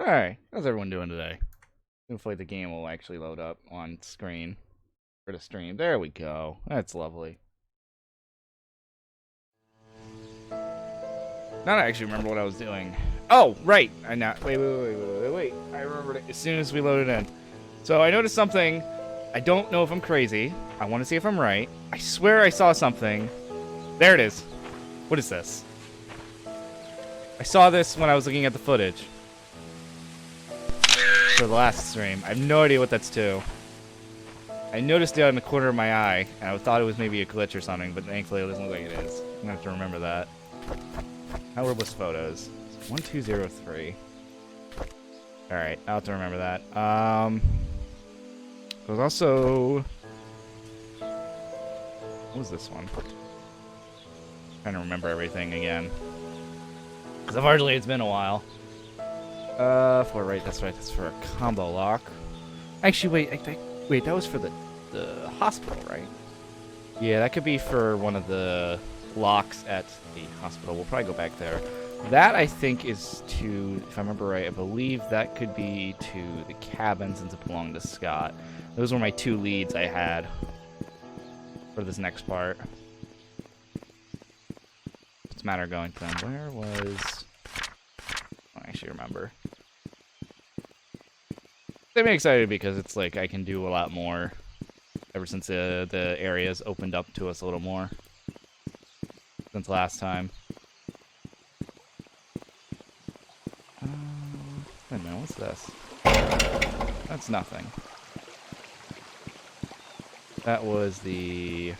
Alright, how's everyone doing today? Hopefully the game will actually load up on screen for the stream. There we go. That's lovely. Now I actually remember what I was doing. Oh, right. I now wait. I remembered it as soon as we loaded in. So I noticed something. I don't know if I'm crazy. I want to see if I'm right. I swear I saw something. There it is. What is this? I saw this when I was looking at the footage for the last stream. I have no idea what that's to. I noticed it in the corner of my eye, and I thought it was maybe a glitch or something, but thankfully it doesn't look like it is. I'm gonna have to remember that. How was photos? 1203. Alright, I'll have to remember that. There's also... What was this one? Trying to remember everything again. Because unfortunately it's been a while. That's right, that's for a combo lock. Actually, wait, that was for the hospital, right? Yeah, that could be for one of the locks at the hospital. We'll probably go back there. That, I think, is to, if I remember right, I believe that could be to the cabin since it belonged to Scott. Those were my two leads I had for this next part. What's the matter going to them? Where was... I actually remember. They made me excited because it's like I can do a lot more ever since the area's opened up to us a little more since last time. Wait a minute, what's this? That's nothing. That was the...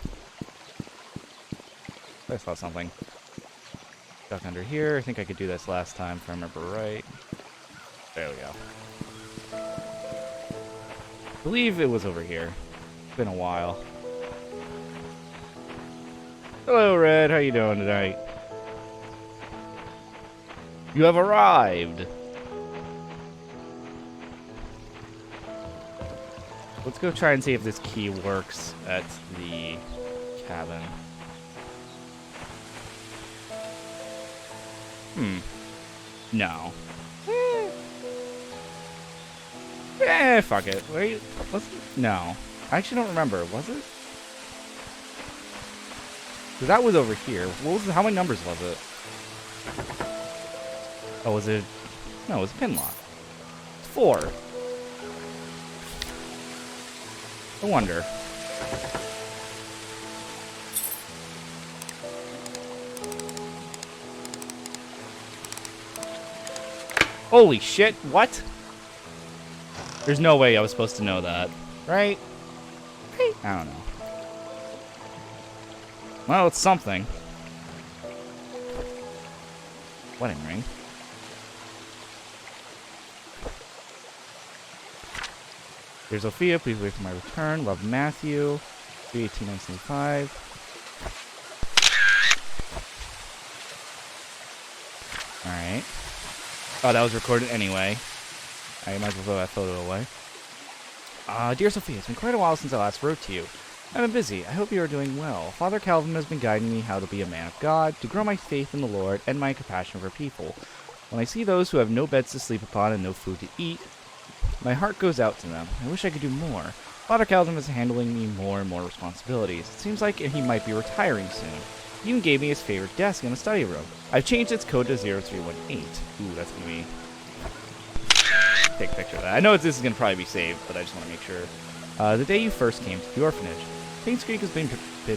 I saw something. Stuck under here. I think I could do this last time if I remember right. There we go. I believe it was over here. It's been a while. Hello, Red. How you doing tonight? You have arrived. Let's go try and see if this key works at the cabin. No. Fuck it. Wait, was it? No. I actually don't remember. Was it? Because that was over here. What was it? How many numbers was it? Oh, was it? No, it was a pin lock. 4. I wonder. Holy shit, what? There's no way I was supposed to know that. Right? I don't know. Well, it's something. Wedding ring. Dear Sophia, please wait for my return. Love, Matthew. 3/18/1975. Alright. Oh, that was recorded anyway. I might as well throw that photo away. Dear Sophia, it's been quite a while since I last wrote to you. I've been busy. I hope you are doing well. Father Calvin has been guiding me how to be a man of God, to grow my faith in the Lord, and my compassion for people. When I see those who have no beds to sleep upon and no food to eat, my heart goes out to them. I wish I could do more. Father Calvin is handling me more and more responsibilities. It seems like he might be retiring soon. He even gave me his favorite desk in the study room. I've changed its code to 0318. Ooh, that's going to be... Take a picture of that. I know this is going to probably be saved, but I just want to make sure. The day you first came to the orphanage. Painscreek has been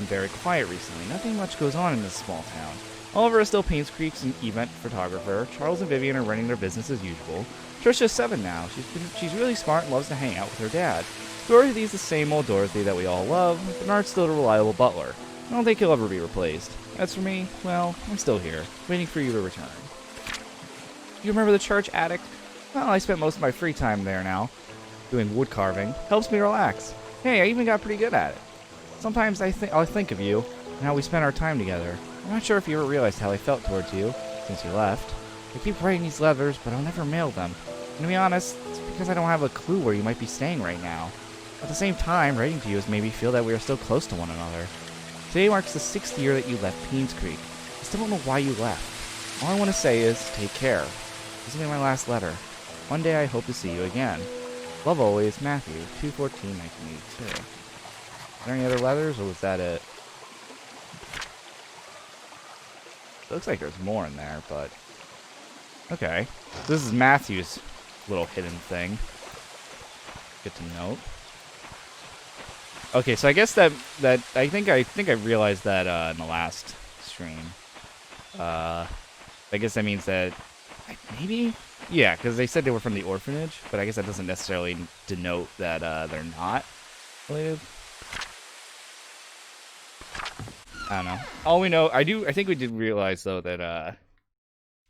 very quiet recently. Nothing much goes on in this small town. Oliver is still Painscreek's event photographer. Charles and Vivian are running their business as usual. Trisha's 7 now. She's really smart and loves to hang out with her dad. Dorothy's the same old Dorothy that we all love. Bernard's still a reliable butler. I don't think he'll ever be replaced. As for me, well, I'm still here, waiting for you to return. You remember the church attic? Well, I spent most of my free time there now, doing wood carving. Helps me relax. Hey, I even got pretty good at it. Sometimes I'll think of you and how we spent our time together. I'm not sure if you ever realized how I felt towards you since you left. I keep writing these letters, but I'll never mail them. And to be honest, it's because I don't have a clue where you might be staying right now. At the same time, writing to you has made me feel that we are still close to one another. Today marks the 6th year that you left Painscreek. I still don't know why you left. All I want to say is, take care. This will be my last letter. One day I hope to see you again. Love always, Matthew, 2/14/1982. Are there any other letters, or was that it? It looks like there's more in there, but... Okay. This is Matthew's little hidden thing. Good to note. Okay, so I guess that I think I realized that in the last stream. I guess that means that maybe, yeah, because they said they were from the orphanage, but I guess that doesn't necessarily denote that they're not related. I don't know. All we know, I think we did realize though that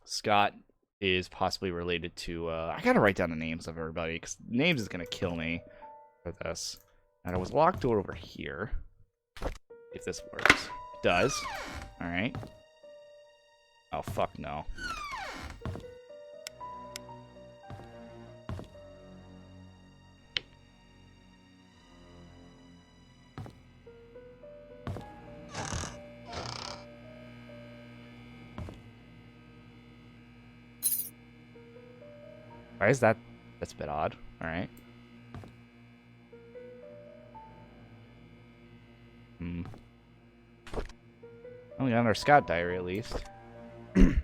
Scott is possibly related to. I gotta write down the names of everybody because names is gonna kill me for this. And I was locked door over here. If this works. It does. Alright. Oh, fuck no. Why is that? That's a bit odd. Alright. Oh, we got our Scott diary at least. The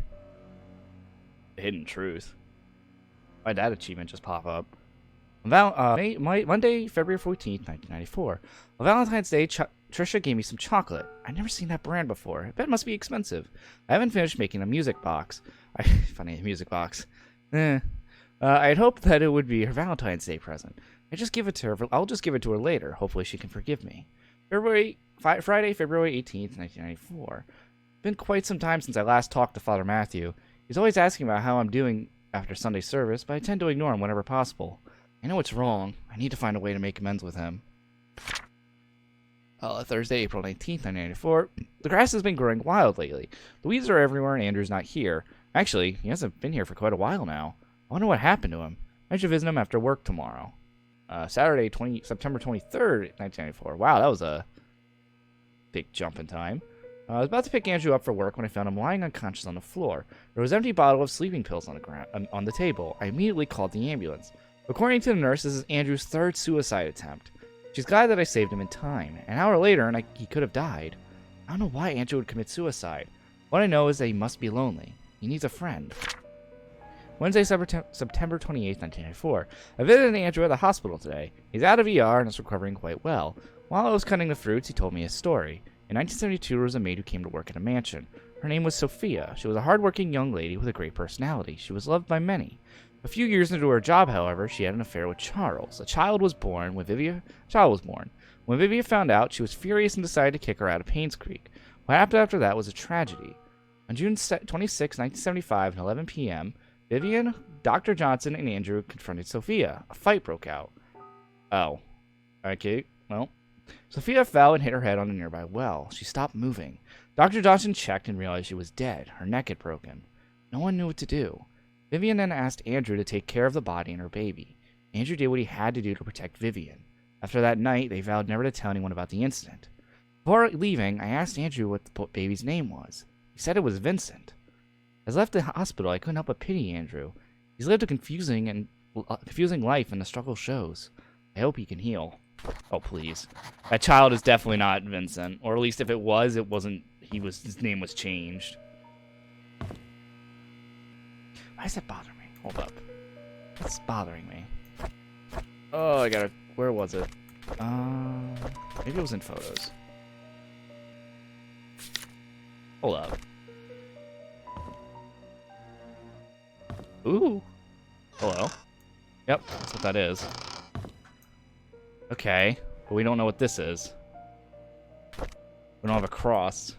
hidden truth. Why'd that achievement just pop up? Monday, February 14th, 1994. On Valentine's Day, Trisha gave me some chocolate. I'd never seen that brand before. I bet it must be expensive. I haven't finished making a music box. Funny, music box. I'd hoped that it would be her Valentine's Day present. I'll just give it to her later. Hopefully she can forgive me. Friday, February 18th, 1994. Been quite some time since I last talked to Father Matthew. He's always asking about how I'm doing after Sunday service, but I tend to ignore him whenever possible. I know it's wrong. I need to find a way to make amends with him. Thursday, April 19th, 1994. The grass has been growing wild lately. The weeds are everywhere and Andrew's not here. Actually, he hasn't been here for quite a while now. I wonder what happened to him. I should visit him after work tomorrow. Saturday, September 23rd, 1994. Wow, that was a big jump in time. I was about to pick Andrew up for work when I found him lying unconscious on the floor. There was an empty bottle of sleeping pills on the table. I immediately called the ambulance. According to the nurse, this is Andrew's third suicide attempt. She's glad that I saved him in time. An hour later, and he could have died. I don't know why Andrew would commit suicide. What I know is that he must be lonely. He needs a friend. Wednesday, September 28th, 1994. I visited Andrew at the hospital today. He's out of ER and is recovering quite well. While I was cutting the fruits, he told me his story. In 1972, there was a maid who came to work at a mansion. Her name was Sophia. She was a hard-working young lady with a great personality. She was loved by many. A few years into her job, however, she had an affair with Charles. A child was born. When Vivian found out, she was furious and decided to kick her out of Painscreek. What happened after that was a tragedy. On June 26, 1975, at 11 p.m., Vivian, Dr. Johnson, and Andrew confronted Sophia. A fight broke out. Oh. Okay, well. Sophia fell and hit her head on a nearby well. She stopped moving. Dr. Johnson checked and realized she was dead. Her neck had broken. No one knew what to do. Vivian then asked Andrew to take care of the body and her baby. Andrew did what he had to do to protect Vivian. After that night, they vowed never to tell anyone about the incident. Before leaving, I asked Andrew what the baby's name was. He said it was Vincent. As I left the hospital, I couldn't help but pity Andrew. He's lived a confusing life, and the struggle shows. I hope he can heal. Oh, please. That child is definitely not Vincent. Or at least if it was, it wasn't. His name was changed. Why does that bother me? Hold up. What's bothering me? Oh, I gotta... Where was it? Maybe it was in photos. Hold up. Ooh. Hello. Yep, that's what that is. Okay, but we don't know what this is. We don't have a cross.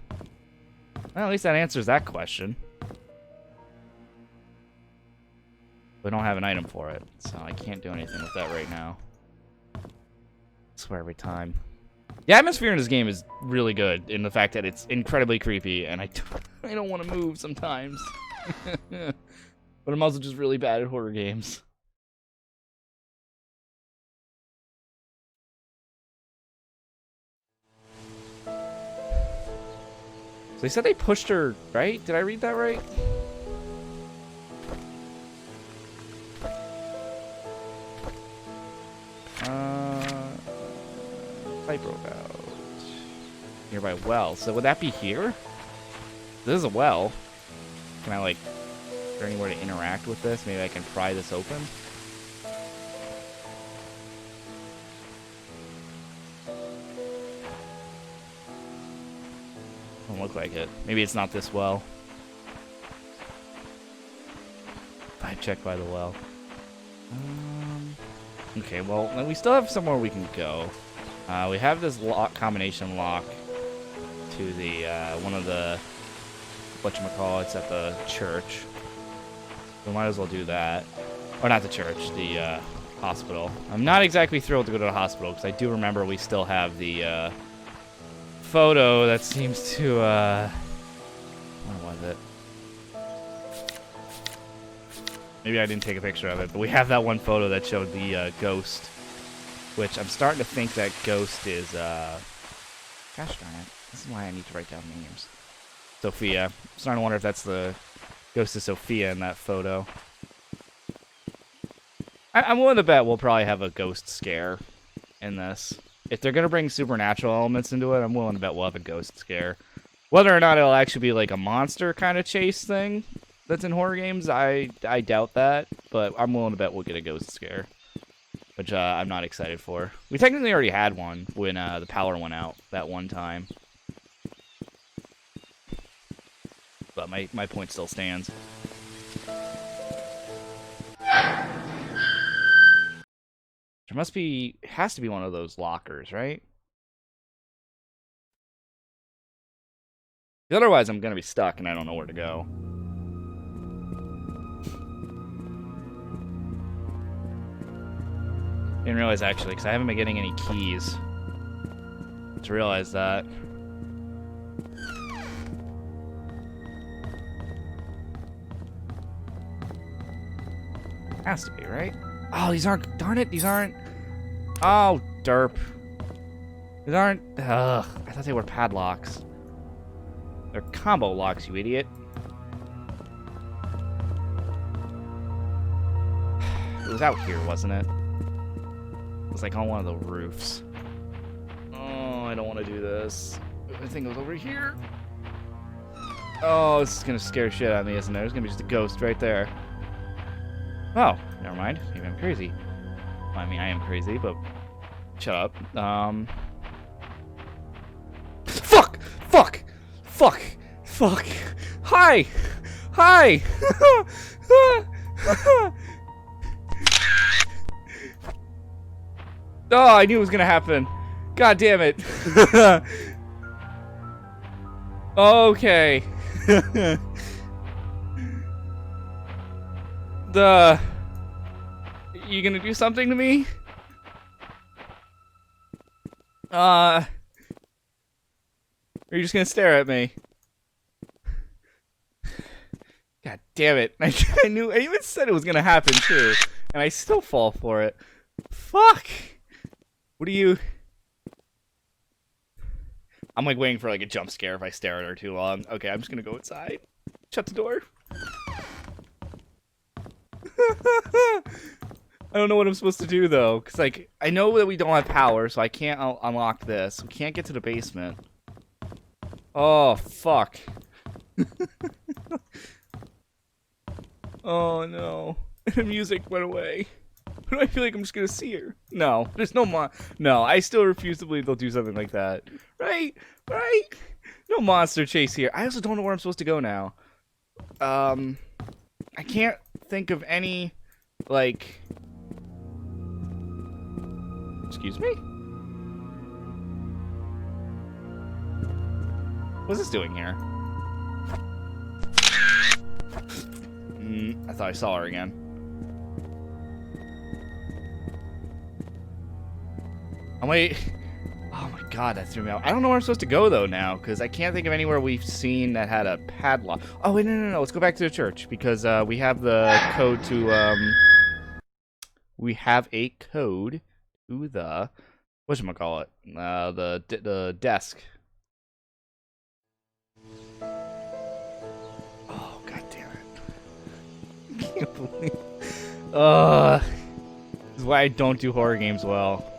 Well, at least that answers that question. We don't have an item for it, so I can't do anything with that right now. I swear every time. The atmosphere in this game is really good in the fact that it's incredibly creepy, and I don't want to move sometimes. But I'm also just really bad at horror games. So they said they pushed her, right? Did I read that right? fight broke out. Nearby well. So would that be here? This is a well. Can I, like, is there anywhere to interact with this? Maybe I can pry this open? Doesn't look like it. Maybe it's not this well. I check by the well. Okay, well, we still have somewhere we can go. We have this combination lock to the, one of the, whatchamacallits at the church. We might as well do that. Or not the church, the, hospital. I'm not exactly thrilled to go to the hospital, because I do remember we still have the, photo that seems to, where was it? Maybe I didn't take a picture of it, but we have that one photo that showed the, ghost. Which I'm starting to think that ghost is, gosh darn it. This is why I need to write down names. Sophia. I'm starting to wonder if that's the ghost of Sophia in that photo. I'm willing to bet we'll probably have a ghost scare in this. If they're going to bring supernatural elements into it, I'm willing to bet we'll have a ghost scare. Whether or not it'll actually be like a monster kind of chase thing that's in horror games, I doubt that. But I'm willing to bet we'll get a ghost scare. Which I'm not excited for. We technically already had one when the power went out that one time. But my point still stands. There must be, has to be one of those lockers, right? Otherwise, I'm going to be stuck and I don't know where to go. Didn't realize, actually, because I haven't been getting any keys. To realize that. Has to be, right? Oh, these aren't... Darn it, these aren't... Oh, derp. These aren't... Ugh, I thought they were padlocks. They're combo locks, you idiot. It was out here, wasn't it? It was like on one of the roofs. Oh, I don't want to do this. I think it was over here. Oh, this is going to scare shit out of me, isn't it? There's going to be just a ghost right there. Oh, never mind. Maybe I'm crazy. Well, I mean, I am crazy, but shut up. Fuck! Fuck! Fuck! Fuck! Hi! Hi! Oh, I knew it was gonna happen. God damn it. Okay. You gonna do something to me? Or are you just gonna stare at me? God damn it. I knew, I even said it was gonna happen too. And I still fall for it. Fuck! What are you... I'm like waiting for like a jump scare if I stare at her too long. Okay, I'm just gonna go inside. Shut the door. I don't know what I'm supposed to do though, because like I know that we don't have power, so I can't unlock this. We can't get to the basement. Oh fuck! Oh no! The music went away. Why do I feel like I'm just gonna see her? No, there's no No, I still refuse to believe they'll do something like that. Right? Right? No monster chase here. I also don't know where I'm supposed to go now. I can't think of any, like... Excuse me? What's this doing here? I thought I saw her again. Oh, wait. Oh my god, that threw me out. I don't know where I'm supposed to go, though, now, because I can't think of anywhere we've seen that had a padlock. Oh, wait, no. Let's go back to the church, because we have the code to, We have a code to the... Whatchamacallit? The desk. Oh, god damn it. I can't believe... This is why I don't do horror games well.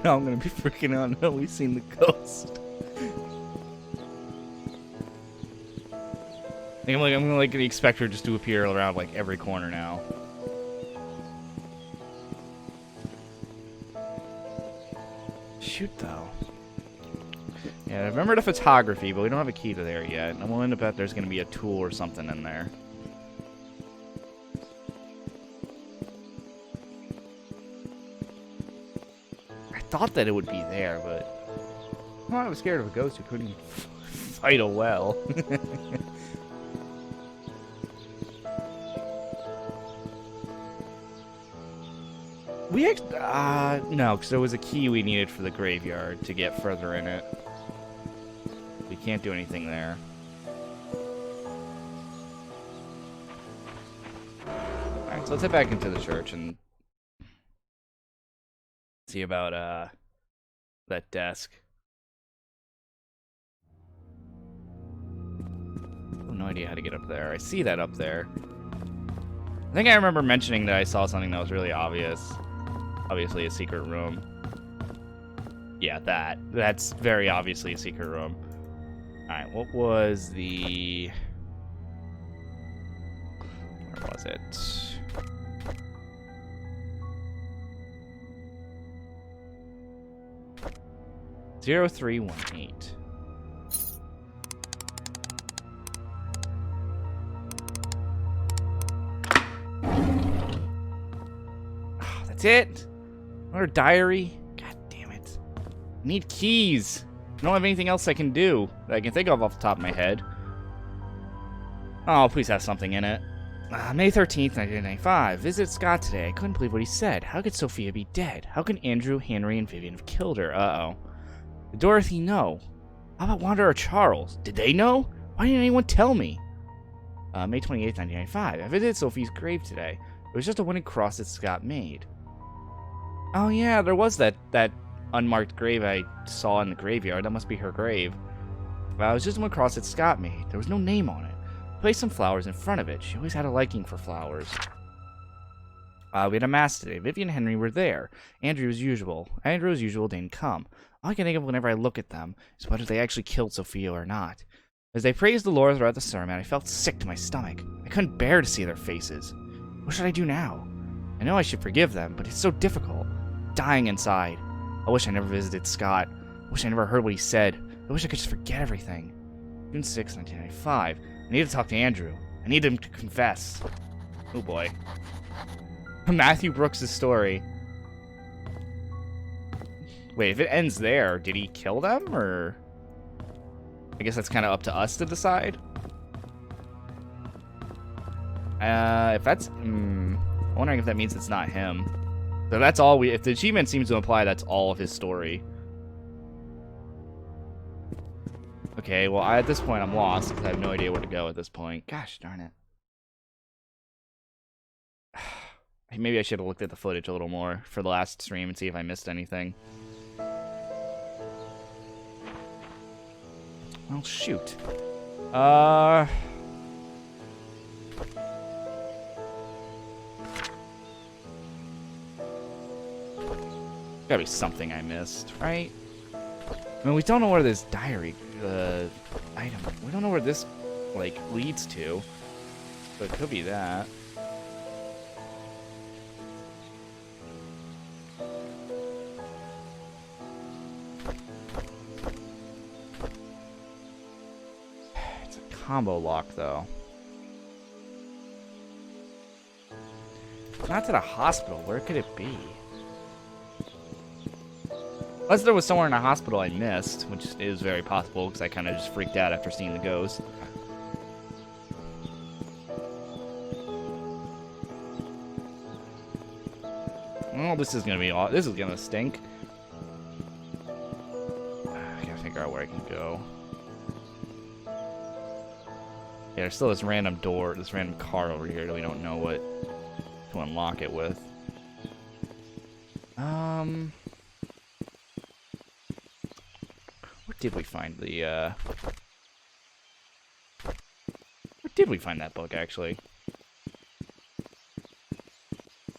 Now I'm gonna be freaking out until we've seen the ghost. I'm gonna expect her just to appear around like every corner now. Shoot though. Yeah, I remember the photography, but we don't have a key to there yet. I'm willing to bet there's gonna be a tool or something in there. I thought that it would be there, but I was scared of a ghost who couldn't fight a well. We actually, no, because there was a key we needed for the graveyard to get further in it. We can't do anything there. Alright, so let's head back into the church and see about, that desk. I have no idea how to get up there. I see that up there. I think I remember mentioning that I saw something that was really obvious. Obviously a secret room. Yeah, that's very obviously a secret room. Alright, what was the... Where was it? Zero 0318. Oh, that's it? Another diary? God damn it. I need keys. I don't have anything else I can do that I can think of off the top of my head. Oh, please have something in it. May 13th, 1995. Visit Scott today. I couldn't believe what he said. How could Sophia be dead? How can Andrew, Henry, and Vivian have killed her? Uh-oh. Did Dorothy know? How about Wanda or Charles? Did they know? Why didn't anyone tell me? May 28th, 1995. I visited Sophie's grave today. It was just a wooden cross that Scott made. Oh yeah, there was that unmarked grave I saw in the graveyard. That must be her grave. Well, it was just a wooden cross that Scott made. There was no name on it. Placed some flowers in front of it. She always had a liking for flowers. We had a mass today. Vivian and Henry were there. Andrew as usual didn't come. All I can think of whenever I look at them is whether they actually killed Sophia or not. As they praised the Lord throughout the sermon, I felt sick to my stomach. I couldn't bear to see their faces. What should I do now? I know I should forgive them, but it's so difficult. Dying inside. I wish I never visited Scott. I wish I never heard what he said. I wish I could just forget everything. June 6, 1995. I need to talk to Andrew. I need him to confess. Oh boy. Matthew Brooks' story. Wait, if it ends there, did he kill them, or... I guess that's kind of up to us to decide. If that's... I'm wondering if that means it's not him. So that's all we... If the achievement seems to imply that's all of his story. Okay, well, at this point I'm lost, because I have no idea where to go at this point. Gosh darn it. Maybe I should have looked at the footage a little more for the last stream and see if I missed anything. Well, shoot. Gotta be something I missed, right? I mean, we don't know where this diary, item, we don't know where this, like, leads to. So it could be that. It's a combo lock, though. Not to the hospital. Where could it be? Unless there was somewhere in a hospital I missed, which is very possible, because I kind of just freaked out after seeing the ghost. Well, this is gonna stink. I gotta figure out where I can go. Yeah, there's still this random door, this random car over here that we don't know what to unlock it with. Where did we find the, where did we find that book, actually? I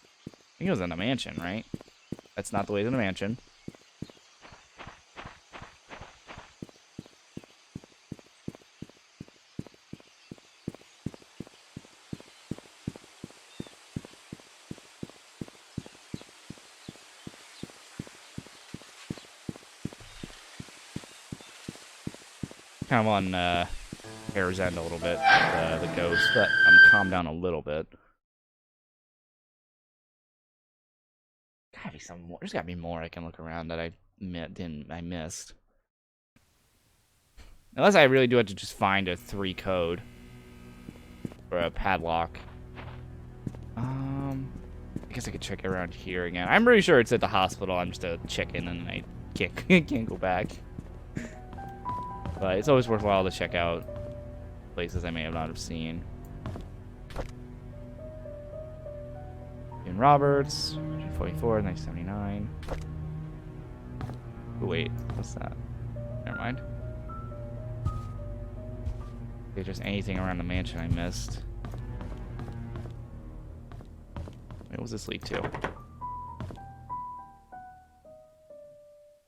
think it was in the mansion, right? That's not the way to the mansion. kind of on hair's end a little bit, the ghost, but I'm calmed down a little bit. Gotta be some more. There's gotta be more I can look around that I missed. Unless I really do have to just find a 3 code for a padlock. I guess I could check around here again. I'm pretty sure it's at the hospital. I'm just a chicken and I can't go back. But it's always worthwhile to check out places I may have not have seen. In Roberts, 44, 1979. Oh, wait, what's that? Never mind. If there's anything around the mansion I missed. Wait, what does this lead to?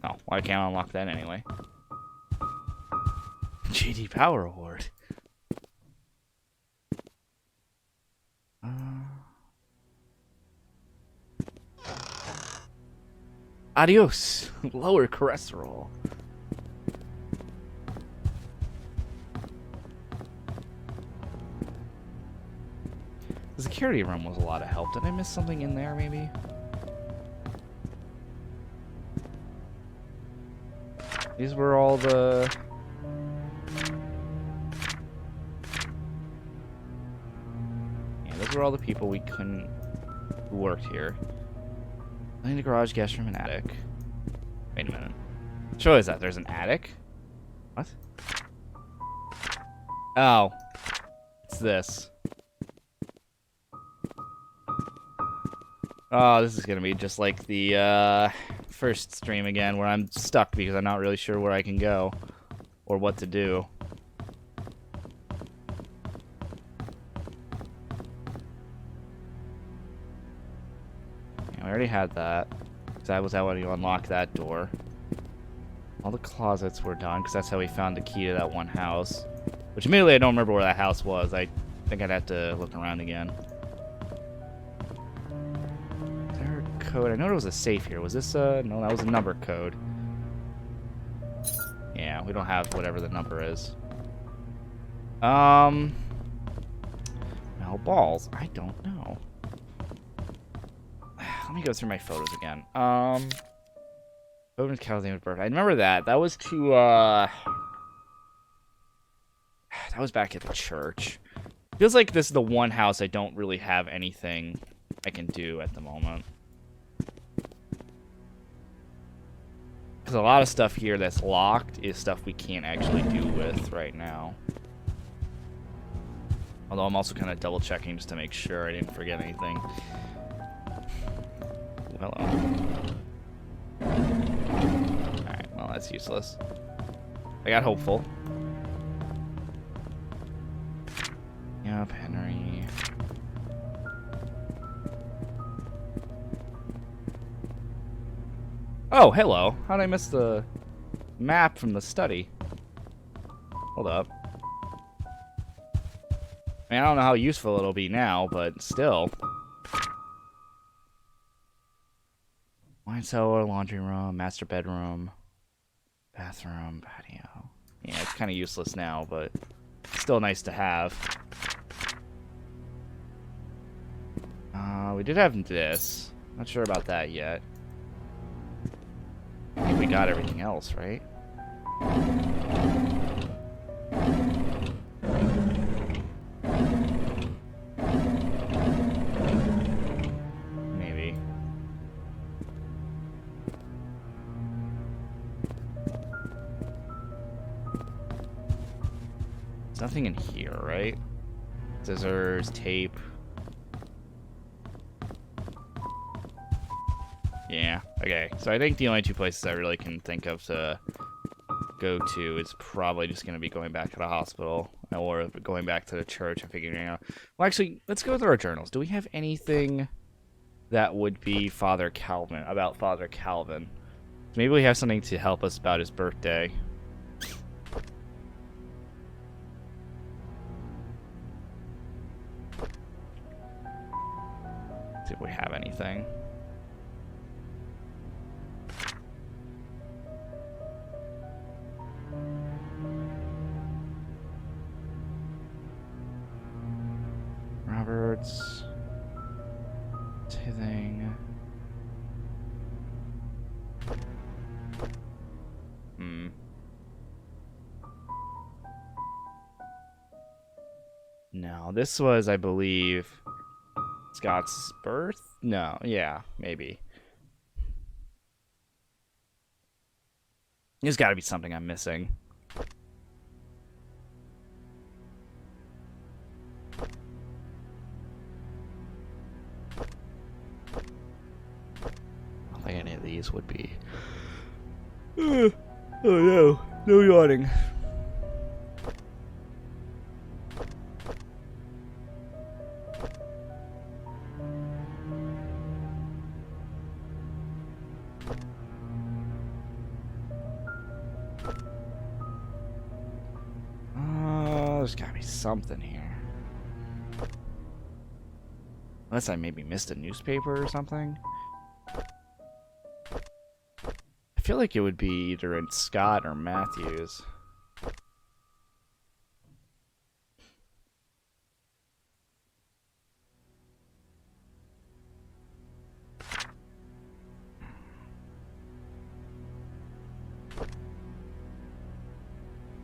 Oh, well, I can't unlock that anyway. GD Power Award. Adios. Lower cholesterol. The security room was a lot of help. Did I miss something in there, maybe? These were all the... Yeah, those were all the people we couldn't... who worked here. Clean the garage, guest room, and attic. Wait a minute. Show us that. There's an attic? What? Oh. It's this. Oh, this is gonna be just like the first stream again, where I'm stuck because I'm not really sure where I can go or what to do. Yeah, we already had that. That was how you unlock that door. All the closets were done because that's how we found the key to that one house. Which immediately I don't remember where that house was. I think I'd have to look around again. Code. I know there was a safe here. Was this no, that was a number code. Yeah, we don't have whatever the number is. No balls. I don't know. Let me go through my photos again. Open Cal's name of birth. I remember that. That was to that was back at the church. Feels like this is the one house I don't really have anything I can do at the moment. Because a lot of stuff here that's locked is stuff we can't actually do with right now. Although I'm also kind of double checking just to make sure I didn't forget anything. Hello. Alright, well that's useless. I got hopeful. Yep, Henry. Oh, hello. How did I miss the map from the study? Hold up. I mean, I don't know how useful it'll be now, but still. Wine cellar, laundry room, master bedroom, bathroom, patio. Yeah, it's kind of useless now, but still nice to have. We did have this. Not sure about that yet. I think we got everything else, right? Maybe. There's nothing in here, right? Scissors, tape. Yeah, okay. So I think the only 2 places I really can think of to go to is probably just going to be going back to the hospital or going back to the church and figuring out... Well, actually, let's go through our journals. Do we have anything that would be Father Calvin, about Father Calvin? Maybe we have something to help us about his birthday. See if we have anything. reports. Tithing. No, this was, I believe, Scott's birth? No, yeah, maybe. There's got to be something I'm missing. I don't think any of these would be. Oh no, no yawning. There's gotta be something here. Unless I maybe missed a newspaper or something. I feel like it would be either in Scott or Matthews.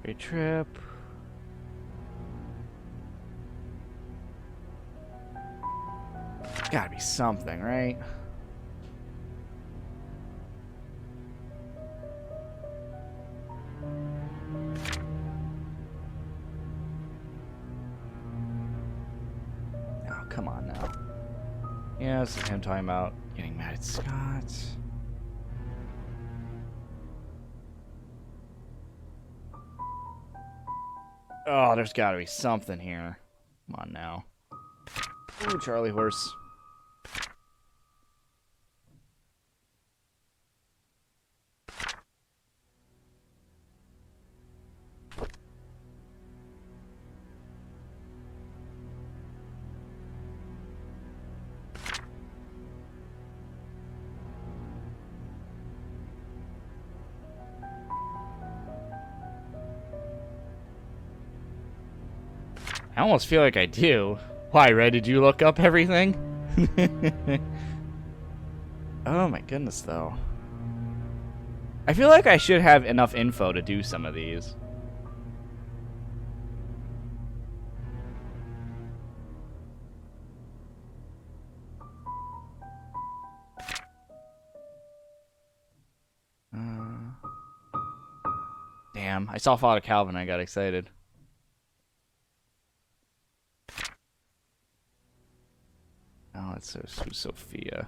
Great trip. Gotta be something, right? Oh, come on now. Yeah, this is him talking about getting mad at Scott. Oh, there's gotta be something here. Come on now. Ooh, Charlie horse. I almost feel like I do. Why, Red, did you look up everything? Oh my goodness, though. I feel like I should have enough info to do some of these. Damn, I saw Father Calvin, I got excited. Oh, it's Sophia.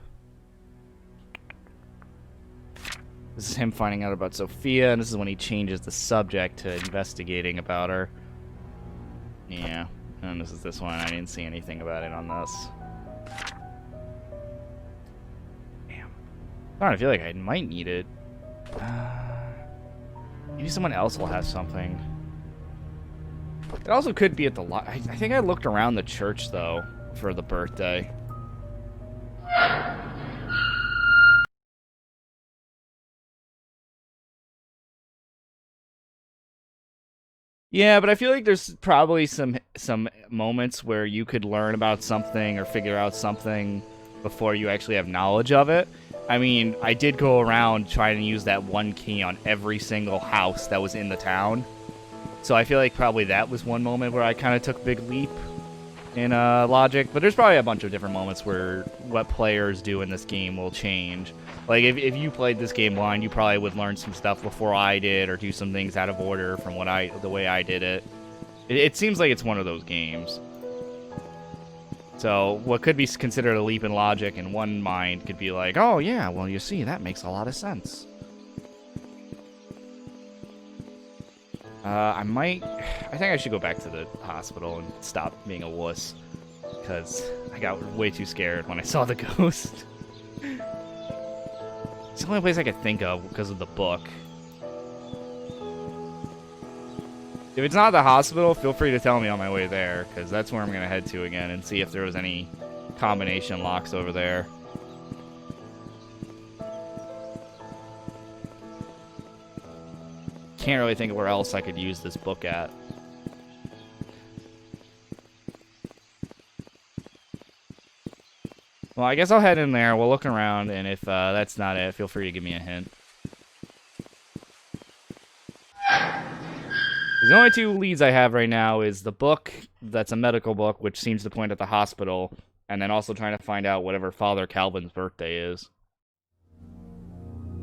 This is him finding out about Sophia, and this is when he changes the subject to investigating about her. Yeah, and this is this one. I didn't see anything about it on this. Damn. I feel like I might need it. Maybe someone else will have something. It also could be at the I think I looked around the church, though, for the birthday. Yeah, but I feel like there's probably some moments where you could learn about something or figure out something before you actually have knowledge of it. I mean, I did go around trying to use that one key on every single house that was in the town. So I feel like probably that was one moment where I kind of took a big leap in logic. But there's probably a bunch of different moments where what players do in this game will change. Like, if you played this game blind, you probably would learn some stuff before I did, or do some things out of order from the way I did it. It seems like it's one of those games. So, what could be considered a leap in logic in one mind could be like, oh yeah, well you see, that makes a lot of sense. I think I should go back to the hospital and stop being a wuss. Because I got way too scared when I saw the ghost. It's the only place I could think of because of the book. If it's not the hospital, feel free to tell me on my way there, because that's where I'm going to head to again and see if there was any combination locks over there. Can't really think of where else I could use this book at. Well, I guess I'll head in there. We'll look around, and if that's not it, feel free to give me a hint. The only two leads I have right now is the book that's a medical book, which seems to point at the hospital, and then also trying to find out whatever Father Calvin's birthday is.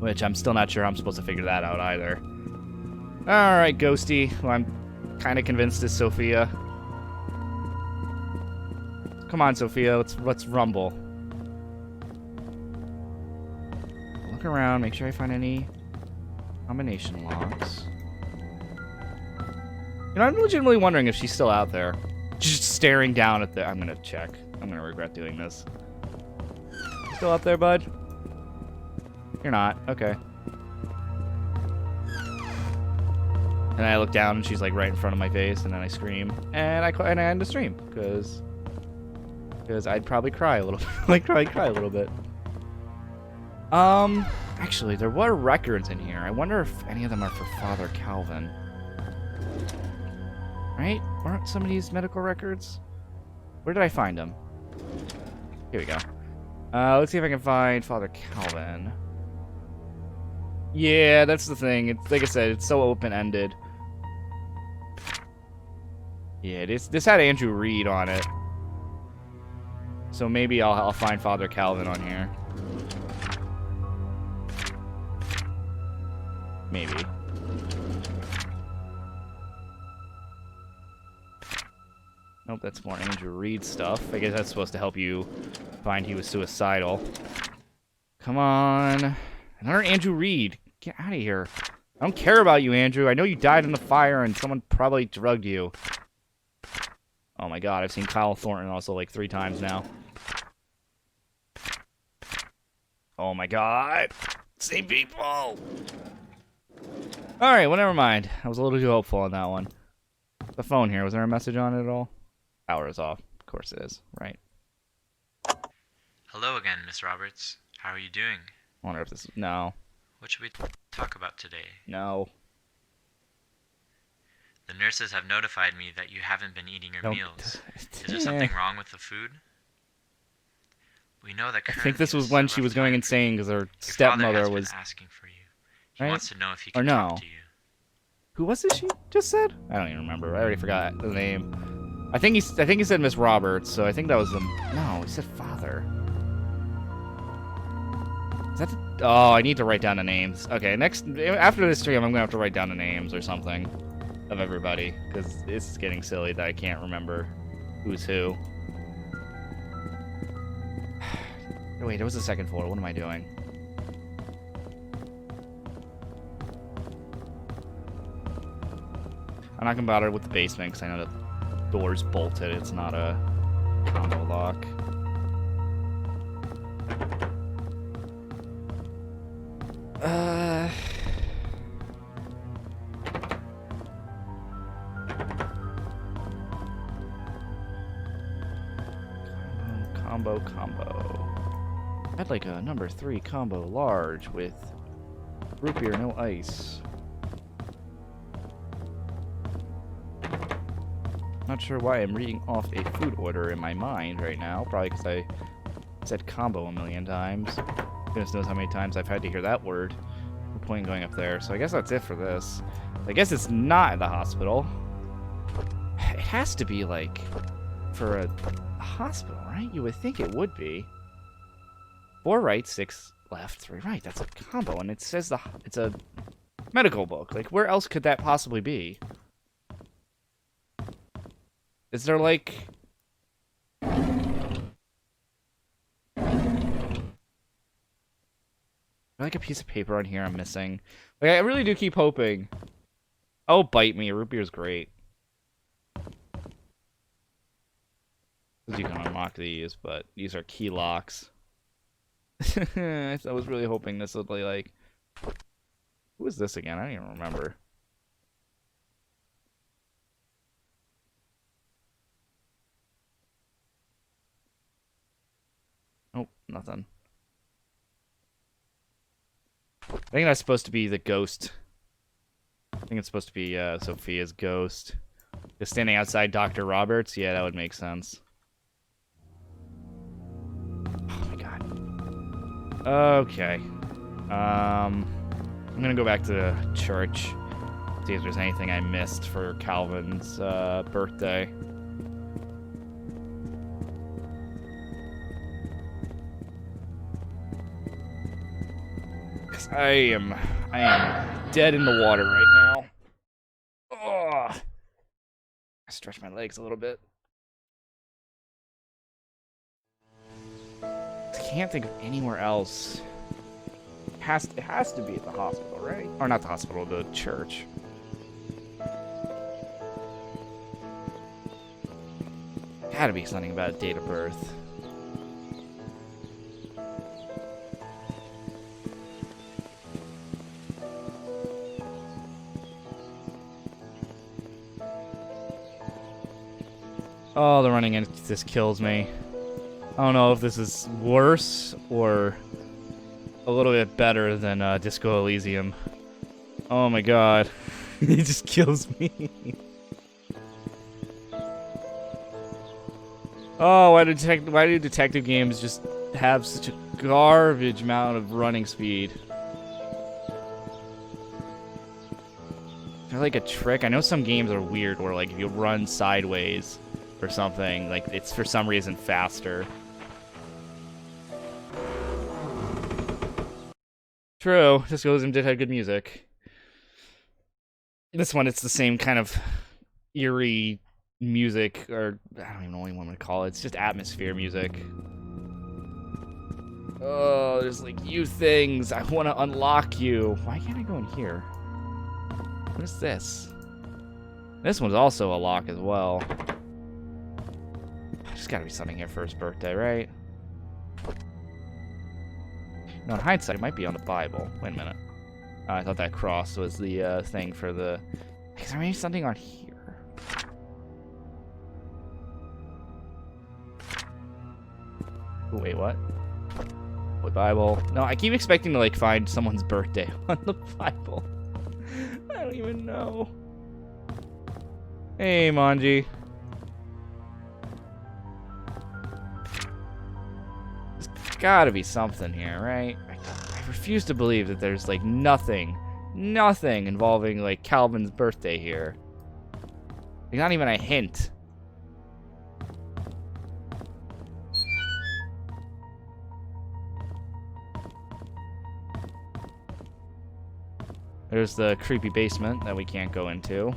Which I'm still not sure I'm supposed to figure that out either. Alright, Ghosty, who I'm kind of convinced is Sophia. Come on, Sophia, let's rumble. Look around, make sure I find any combination locks. You know, I'm legitimately wondering if she's still out there. Just staring down at the... I'm gonna check. I'm gonna regret doing this. Still out there, bud? You're not. Okay. And I look down and she's like right in front of my face, and then I scream. And I end the stream, because I'd probably cry a little bit. Actually, there were records in here. I wonder if any of them are for Father Calvin. Right? Weren't some of these medical records? Where did I find them? Here we go. Let's see if I can find Father Calvin. Yeah, that's the thing. It's like I said, it's so open-ended. Yeah, this had Andrew Reed on it. So maybe I'll find Father Calvin on here. Maybe. Nope, that's more Andrew Reed stuff. I guess that's supposed to help you find he was suicidal. Come on. Another Andrew Reed. Get out of here. I don't care about you, Andrew. I know you died in the fire and someone probably drugged you. Oh my god, I've seen Kyle Thornton also like 3 times now. Oh my god. Same people. Alright, well, never mind. I was a little too hopeful on that one. The phone here, was there a message on it at all? Power is off. Of course it is. Right. Hello again, Miss Roberts. How are you doing? I wonder if this is... No. What should we talk about today? No. The nurses have notified me that you haven't been eating your meals. Is there something wrong with the food? We know that I think this was when she was going insane because her stepmother was asking for you. He wants to know if he can or no. talk to you. Who was it she just said? I don't even remember. I already forgot the name. I think he said Miss Roberts, so I think that was the... No, he said father. Is that the... Oh, I need to write down the names. Okay, after this stream, I'm going to have to write down the names or something of everybody, because it's getting silly that I can't remember who's who. Wait, there was a second floor. What am I doing? I'm not going to bother with the basement, because I know the door's bolted. It's not a combo lock. Combo. I'd like a number 3 combo large with root beer, no ice. Not sure why I'm reading off a food order in my mind right now. Probably because I said combo a million times. Goodness knows how many times I've had to hear that word. No point in going up there. So I guess that's it for this. I guess it's not at the hospital. It has to be, like, for a hospital, right? You would think it would be. 4 right, 6 left, 3 right. That's a combo, and it says it's a medical book. Like, where else could that possibly be? Is there, like... like a piece of paper on here I'm missing? Like, I really do keep hoping. Oh, bite me. Root beer's great. You can unlock these, but these are key locks. I was really hoping this would be like... Who is this again? I don't even remember. Oh, nothing. I think that's supposed to be the ghost. I think it's supposed to be Sophia's ghost. Just standing outside Dr. Roberts? Yeah, that would make sense. Oh Okay. I'm gonna go back to the church. See if there's anything I missed for Calvin's birthday. Cause I am dead in the water right now. Oh, I stretch my legs a little bit. I can't think of anywhere else. It has to be at the hospital, right? Or not the hospital, the church. Had to be something about a date of birth. Oh, the running in just kills me. I don't know if this is worse or a little bit better than Disco Elysium. Oh my god. It just kills me. Oh, why do detective games just have such a garbage amount of running speed? Is there like a trick? I know some games are weird where like if you run sideways or something, like it's for some reason faster. True, Disco Elysium did have good music. This one, it's the same kind of eerie music, or I don't even know what you want to call it. It's just atmosphere music. Oh, there's like you things. I want to unlock you. Why can't I go in here? What is this? This one's also a lock as well. There's gotta be something here for his birthday, right? No, in hindsight, it might be on the Bible. Wait a minute. I thought that cross was the thing for the... Is there maybe something on here? Ooh, wait, what? What Bible? No, I keep expecting to like find someone's birthday on the Bible. I don't even know. Hey, Manji. There's gotta be something here, right? I refuse to believe that there's like nothing involving like Calvin's birthday here. Like, not even a hint. There's the creepy basement that we can't go into.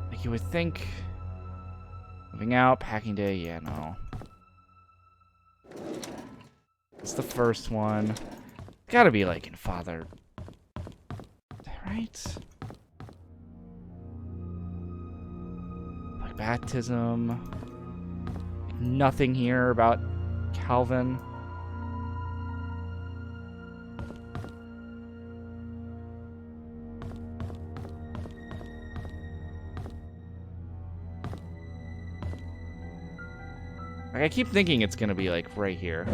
Like you would think... Moving out, packing day, yeah, no. It's the first one. Gotta be like in Father... Right? Like baptism... Nothing here about Calvin. Like, I keep thinking it's gonna be like right here.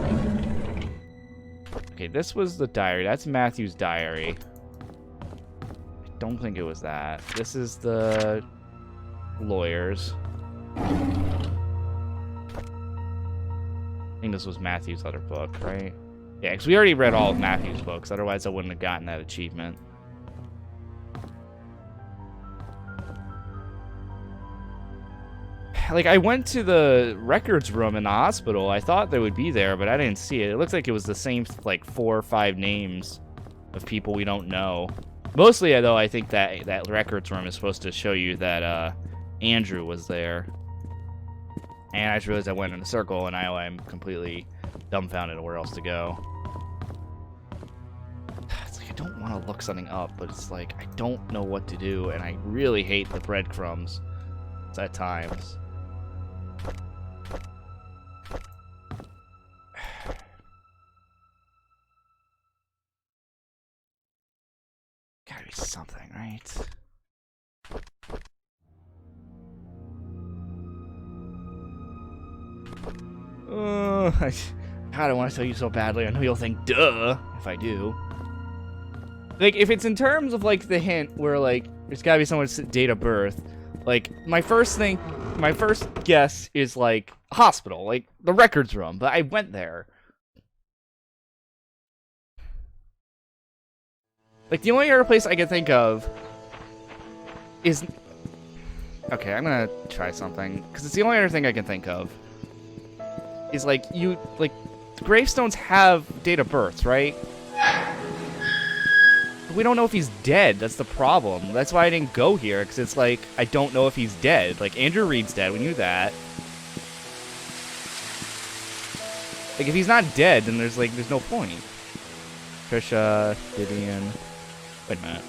Okay, this was the diary. That's Matthew's diary. I don't think it was that. This is the lawyers. I think this was Matthew's other book, right? Yeah, because we already read all of Matthew's books. Otherwise, I wouldn't have gotten that achievement. Like, I went to the records room in the hospital. I thought they would be there, but I didn't see it. It looks like it was the same, like, 4 or 5 names of people we don't know. Mostly, though, I think that records room is supposed to show you that Andrew was there. And I just realized I went in a circle, and now I'm completely dumbfounded at where else to go. It's like I don't want to look something up, but it's like I don't know what to do, and I really hate the breadcrumbs at times. Gotta be something, right? God, I want to tell you so badly. I know you'll think, duh, if I do. Like, if it's in terms of, like, the hint where, like, there's gotta be someone's date of birth, Like, my first guess is, like, hospital, like, the records room, but I went there. Like, the only other place I can think of is... Okay, I'm gonna try something, because it's the only other thing I can think of. Is, like, gravestones have date of births, right? We don't know if he's dead. That's the problem. That's why I didn't go here, because it's like, I don't know if he's dead. Like, Andrew Reed's dead. We knew that. Like, if he's not dead, then there's no point. Trisha, Vivian. Wait a minute.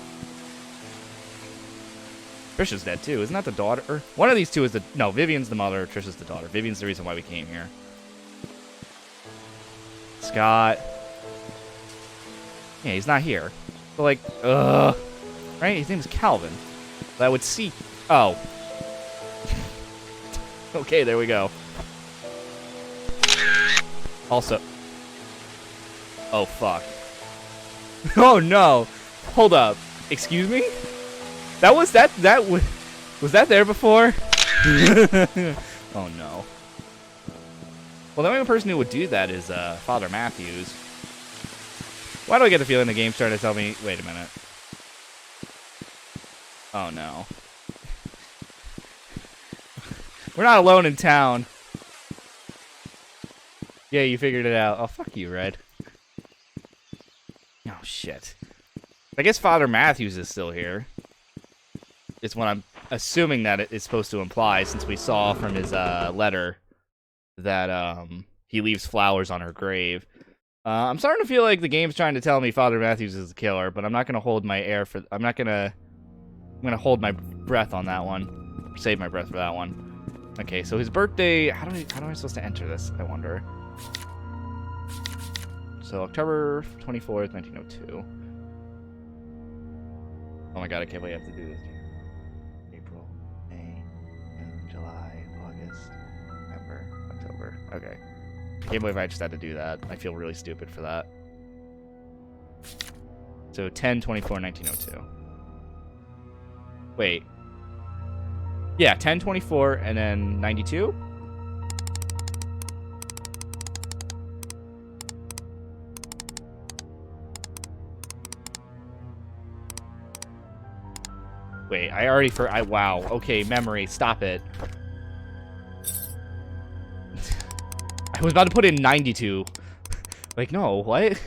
Trisha's dead, too. Isn't that the daughter? One of these two is the... No, Vivian's the mother. Trisha's the daughter. Vivian's the reason why we came here. Scott. Yeah, he's not here. But, like, right? His name is Calvin. That would see... Oh. Okay, there we go. Also... Oh, fuck. Oh, no. Hold up. Excuse me? Was that there before? Oh, no. Well, the only person who would do that is Father Matthews. Why do I get the feeling the game's trying to tell me... Wait a minute. Oh, no. We're not alone in town. Yeah, you figured it out. Oh, fuck you, Red. Oh, shit. I guess Father Matthews is still here. It's what I'm assuming that it is supposed to imply, since we saw from his letter that he leaves flowers on her grave. I'm starting to feel like the game's trying to tell me Father Matthews is the killer, but I'm not gonna hold my I'm gonna hold my breath on that one. Save my breath for that one. Okay, so his birthday. How am I supposed to enter this? I wonder. So October 24th, 1902. Oh my god, I can't believe I have to do this. April, May, June, July, August, September, October. Okay. I can't believe I just had to do that. I feel really stupid for that. So 10/24/1902. Wait. Yeah, 10/24 and then 92? Wait, I already wow. Okay, memory, stop it. I was about to put in 92. Like, no, what?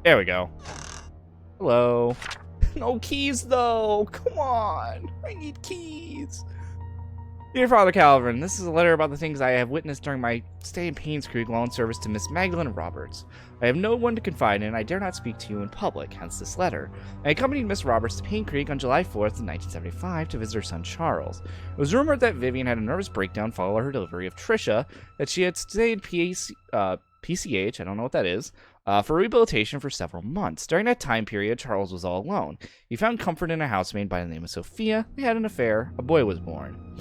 There we go. Hello. No keys, though. Come on. I need keys. Dear Father Calvin, this is a letter about the things I have witnessed during my stay in Painscreek while in service to Miss Magdalene Roberts. I have no one to confide in, and I dare not speak to you in public, hence this letter. I accompanied Miss Roberts to Painscreek on July 4th, 1975 to visit her son Charles. It was rumored that Vivian had a nervous breakdown following her delivery of Trisha, that she had stayed PCH, I don't know what that is, for rehabilitation for several months. During that time period, Charles was all alone. He found comfort in a housemaid by the name of Sophia. They had an affair. A boy was born.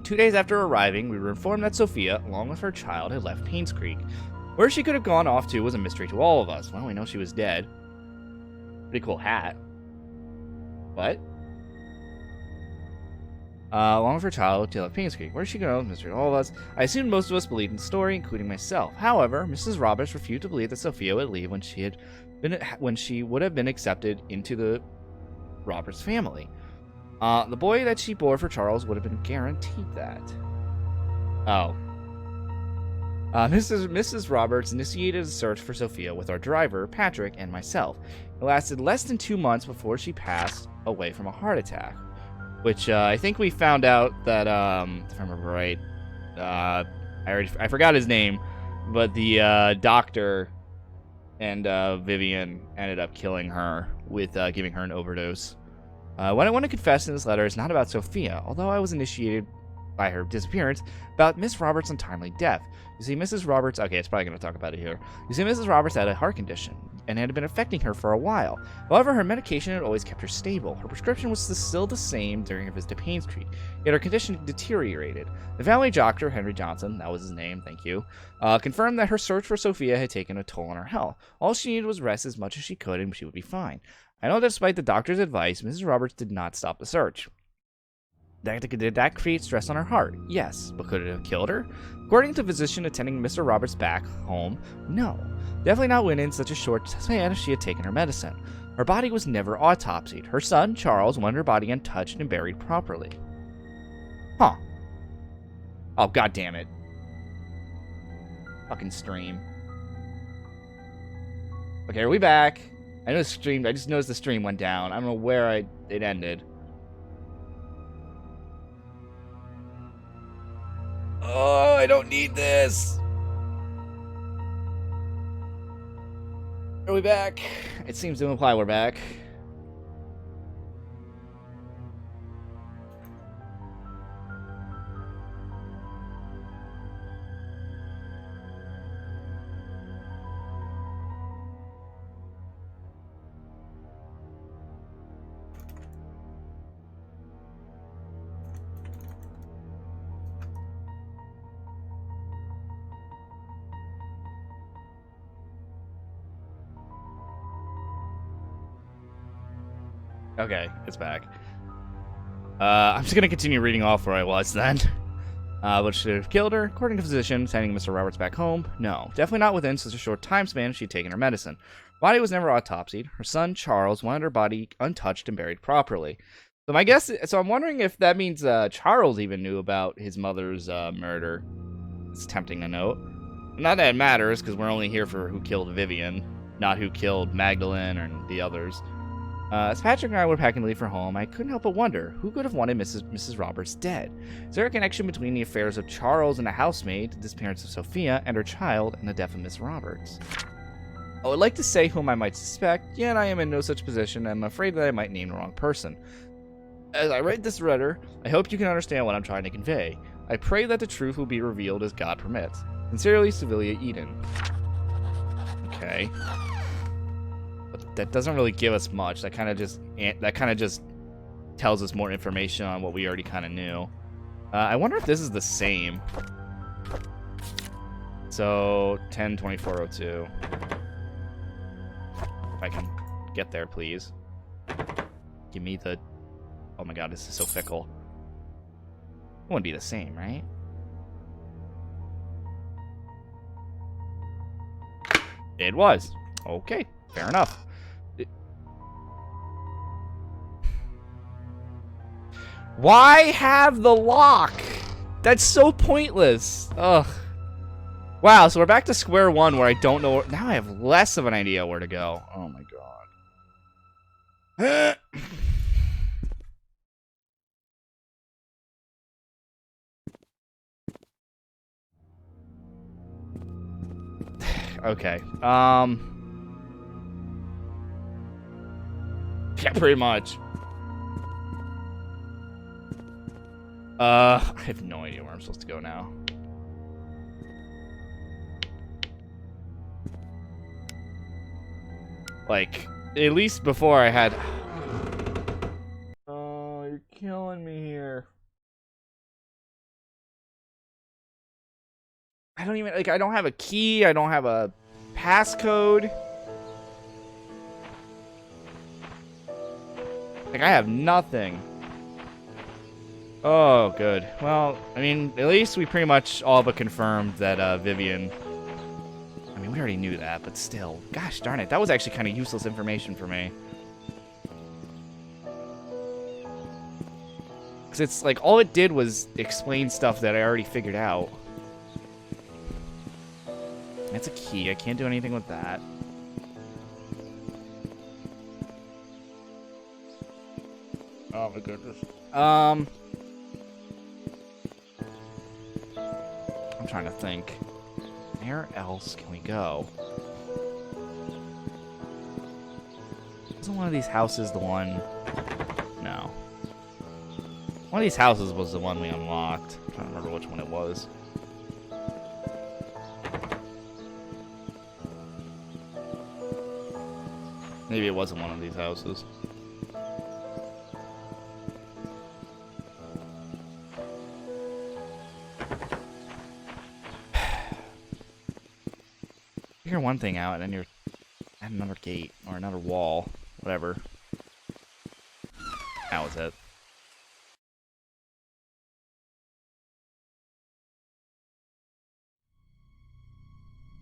2 days after arriving, we were informed that Sophia, along with her child, had left Painscreek. Where she could have gone off to was a mystery to all of us. Well, we know she was dead. Pretty cool hat. What? Along with her child, she left Painscreek. Where she could go was a mystery to all of us. I assumed most of us believed in the story, including myself. However, Mrs. Roberts refused to believe that Sophia would leave when she would have been accepted into the Roberts family. The boy that she bore for Charles would have been guaranteed that. Oh. Mrs. Roberts initiated a search for Sophia with our driver, Patrick, and myself. It lasted less than 2 months before she passed away from a heart attack. Which, I think we found out that, if I remember right, I forgot his name, but the, doctor and, Vivian ended up killing her with, giving her an overdose. What I want to confess in this letter is not about Sophia, although I was initiated by her disappearance, about Miss Roberts' untimely death. You see, Mrs. Roberts... Okay, it's probably going to talk about it here. You see, Mrs. Roberts had a heart condition, and had been affecting her for a while. However, her medication had always kept her stable. Her prescription was still the same during her visit to Painscreek, yet her condition deteriorated. The family doctor, Henry Johnson, that was his name, thank you, confirmed that her search for Sophia had taken a toll on her health. All she needed was rest as much as she could, and she would be fine. I know that despite the doctor's advice, Mrs. Roberts did not stop the search. Did that create stress on her heart? Yes. But could it have killed her? According to a physician attending Mr. Roberts back home, no. Definitely not within such a short span if she had taken her medicine. Her body was never autopsied. Her son, Charles, wanted her body untouched and buried properly. Huh. Oh, god damn it. Fucking stream. Okay, are we back? I know the stream. I just noticed the stream went down. I don't know where it ended. Oh, I don't need this. Are we back? It seems to imply we're back. Okay, it's back. I'm just gonna continue reading off where I was then. But should have killed her, according to physician, sending Mr. Roberts back home? No, definitely not within such a short time span if she'd taken her medicine. Body was never autopsied. Her son, Charles, wanted her body untouched and buried properly. So my guess, so I'm wondering if that means Charles even knew about his mother's murder. It's tempting to note. Not that it matters, because we're only here for who killed Vivian, not who killed Magdalene or the others. As Patrick and I were packing to leave for home, I couldn't help but wonder, who could have wanted Mrs. Roberts dead? Is there a connection between the affairs of Charles and a housemaid, the disappearance of Sophia and her child, and the death of Miss Roberts? I would like to say whom I might suspect, yet I am in no such position, and I'm afraid that I might name the wrong person. As I write this letter, I hope you can understand what I'm trying to convey. I pray that the truth will be revealed as God permits. Sincerely, Sevilla Eden. Okay. But that doesn't really give us much. That kind of just tells us more information on what we already kind of knew. I wonder if this is the same. So 10/24/02. If I can get there, please. Give me the. Oh my god, this is so fickle. It wouldn't be the same, right? It was. Okay, fair enough. Why have the lock? That's so pointless. Ugh. Wow, so we're back to square one where I don't know. Now I have less of an idea where to go. Oh my god. Okay. Yeah, pretty much. I have no idea where I'm supposed to go now. Like, at least before I had... Oh, you're killing me here. I don't even, like, I don't have a key, I don't have a passcode. Like, I have nothing. Oh, good. Well, I mean, at least we pretty much all but confirmed that Vivian... I mean, we already knew that, but still. Gosh darn it, that was actually kind of useless information for me. Because it's like, all it did was explain stuff that I already figured out. That's a key, I can't do anything with that. Oh my goodness. I'm trying to think. Where else can we go? Isn't one of these houses the one? No. One of these houses was the one we unlocked. I'm trying to remember which one it was. Maybe it wasn't one of these houses. Figure one thing out, and then you're at another gate or another wall, whatever. That was it.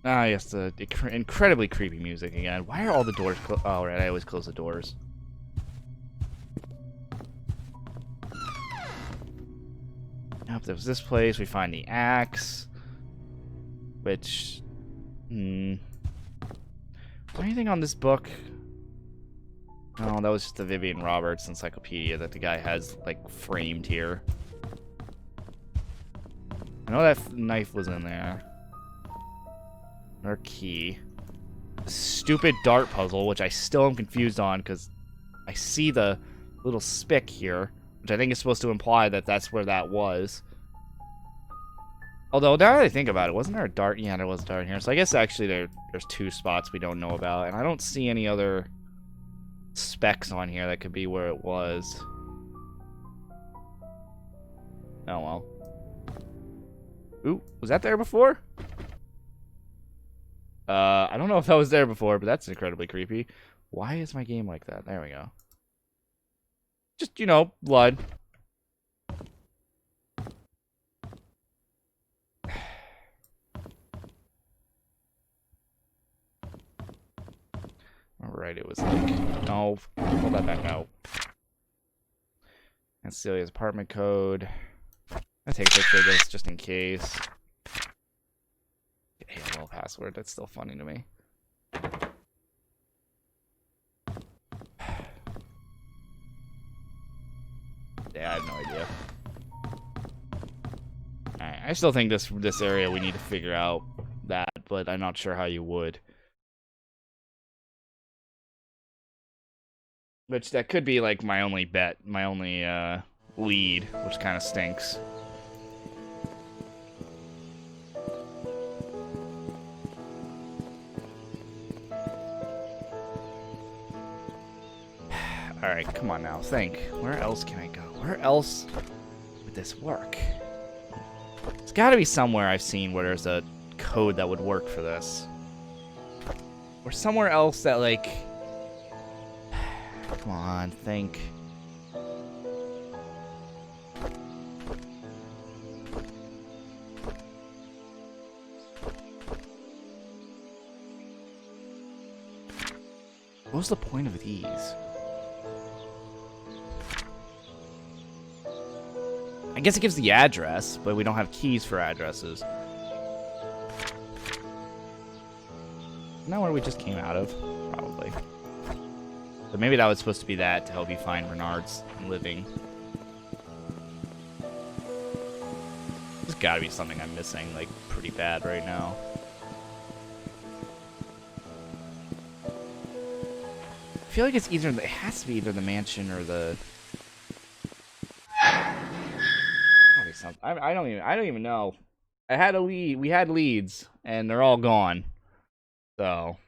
Ah, yes, the incredibly creepy music again. Why are all the doors closed? Oh, right, I always close the doors. Yep, there was this place. We find the axe. Which... Is there anything on this book? Oh, that was just the Vivian Roberts encyclopedia that the guy has, like, framed here. I know that knife was in there. Our key. Stupid dart puzzle, which I still am confused on, because I see the little spick here, which I think is supposed to imply that that's where that was. Although, now that I think about it, wasn't there a dart? Yeah, there was a dart here. So I guess actually there's 2 spots we don't know about, and I don't see any other specks on here that could be where it was. Oh, well. Ooh, was that there before? I don't know if that was there before, but that's incredibly creepy. Why is my game like that? There we go. Just, you know, blood. Alright, it was like... No, pull that back out. And Celia's apartment code. I'll take a picture of this just in case. AOL password, that's still funny to me. Yeah, I have no idea. Alright, I still think this area we need to figure out that, but I'm not sure how you would. Which that could be like my only bet, my only lead, which kind of stinks. Alright, come on now, think. Where else can I go? Where else would this work? There's gotta be somewhere I've seen where there's a code that would work for this. Or somewhere else that, like... Come on, think. What was the point of these? I guess it gives the address, but we don't have keys for addresses. Isn't that where we just came out of? Probably. But maybe that was supposed to be that to help you find Renard's living. There's gotta be something I'm missing, like, pretty bad right now. I feel like it's either, it has to be either the mansion or the... Probably something. I don't even know. I had a lead, we had leads, and they're all gone. So...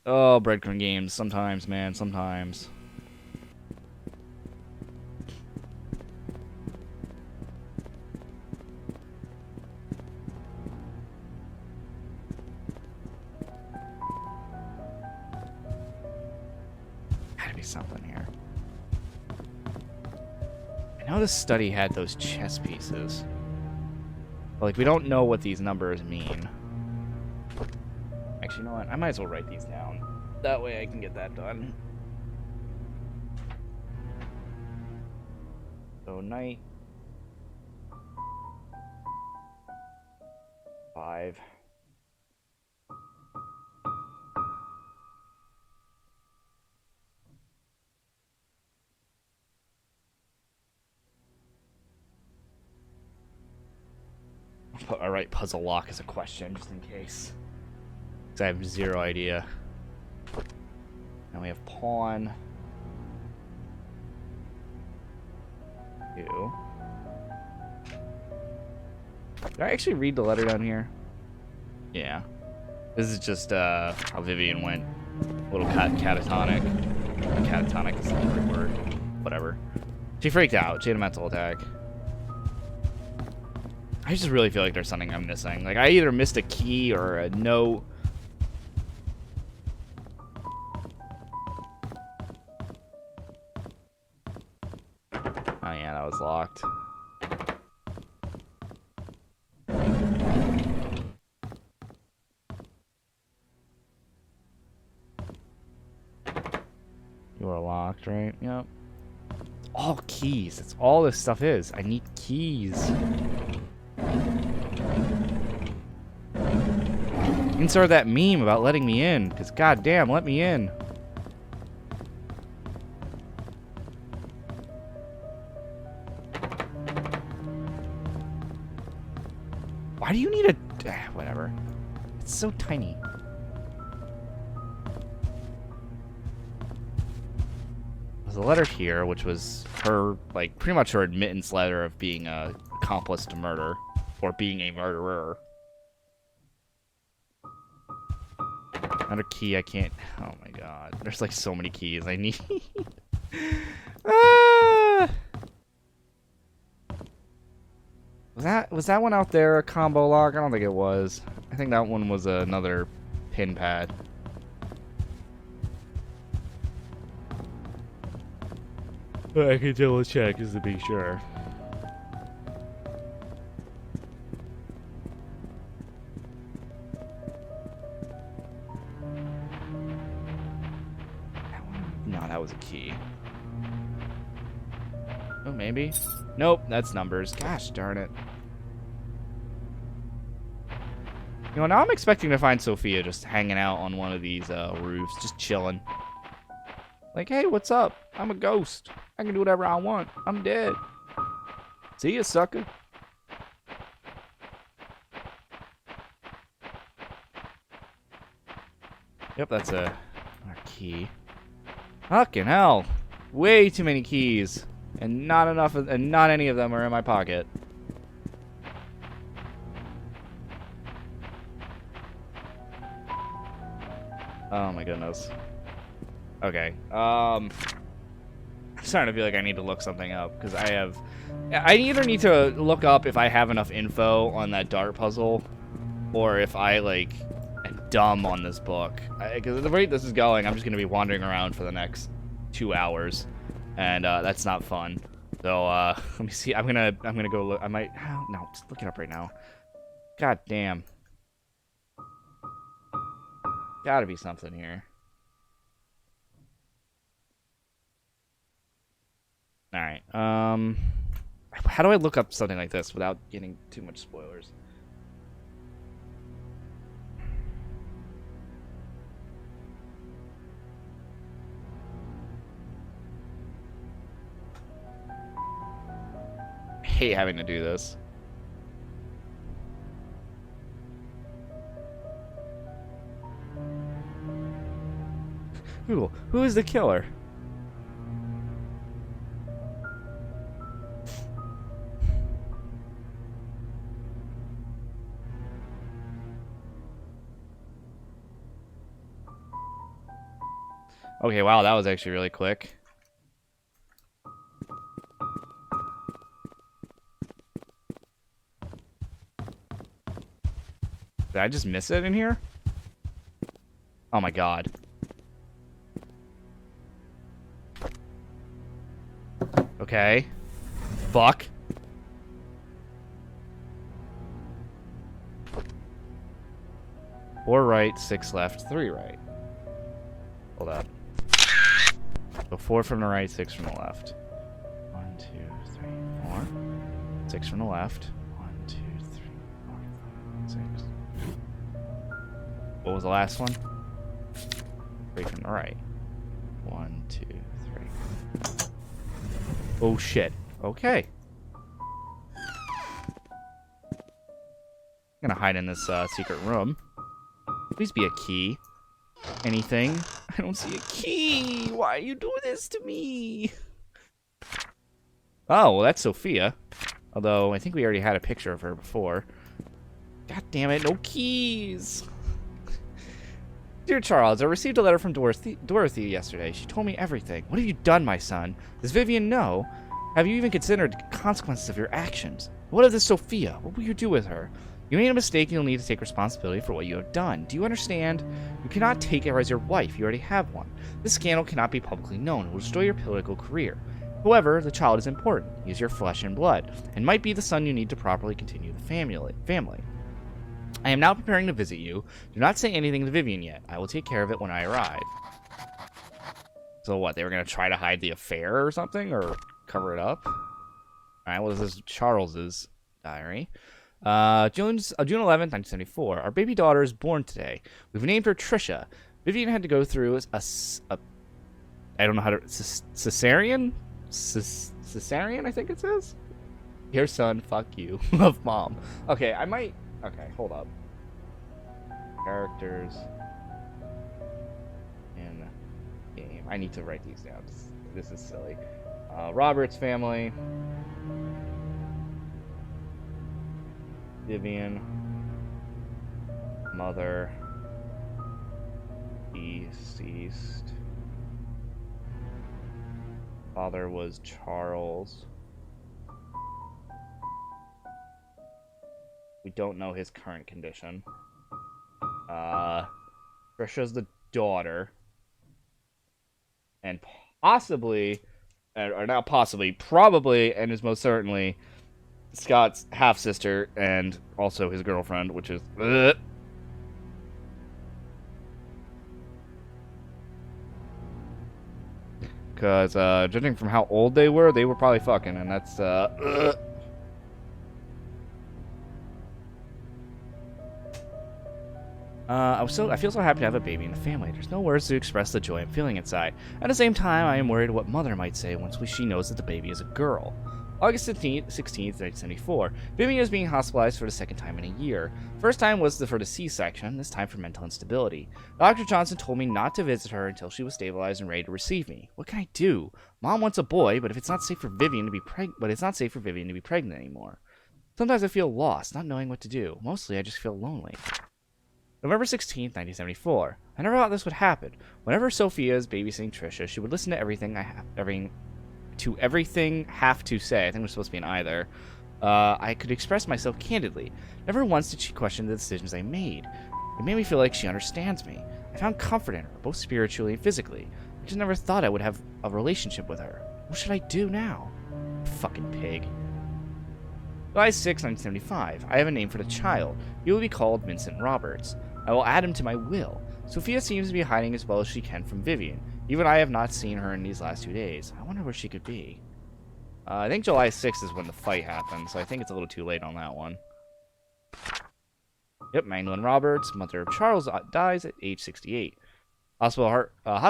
Oh, breadcrumb games. Sometimes, man. Sometimes. Gotta be something here. I know this study had those chess pieces. But, like, we don't know what these numbers mean. Actually, you know what? I might as well write these down. That way I can get that done. So, night. 5. Alright, puzzle lock as a question, just in case. Because I have 0 idea. Now we have pawn. 2. Did I actually read the letter down here? Yeah. This is just how Vivian went a little catatonic. Catatonic is not the right word. Whatever. She freaked out. She had a mental attack. I just really feel like there's something I'm missing. Like, I either missed a key or a note. Oh, yeah, that was locked. You are locked, right? Yep. All keys. That's all this stuff is. I need keys. Insert that meme about letting me in, because goddamn, let me in. Why do you need a... whatever. It's so tiny. There's a letter here, which was her, like, pretty much her admittance letter of being a accomplice to murder. Or being a murderer. Another key I can't... Oh my god. There's, like, so many keys I need. Ah! Was that one out there a combo lock? I don't think it was. I think that one was another pin pad. But I can double check just to be sure. No, that was a key. Oh, maybe. Nope, that's numbers. Gosh darn it. You know, now I'm expecting to find Sophia just hanging out on one of these roofs, just chilling. Like, hey, what's up? I'm a ghost. I can do whatever I want. I'm dead. See ya, sucker. Yep, that's a key. Fucking hell. Way too many keys. And not enough and not any of them are in my pocket. Oh my goodness. Okay. I'm starting to feel like I need to look something up because I either need to look up if I have enough info on that dart puzzle, or if I like am dumb on this book. Because at the rate this is going, I'm just gonna be wandering around for the next 2 hours, and that's not fun. So let me see. I'm gonna go look. I might. Oh, no, just look it up right now. God damn. Gotta be something here. Alright, how do I look up something like this without getting too much spoilers? I hate having to do this. Who is the killer? Okay, wow, that was actually really quick. Did I just miss it in here? Oh my god. Okay. Fuck. Four right, 6 left, 3 right. Hold up. So 4 from the right, 6 from the left. 1, 2, 3, 4. 6 from the left. 1, 2, 3, 4, 5, 6. What was the last one? 3 from the right. 1, 2, 3. Oh shit. Okay. I'm gonna hide in this secret room. Please be a key. Anything? I don't see a key. Why you do this to me? Oh, well, that's Sophia. Although, I think we already had a picture of her before. God damn it, no keys. Dear Charles, I received a letter from Dorothy yesterday. She told me everything. What have you done, my son? Does Vivian know? Have you even considered the consequences of your actions? What of this Sophia? What will you do with her? You made a mistake and you'll need to take responsibility for what you have done. Do you understand? You cannot take her as your wife. You already have one. This scandal cannot be publicly known. It will destroy your political career. However, the child is important. He is your flesh and blood, and might be the son you need to properly continue the family. I am now preparing to visit you. Do not say anything to Vivian yet. I will take care of it when I arrive. So what? They were gonna try to hide the affair or something, or cover it up. All right. Well, this is Charles's diary. June 11th, 1974. Our baby daughter is born today. We've named her Trisha. Vivian had to go through a I don't know how to cesarean. Cesarean, I think it says. Your son, fuck you. Love, Mom. Okay, I might. Okay, hold up. Characters in game. I need to write these down. This is silly. Robert's family. Vivian. Mother. Deceased. Father was Charles. We don't know his current condition. Trisha's the daughter. And possibly, or not possibly, probably, and is most certainly Scott's half-sister and also his girlfriend, which is... Because, judging from how old they were probably fucking, and that's, I feel so happy to have a baby in the family. There's no words to express the joy I'm feeling inside. At the same time, I am worried what mother might say once she knows that the baby is a girl. August 16th, 1974. Vivian is being hospitalized for the second time in a year. First time was for the C-section, this time for mental instability. Dr. Johnson told me not to visit her until she was stabilized and ready to receive me. What can I do? Mom wants a boy, but it's not safe for Vivian to be pregnant anymore. Sometimes I feel lost, not knowing what to do. Mostly I just feel lonely. November 16th, 1974. I never thought this would happen. Whenever Sophia is babysitting Trisha, she would listen to everything I have to say. I think we're supposed to be an either. I could express myself candidly. Never once did she question the decisions I made. It made me feel like she understands me. I found comfort in her, both spiritually and physically. I just never thought I would have a relationship with her. What should I do now? Fucking pig. July 6, 1975. I have a name for the child. He will be called Vincent Roberts. I will add him to my will. Sophia seems to be hiding as well as she can from Vivian. Even I have not seen her in these last 2 days. I wonder where she could be. I think July 6th is when the fight happened, so I think it's a little too late on that one. Yep, Magdalene Roberts, mother of Charles, dies at age 68. Hospital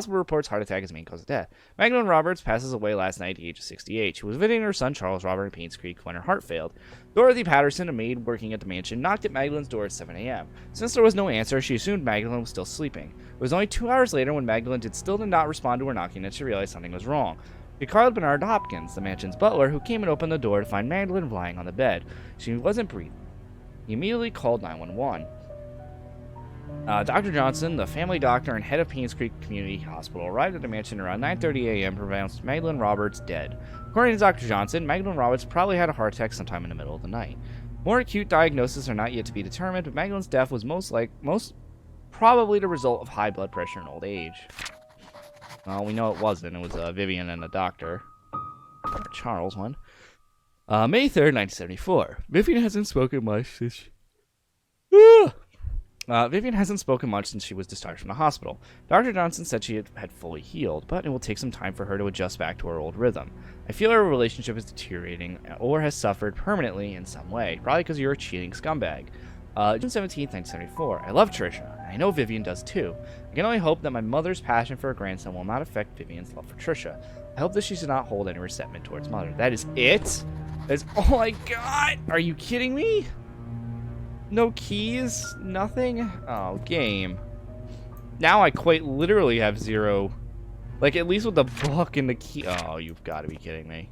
reports heart attack as main cause of death. Magdalene Roberts passes away last night at the age of 68. She was visiting her son Charles Robert in Painscreek when her heart failed. Dorothy Patterson, a maid working at the mansion, knocked at Magdalene's door at 7 a.m. Since there was no answer, she assumed Magdalene was still sleeping. It was only 2 hours later when Magdalene still did not respond to her knocking that she realized something was wrong. She called Bernard Hopkins, the mansion's butler, who came and opened the door to find Magdalene lying on the bed. She wasn't breathing. He immediately called 911. Dr. Johnson, the family doctor and head of Painscreek Community Hospital, arrived at the mansion around 9:30 a.m. and pronounced Magdalene Roberts dead. According to Dr. Johnson, Magdalene Roberts probably had a heart attack sometime in the middle of the night. More acute diagnoses are not yet to be determined, but Magdalene's death was most probably the result of high blood pressure and old age. Well, we know it wasn't. It was Vivian and the doctor. Or Charles one. May 3rd, 1974. Vivian hasn't spoken much since... Vivian hasn't spoken much since she was discharged from the hospital. Dr. Johnson said she had fully healed, but it will take some time for her to adjust back to her old rhythm. I feel her relationship is deteriorating or has suffered permanently in some way, probably because you're a cheating scumbag. June 17th, 1974. I love Trisha, and I know Vivian does too. I can only hope that my mother's passion for her grandson will not affect Vivian's love for Trisha. I hope that she does not hold any resentment towards mother. That is it? That's all I got? Are you kidding me? No keys? Nothing? Oh, game. Now I quite literally have zero. Like, at least with the book and the key. Oh, you've got to be kidding me.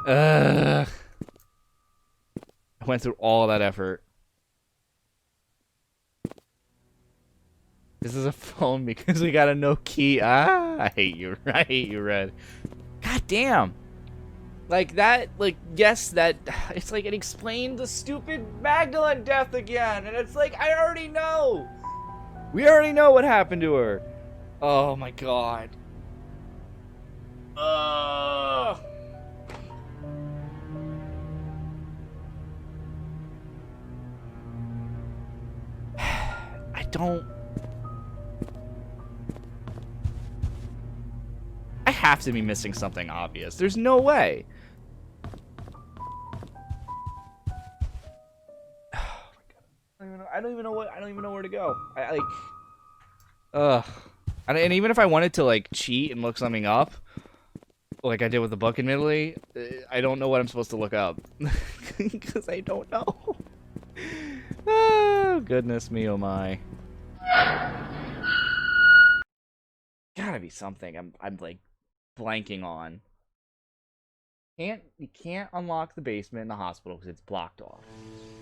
I went through all that effort. This is a phone because we got a no key. I hate you. I hate you, Red. God damn. Like that, like, yes, that, it's like it explained the stupid Magdalene death again. And it's like, I already know. We already know what happened to her. Oh my god. don't... I have to be missing something obvious. There's no way. Oh my god. I don't even know where to go. I like... Ugh. And even if I wanted to, like, cheat and look something up, like I did with the book, admittedly, I don't know what I'm supposed to look up. Because I don't know. Oh, goodness me, oh my. Gotta be something I'm like, blanking on. You can't unlock the basement in the hospital because it's blocked off.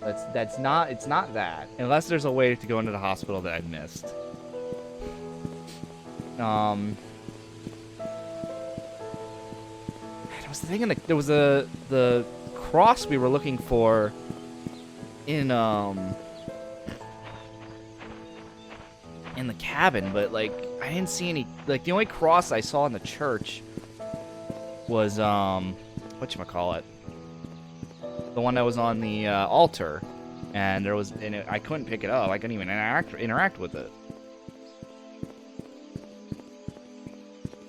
It's not that. Unless there's a way to go into the hospital that I've missed. There was the thing there was the cross we were looking for in the cabin, but like I didn't see any. Like the only cross I saw in the church was whatchamacallit, the one that was on the altar, and I couldn't pick it up. I couldn't even interact with it.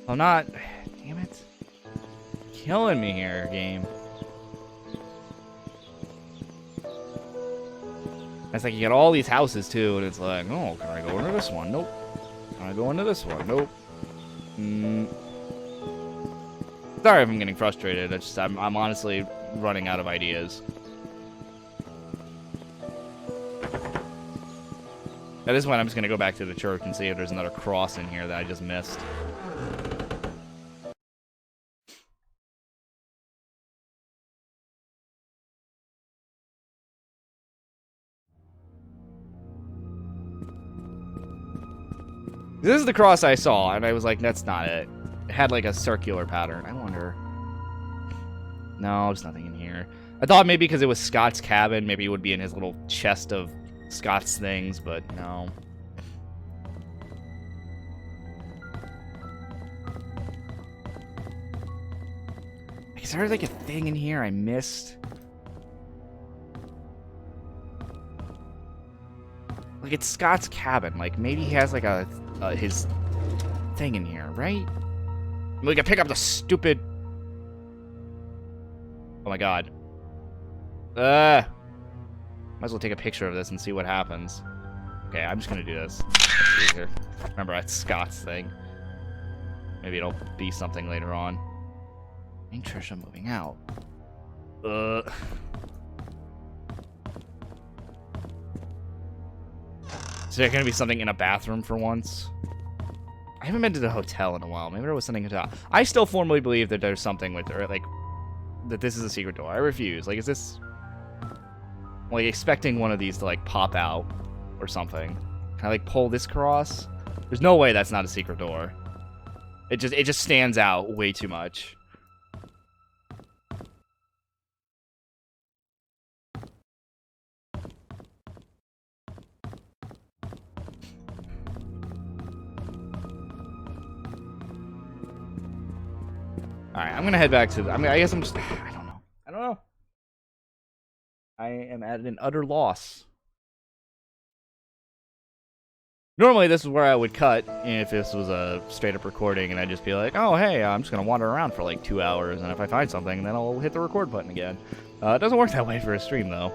I'm not. Damn it. Killing me here, game. It's like you get all these houses too, and it's like, oh, can I go into this one? Nope. Can I go into this one? Nope. Sorry if I'm getting frustrated. I'm honestly running out of ideas. At this point, I'm just gonna go back to the church and see if there's another cross in here that I just missed. This is the cross I saw, and I was like, that's not it. It had like a circular pattern. I wonder. No, there's nothing in here. I thought maybe because it was Scott's cabin, maybe it would be in his little chest of Scott's things, but no. Is there like a thing in here I missed? Like, it's Scott's cabin. Like, maybe he has like his thing in here, right? We can pick up the stupid... Oh my god. Might as well take a picture of this and see what happens. Okay, I'm just gonna do this. Let's see here. Remember, that's Scott's thing. Maybe it'll be something later on. Main Trisha moving out. Is there gonna be something in a bathroom for once? I haven't been to the hotel in a while. Maybe there was something in the hotel. I still formally believe that there's something with her, like, that this is a secret door. I refuse. Like, is this... like, expecting one of these to, like, pop out or something. Can I, like, pull this cross? There's no way that's not a secret door. It just stands out way too much. Alright, I'm gonna head back to the... I guess I'm just... I don't know. I am at an utter loss. Normally, this is where I would cut if this was a straight-up recording, and I'd just be like, oh, hey, I'm just gonna wander around for like 2 hours, and if I find something, then I'll hit the record button again. It doesn't work that way for a stream, though.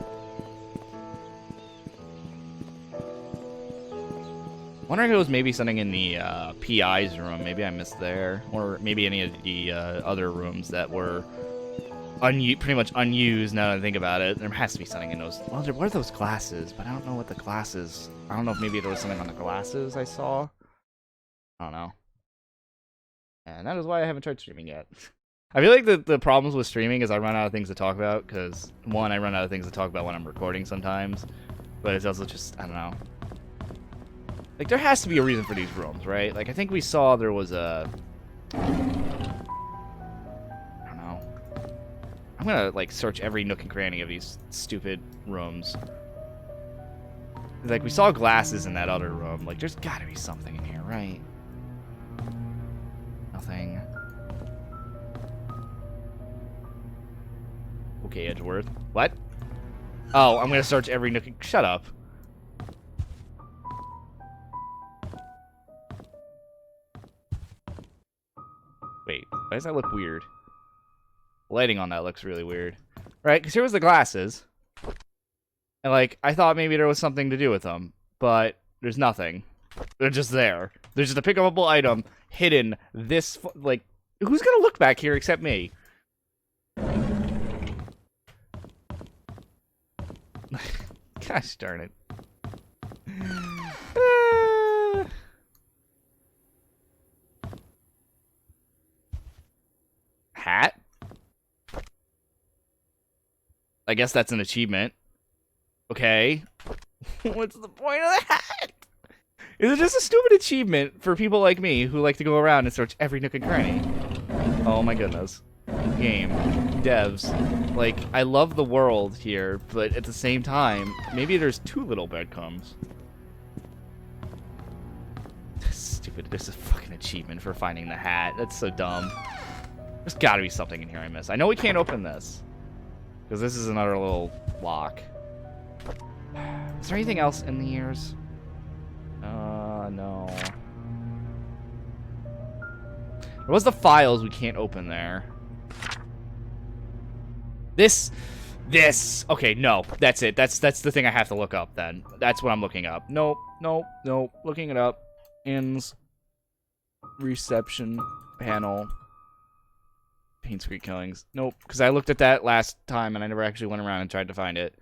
Wondering if it was maybe something in the PI's room. Maybe I missed there. Or maybe any of the other rooms that were pretty much unused now that I think about it. There has to be something in those. Well, what are those glasses? But I don't know what the glasses... I don't know if maybe there was something on the glasses I saw. I don't know. And that is why I haven't tried streaming yet. I feel like the problems with streaming is I run out of things to talk about. Because, one, I run out of things to talk about when I'm recording sometimes. But it's also just... I don't know. Like, there has to be a reason for these rooms, right? Like, I think we saw there was a... I don't know. I'm gonna, like, search every nook and cranny of these stupid rooms. Like, we saw glasses in that other room. Like, there's gotta be something in here, right? Nothing. Okay, Edgeworth. What? Oh, I'm gonna search every nook and... Shut up. Why does that look weird? Lighting on that looks really weird. Right, because here was the glasses. And, like, I thought maybe there was something to do with them. But there's nothing. They're just there. There's just a pick-upable item hidden this... Like, who's gonna look back here except me? Gosh darn it. Hat? I guess that's an achievement. Okay. What's the point of the hat? Is it just a stupid achievement for people like me who like to go around and search every nook and cranny? Oh my goodness. Game. Devs. Like, I love the world here, but at the same time, maybe there's too little breadcrumbs. Stupid. There's a fucking achievement for finding the hat. That's so dumb. There's gotta be something in here I missed. I know we can't open this. Because this is another little lock. Is there anything else in the ears? No. There was the files we can't open there. This. Okay, no. That's it. That's the thing I have to look up then. That's what I'm looking up. Nope. Looking it up. Ins. Reception. Panel. Painscreek killings. Nope. Because I looked at that last time and I never actually went around and tried to find it.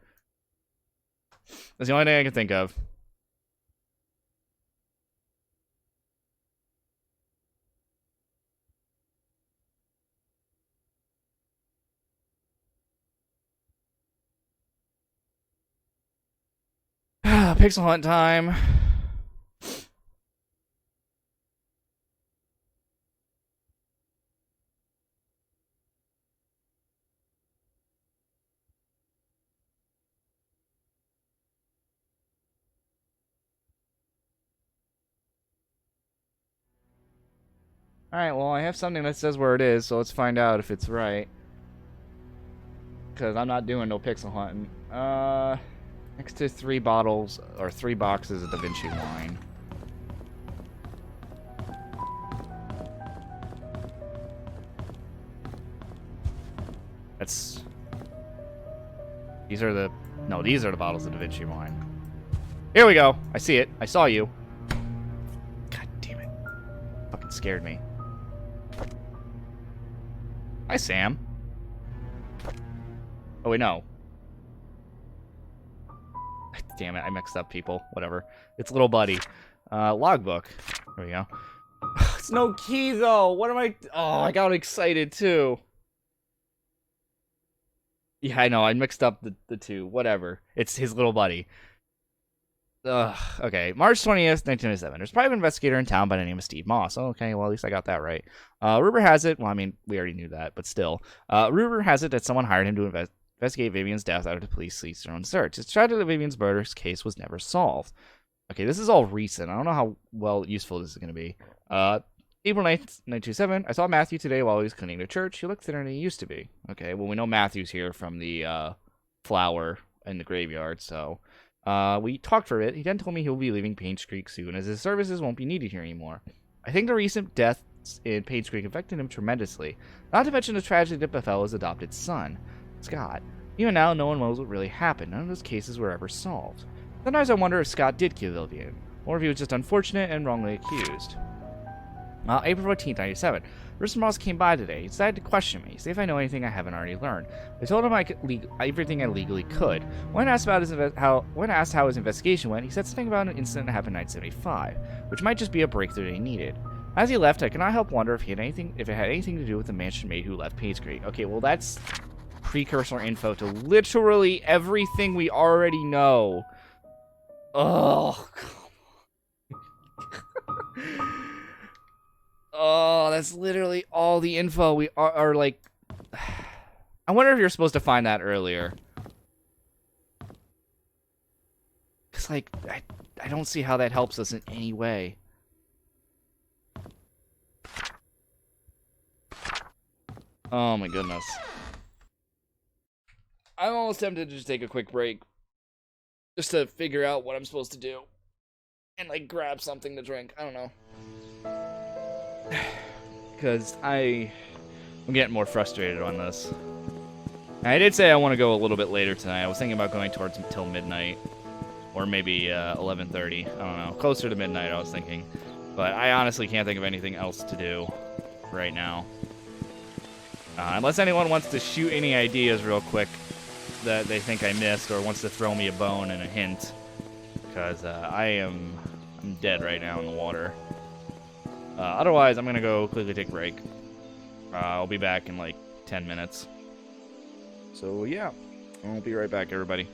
That's the only thing I can think of. Pixel hunt time. Alright, well, I have something that says where it is, so let's find out if it's right. Because I'm not doing no pixel hunting. Next to 3 bottles, or 3 boxes of Da Vinci wine. That's... These are the... No, these are the bottles of Da Vinci wine. Here we go! I see it. I saw you. God damn it. Fucking scared me. Hi, Sam. Oh, wait, no. Damn it, I mixed up people. Whatever. It's little buddy. Logbook. There we go. It's no key, though. What am I... Oh, I got excited, too. Yeah, I know. I mixed up the two. Whatever. It's his little buddy. Ugh. Okay. March 20th, 1997. There's a private investigator in town by the name of Steve Moss. Oh, okay, well, at least I got that right. Rumor has it... Well, I mean, we already knew that, but still. Rumor has it that someone hired him to investigate Vivian's death after the police ceased their own search. It's tragic that Vivian's murder case was never solved. Okay, this is all recent. I don't know how well useful this is going to be. April 9th, 1927. I saw Matthew today while he was cleaning the church. He looked thinner than he used to be. Okay, well, we know Matthew's here from the flower in the graveyard, so... we talked for a bit. He then told me he'll be leaving Painscreek soon, as his services won't be needed here anymore. I think the recent deaths in Painscreek affected him tremendously. Not to mention the tragedy that befell his adopted son, Scott. Even now, no one knows what really happened. None of those cases were ever solved. Sometimes I wonder if Scott did kill Vivian, or if he was just unfortunate and wrongly accused. April 14th, 1997. Mr. Moss came by today. He decided to question me, see if I know anything I haven't already learned. I told him I could everything I legally could. When asked about how his investigation went, he said something about an incident that happened in 1975, which might just be a breakthrough they needed. As he left, I could not help wonder if it had anything to do with the mansion maid who left Painscreek. Okay, well that's precursor info to literally everything we already know. Oh. Oh, that's literally all the info we are like... I wonder if you're supposed to find that earlier. Because, like, I don't see how that helps us in any way. Oh, my goodness. I'm almost tempted to just take a quick break. Just to figure out what I'm supposed to do. And, like, grab something to drink. I don't know. Because I'm getting more frustrated on this. I did say I want to go a little bit later tonight. I was thinking about going towards until midnight. Or maybe 11:30. I don't know. Closer to midnight, I was thinking. But I honestly can't think of anything else to do right now. Unless anyone wants to shoot any ideas real quick that they think I missed or wants to throw me a bone and a hint. Because I'm dead right now in the water. Otherwise, I'm going to go quickly take a break. I'll be back in like 10 minutes. So, yeah. I'll be right back, everybody.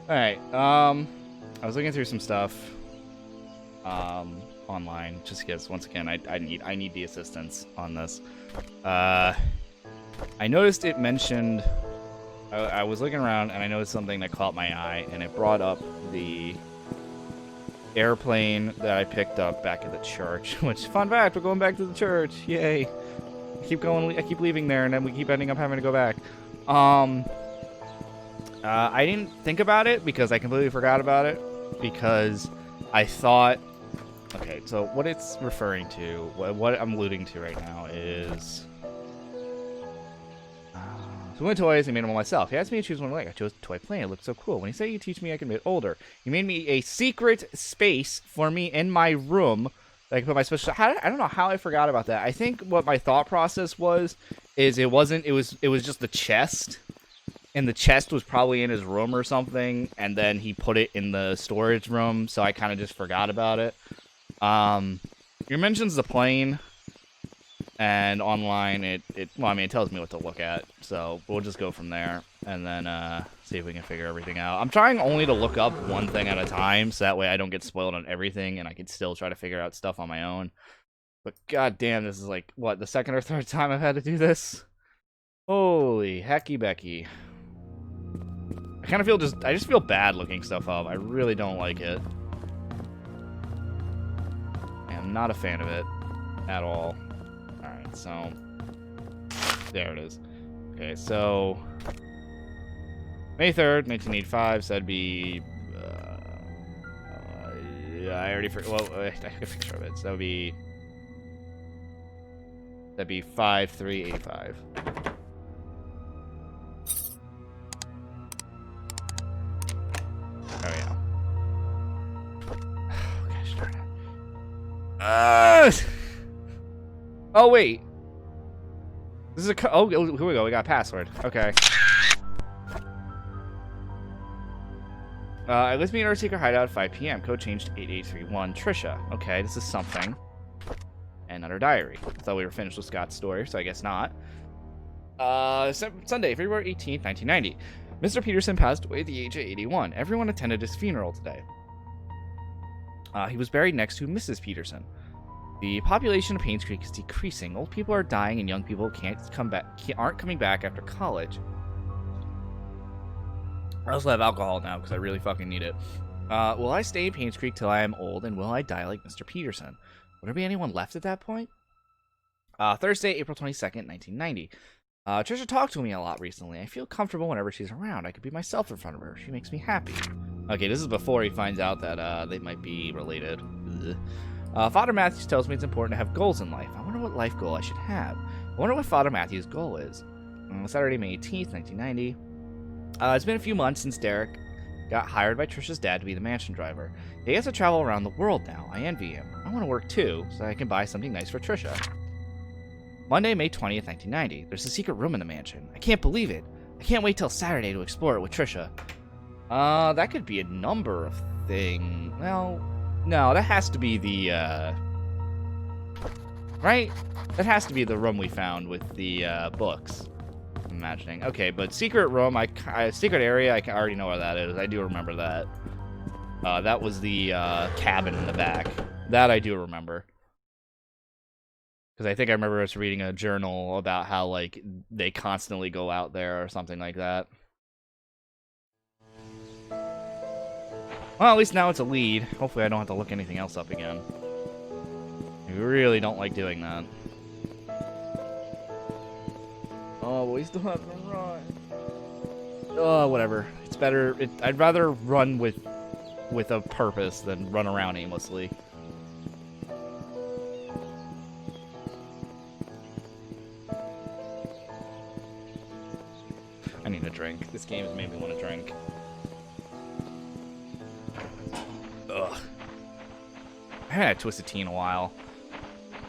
Alright, I was looking through some stuff online, just because, once again, I need the assistance on this. I noticed it mentioned... I was looking around, and I noticed something that caught my eye, and it brought up the airplane that I picked up back at the church, which, fun fact, we're going back to the church, yay! I keep leaving there, and then we keep ending up having to go back. I didn't think about it because I completely forgot about it because I thought... Okay, so what it's referring to, what I'm alluding to right now is... So we went to toys and made them all myself. He asked me to choose one I like. I chose a toy plane. It looked so cool. When he said you teach me, I can make it older. He made me a secret space for me in my room that I can put my special... I don't know how I forgot about that. I think what my thought process was is it was just the chest. And the chest was probably in his room or something. And then he put it in the storage room. So I kind of just forgot about it. Your mentions the plane. And online, it tells me what to look at, so we'll just go from there, and then, see if we can figure everything out. I'm trying only to look up one thing at a time, so that way I don't get spoiled on everything, and I can still try to figure out stuff on my own. But goddamn, this is like, what, the second or third time I've had to do this? Holy hecky Becky. I kind of I just feel bad looking stuff up. I really don't like it. I'm not a fan of it at all. So, there it is. Okay, so, May 3rd, 1985, so that'd be, yeah, I already forgot, well, I have a picture of it, so that'd be 5/3/85. Oh, yeah. Oh, gosh darn it. Oh, wait. This is a... Oh, here we go. We got a password. Okay. Let's meet in our secret hideout at 5 p.m. Code changed to 8831. Trisha. Okay, this is something. And another diary. I thought we were finished with Scott's story, so I guess not. Sunday, February 18th, 1990. Mr. Peterson passed away at the age of 81. Everyone attended his funeral today. He was buried next to Mrs. Peterson. The population of Painscreek is decreasing. Old people are dying, and young people aren't coming back after college. I also have alcohol now because I really fucking need it. Will I stay in Painscreek till I am old, and will I die like Mr. Peterson? Will there be anyone left at that point? Thursday, April 22nd, 1990. Trisha talked to me a lot recently. I feel comfortable whenever she's around. I could be myself in front of her. She makes me happy. Okay, this is before he finds out that they might be related. Ugh. Father Matthews tells me it's important to have goals in life. I wonder what life goal I should have. I wonder what Father Matthews' goal is. Saturday, May 18th, 1990. It's been a few months since Derek got hired by Trisha's dad to be the mansion driver. He gets to travel around the world now. I envy him. I want to work too, so I can buy something nice for Trisha. Monday, May 20th, 1990. There's a secret room in the mansion. I can't believe it. I can't wait till Saturday to explore it with Trisha. That could be a number of things. Well... No, that has to be the, right? That has to be the room we found with the, books. I'm imagining. Okay, but secret room, secret area, I already know where that is. I do remember that. That was the, cabin in the back. That I do remember. Because I think I remember us reading a journal about how, like, they constantly go out there or something like that. Well, at least now it's a lead. Hopefully I don't have to look anything else up again. I really don't like doing that. Oh, we still have to run. Oh, whatever. It's better. I'd rather run with a purpose than run around aimlessly. I need a drink. This game has made me want to drink. Ugh. I haven't had Twisted Tea in a while.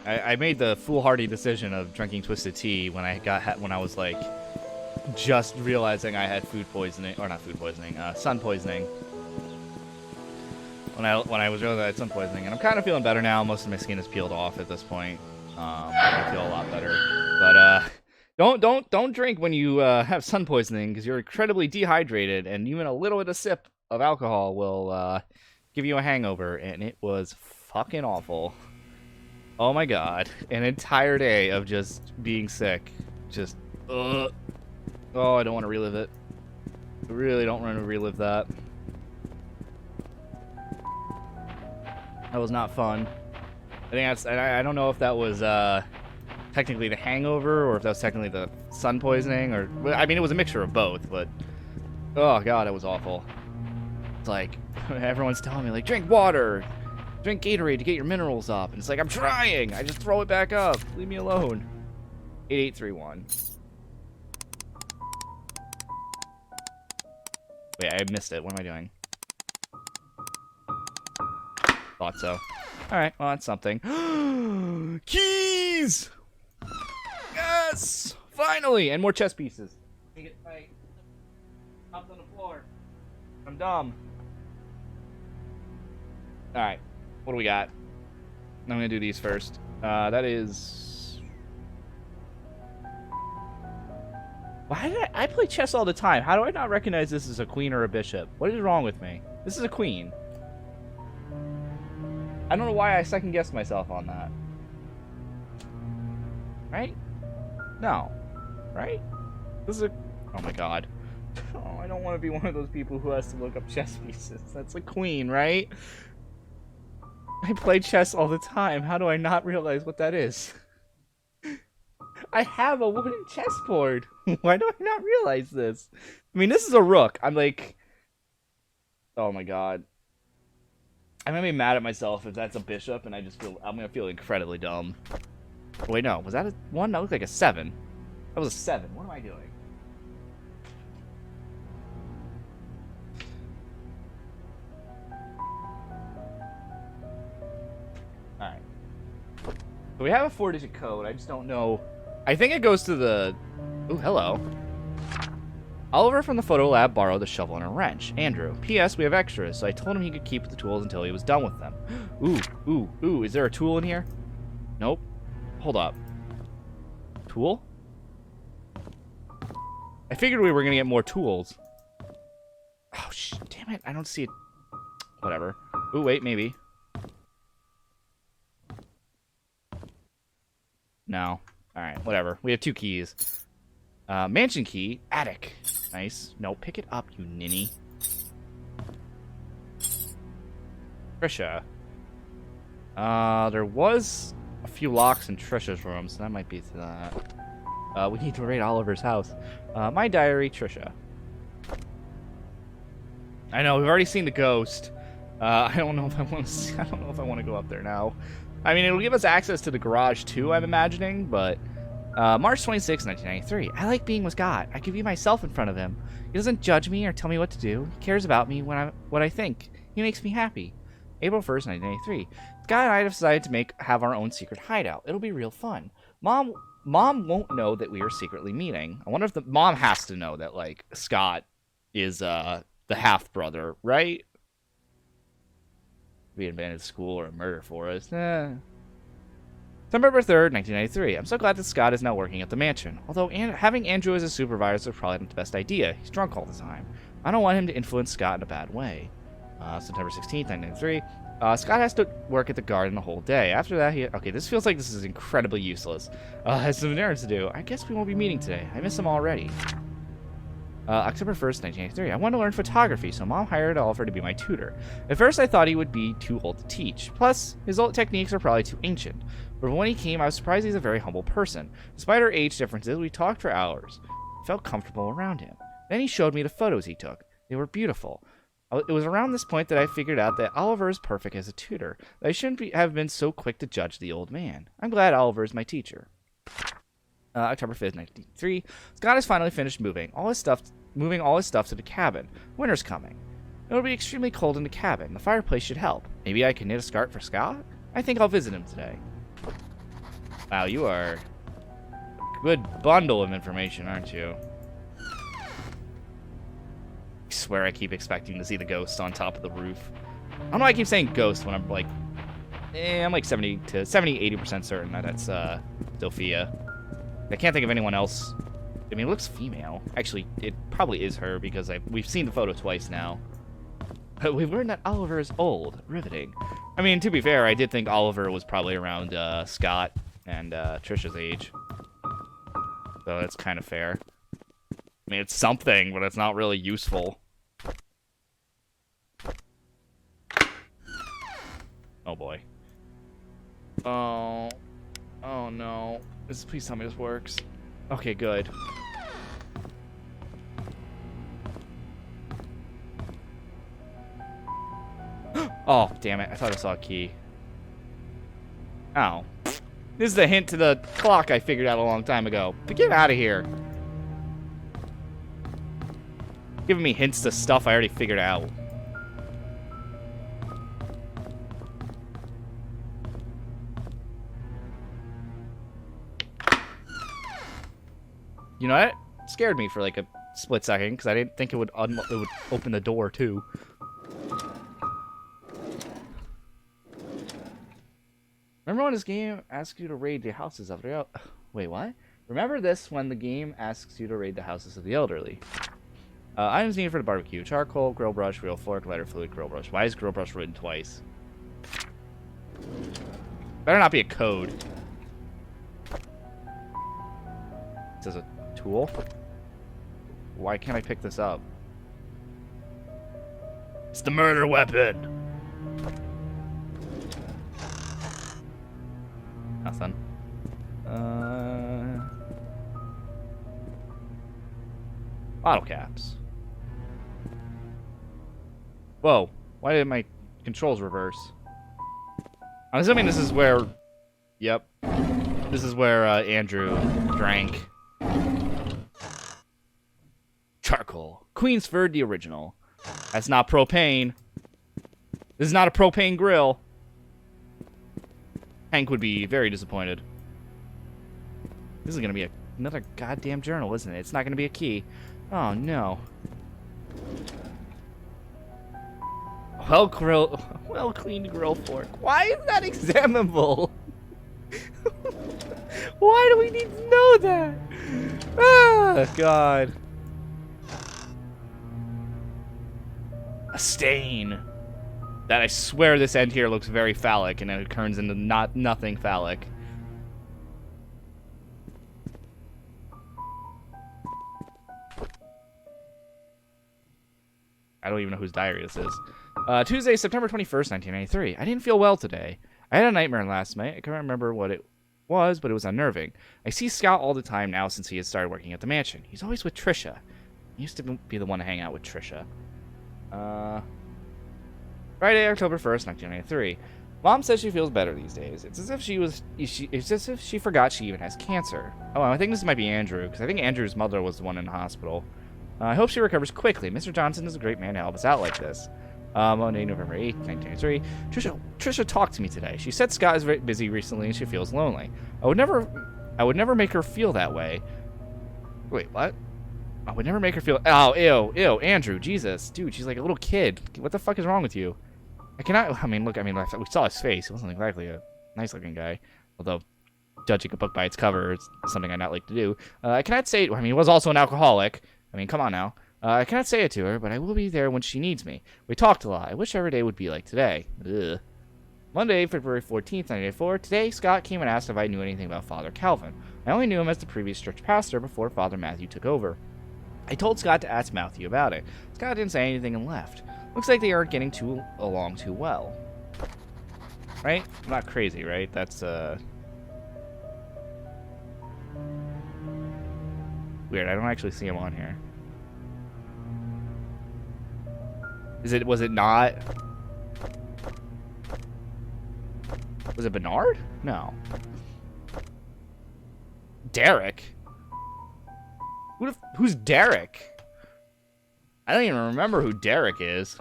I made the foolhardy decision of drinking Twisted Tea when I was like just realizing I had food poisoning, or not food poisoning, sun poisoning. When I was realizing I had sun poisoning, and I'm kind of feeling better now. Most of my skin is peeled off at this point. I feel a lot better. But don't drink when you have sun poisoning because you're incredibly dehydrated, and even a little bit of sip of alcohol will give you a hangover, and it was fucking awful. Oh my god. An entire day of just being sick. Just, ugh. Oh, I don't want to relive it. I really don't want to relive that. That was not fun. I think that's, I don't know if that was technically the hangover or if that was technically the sun poisoning or, I mean, it was a mixture of both, but oh god, it was awful. It's like, everyone's telling me, like, drink water, drink Gatorade to get your minerals up, and it's like, I'm trying, I just throw it back up, leave me alone. 8831. Wait, I missed it, what am I doing? Thought so. Alright, well, that's something. Keys! Yes! Finally! And more chess pieces. I hopped on the floor. I'm dumb. Alright, what do we got? I'm gonna do these first. That is... Why did I play chess all the time? How do I not recognize this as a queen or a bishop? What is wrong with me? This is a queen. I don't know why I second-guessed myself on that. Right? No. Right? This is a... Oh my god. Oh, I don't want to be one of those people who has to look up chess pieces. That's a queen, right? I play chess all the time. How do I not realize what that is? I have a wooden chessboard. Why do I not realize this? I mean, this is a rook. I'm like... Oh my god. I'm gonna be mad at myself if that's a bishop, and I'm gonna feel incredibly dumb. Wait, no, was that a 1? That looked like a 7. That was a 7. What am I doing? Alright. So we have a 4-digit code, I just don't know. I think it goes to the... Ooh, hello. Oliver from the photo lab borrowed the shovel and a wrench. Andrew. P.S. We have extras, so I told him he could keep the tools until he was done with them. Ooh. Is there a tool in here? Nope. Hold up. Tool? I figured we were going to get more tools. Oh, damn it. I don't see it. Whatever. Ooh, wait, maybe. No. Alright, whatever. We have 2 keys. Mansion key. Attic. Nice. No, pick it up, you ninny. Trisha. There was a few locks in Trisha's room, so that might be to that. We need to raid Oliver's house. My diary, Trisha. I know, we've already seen the ghost. I don't know if I want to. I don't know if I want to go up there now. I mean, it'll give us access to the garage too, I'm imagining, but... March 26, 1993. I like being with Scott. I can be myself in front of him. He doesn't judge me or tell me what to do. He cares about me what I think. He makes me happy. April 1st, 1993. Scott and I have decided to have our own secret hideout. It'll be real fun. Mom won't know that we are secretly meeting. I wonder if the mom has to know that, like, Scott is the half-brother, right? We invented school or a murder for us. September 3rd, 1993. I'm so glad that Scott is now working at the mansion. Although having Andrew as a supervisor is probably not the best idea. He's drunk all the time. I don't want him to influence Scott in a bad way. September 16th, 1993. Scott has to work at the garden the whole day. After that, okay, this feels like this is incredibly useless. Has some errands to do. I guess we won't be meeting today. I miss him already. October 1st, 1983. I want to learn photography, so Mom hired Oliver to be my tutor. At first, I thought he would be too old to teach. Plus, his old techniques are probably too ancient. But when he came, I was surprised he's a very humble person. Despite our age differences, we talked for hours. I felt comfortable around him. Then he showed me the photos he took. They were beautiful. It was around this point that I figured out that Oliver is perfect as a tutor. That I shouldn't have been so quick to judge the old man. I'm glad Oliver is my teacher. October 5th, 1993. Scott has finally finished moving all his stuff to the cabin. Winter's coming. It'll be extremely cold in the cabin. The fireplace should help. Maybe I can knit a scarf for Scott? I think I'll visit him today. Wow, you are a good bundle of information, aren't you? I swear I keep expecting to see the ghost on top of the roof. I don't know why I keep saying ghost when I'm like... I'm like 70-80% certain that that's Sophia. I can't think of anyone else. I mean, it looks female. Actually, it probably is her because we've seen the photo twice now. We've learned that Oliver is old. Riveting. I mean, to be fair, I did think Oliver was probably around Scott and Trisha's age. So that's kind of fair. I mean, it's something, but it's not really useful. Oh, boy. Oh. Oh, no. Please tell me this works. Okay, good. Oh, damn it. I thought I saw a key. Oh. This is the hint to the clock I figured out a long time ago. But get out of here. Giving me hints to stuff I already figured out. You know what? It scared me for like a split second because I didn't think it would open the door too. Remember when this game asks you to raid the houses of the wait, what? Remember this when the game asks you to raid the houses of the elderly. Items needed for the barbecue: charcoal, grill brush, wheel fork, lighter fluid, grill brush. Why is grill brush written twice? Better not be a code. It says a tool. Why can't I pick this up? It's the murder weapon. Nothing. Bottle caps. Whoa. Why did my controls reverse? I'm assuming this is where... Yep. This is where Andrew drank. Charcoal. Queensford, the original. That's not propane. This is not a propane grill. Hank would be very disappointed. This is going to be another goddamn journal, isn't it? It's not going to be a key. Oh, no. Well-cleaned grill fork. Why is that examinable? Why do we need to know that? Ah, God. A stain. That I swear this end here looks very phallic, and then it turns into nothing phallic. I don't even know whose diary this is. Tuesday, September 21st, 1993. I didn't feel well today. I had a nightmare last night. I can't remember what it was, but it was unnerving. I see Scott all the time now since he has started working at the mansion. He's always with Trisha. He used to be the one to hang out with Trisha. Friday, October 1st, 1993. Mom says she feels better these days. It's as if it's as if she forgot she even has cancer. Oh, I think this might be Andrew, because I think Andrew's mother was the one in the hospital. I hope she recovers quickly. Mr. Johnson is a great man to help us out like this. Monday, November 8th, 1993. Trisha talked to me today. She said Scott is very busy recently and she feels lonely. I would never make her feel that way. Wait, what? I would never make her feel... Oh, ew, Andrew, Jesus. Dude, she's like a little kid. What the fuck is wrong with you? I cannot... I mean, look, we saw his face. He wasn't exactly a nice-looking guy. Although, judging a book by its cover is something I not like to do. I cannot say... I mean, he was also an alcoholic. I mean, come on now. I cannot say it to her, but I will be there when she needs me. We talked a lot. I wish every day would be like today. Ugh. Monday, February 14th, 1984. Today, Scott came and asked if I knew anything about Father Calvin. I only knew him as the previous church pastor before Father Matthew took over. I told Scott to ask Matthew about it. Scott didn't say anything and left. Looks like they aren't getting along too well. Right? I'm not crazy, right? That's, weird. I don't actually see him on here. Was it not? Was it Bernard? No. Derek? Who's Derek? I don't even remember who Derek is.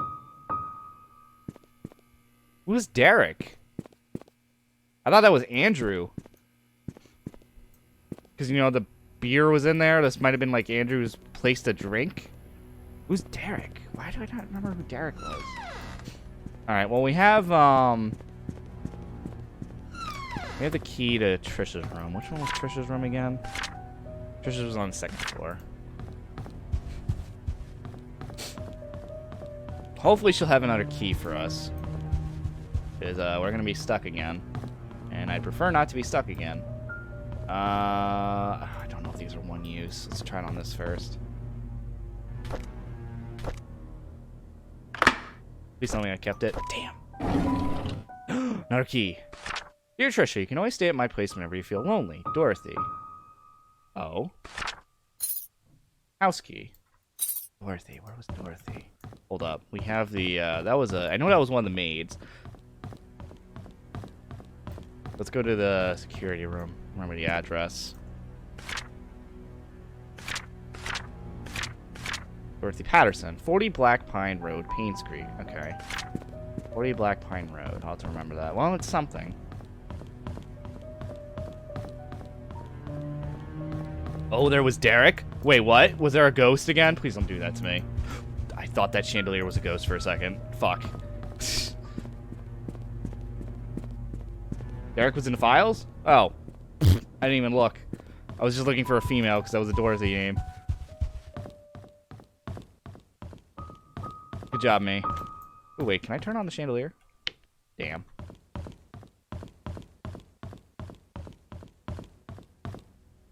Who's Derek? I thought that was Andrew. Because, you know, the beer was in there. This might have been like Andrew's place to drink. Who's Derek? Why do I not remember who Derek was? Alright, well, we have the key to Trisha's room. Which one was Trisha's room again? Trisha's was on the second floor. Hopefully she'll have another key for us. Because we're going to be stuck again. And I'd prefer not to be stuck again. I don't know if these are one use. Let's try it on this first. Please tell me I kept it. Damn. Another key. Dear Trisha, you can always stay at my place whenever you feel lonely. Dorothy. Oh. House key. Dorothy. Where was Dorothy? Hold up. We have the, that was a, I know that was one of the maids. Let's go to the security room. Remember the address. Dorothy Patterson. 40 Black Pine Road, Painscreek. Okay. 40 Black Pine Road. I'll have to remember that. Well, it's something. Oh, there was Derek? Wait, what? Was there a ghost again? Please don't do that to me. I thought that chandelier was a ghost for a second. Fuck. Derek was in the files? Oh. I didn't even look. I was just looking for a female because that was a Dorothy game. Good job, me. Oh, wait, can I turn on the chandelier? Damn.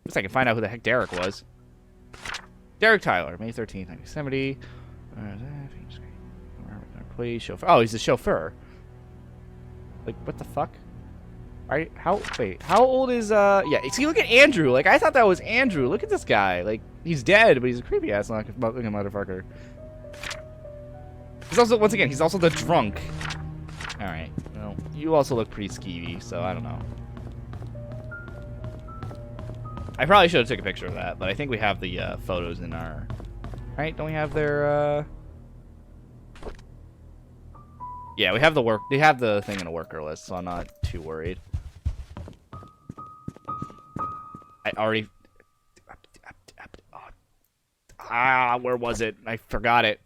Guess I can find out who the heck Derek was. Derek Tyler, May 13th, 1970. Employee, chauffeur. Oh, he's the chauffeur. Like, what the fuck? Wait, how old is, yeah, see, look at Andrew. Like, I thought that was Andrew. Look at this guy. Like, he's dead, but he's a creepy ass looking motherfucker. He's also, once again, he's also the drunk. Alright, well, you also look pretty skeevy, so I don't know. I probably should have took a picture of that, but I think we have the, photos in our... Right, don't we have their, Yeah, we have they have the thing in a worker list, so I'm not too worried. I already... where was it? I forgot it.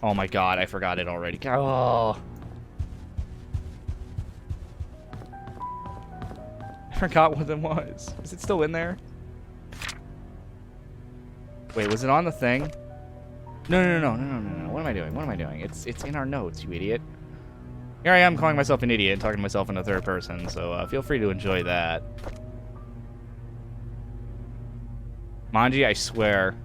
Oh my god, I forgot it already. Oh. I forgot what it was. Is it still in there? Wait, was it on the thing? No. What am I doing? What am I doing? It's in our notes, you idiot. Here I am calling myself an idiot and talking to myself in the third person, so feel free to enjoy that. Manji, I swear.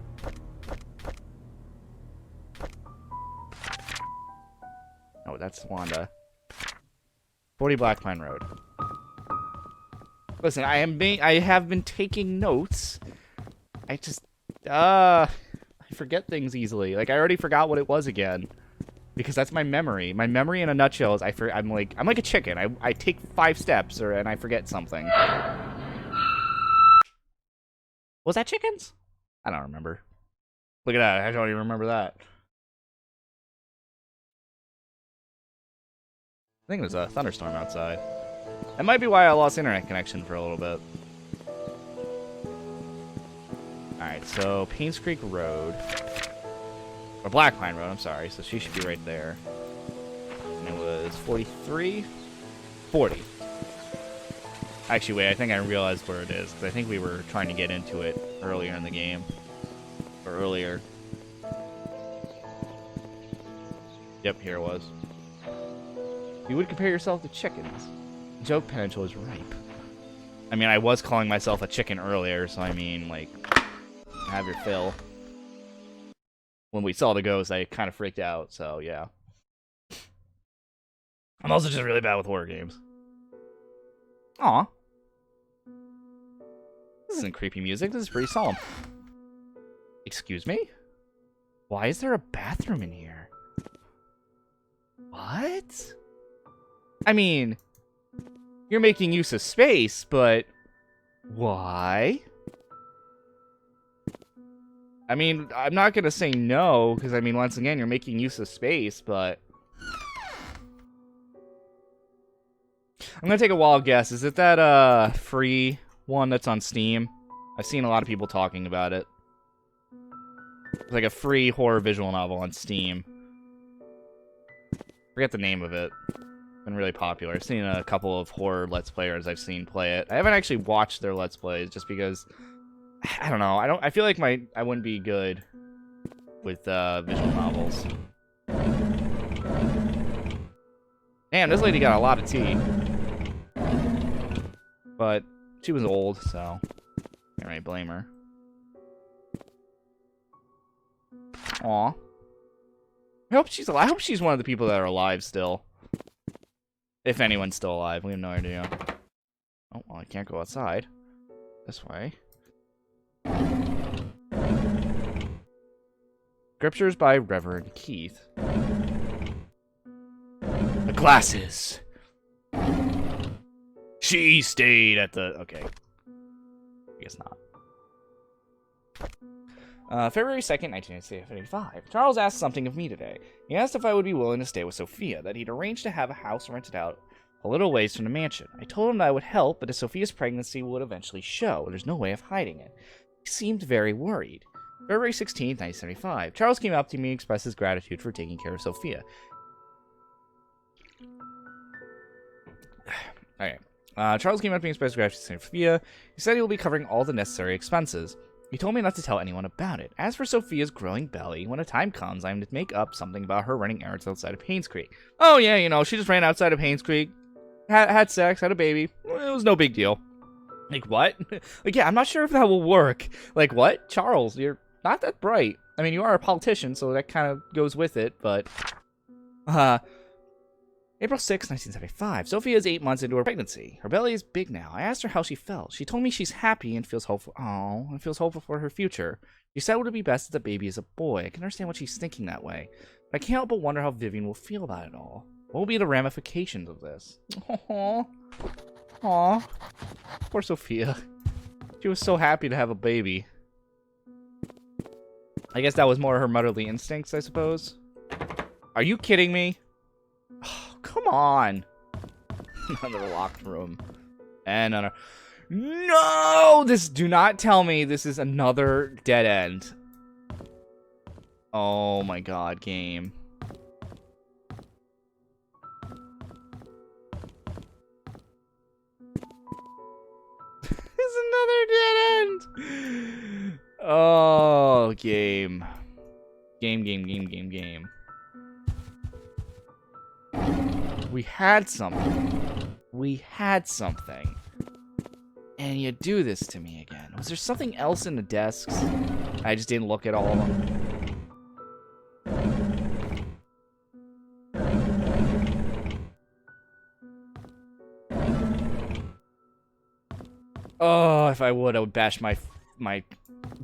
Oh, that's Wanda. 40 Black Pine Road. Listen, I have been taking notes. I just, I forget things easily. Like, I already forgot what it was again. Because that's my memory. My memory in a nutshell is I'm like a chicken. I take 5 steps and I forget something. Was that chickens? I don't remember. Look at that. I don't even remember that. I think there's a thunderstorm outside. That might be why I lost internet connection for a little bit. Alright, so Painscreek Road. Or Black Pine Road, I'm sorry. So she should be right there. And it was 43? 40. Actually, wait, I think I realized where it is. Because I think we were trying to get into it earlier in the game. Or earlier. Yep, here it was. You would compare yourself to chickens. Joke potential is ripe. I mean, I was calling myself a chicken earlier, so I mean, like, have your fill. When we saw the ghost, I kind of freaked out, so yeah. I'm also just really bad with horror games. Aw. This isn't creepy music, this is pretty solemn. Excuse me? Why is there a bathroom in here? What? I mean, you're making use of space, but why? I mean, I'm not going to say no, because, I mean, once again, you're making use of space, but... I'm going to take a wild guess. Is it that, free one that's on Steam? I've seen a lot of people talking about it. It's like a free horror visual novel on Steam. Forget the name of it. been really popular. I've seen a couple of horror Let's Players I've seen play it. I haven't actually watched their Let's Plays just because I don't know. I feel like I wouldn't be good with visual novels. Damn, this lady got a lot of tea. But she was old, so can't really blame her. Aw. I hope she's alive. I hope she's one of the people that are alive still. If anyone's still alive, we have no idea. Oh, well, I can't go outside. This way. Scriptures by Reverend Keith. The glasses. She stayed at the... Okay. I guess not. February 2nd, 1975. Charles asked something of me today. He asked if I would be willing to stay with Sophia, that he'd arranged to have a house rented out a little ways from the mansion. I told him that I would help, but as Sophia's pregnancy would eventually show, there's no way of hiding it. He seemed very worried. February 16th, 1975. Charles came up to me and expressed his gratitude for taking care of Sophia. Okay. Charles came up to me and expressed gratitude to Sophia. He said he will be covering all the necessary expenses. He told me not to tell anyone about it. As for Sophia's growing belly, when a time comes, I am to make up something about her running errands outside of Painscreek. Oh yeah, you know, she just ran outside of Painscreek, had sex, had a baby. It was no big deal. Like, what? Like, yeah, I'm not sure if that will work. Like, what? Charles, you're not that bright. I mean, you are a politician, so that kind of goes with it, but... April 6, 1975. Sophia is 8 months into her pregnancy. Her belly is big now. I asked her how she felt. She told me she's happy and feels hopeful. Oh, and feels hopeful for her future. She said it would be best if the baby is a boy. I can understand why she's thinking that way. But I can't help but wonder how Vivian will feel about it all. What will be the ramifications of this? Aww. Aww. Poor Sophia. She was so happy to have a baby. I guess that was more her motherly instincts, I suppose. Are you kidding me? Come on. Another locked room. And another... No! Do not tell me this is another dead end. Oh my god, game. It's another dead end! Oh, game. Game. We had something. And you do this to me again. Was there something else in the desks? I just didn't look at all of them. Oh, if I would bash my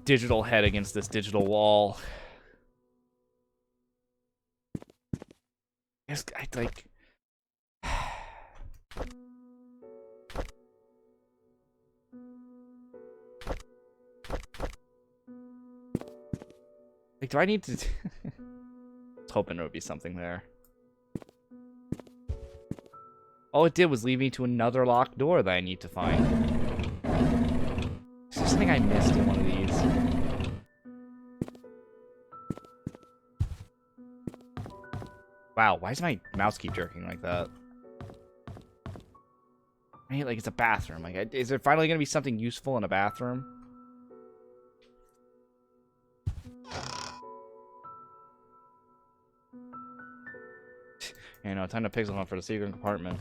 digital head against this digital wall. I'd like... Like, do I need to... I was hoping there would be something there. All it did was lead me to another locked door that I need to find. Is there something I missed in one of these? Wow, why does my mouse keep jerking like that? I mean, like, it's a bathroom. Like, is there finally going to be something useful in a bathroom? You know, time to pixel hunt for the secret compartment.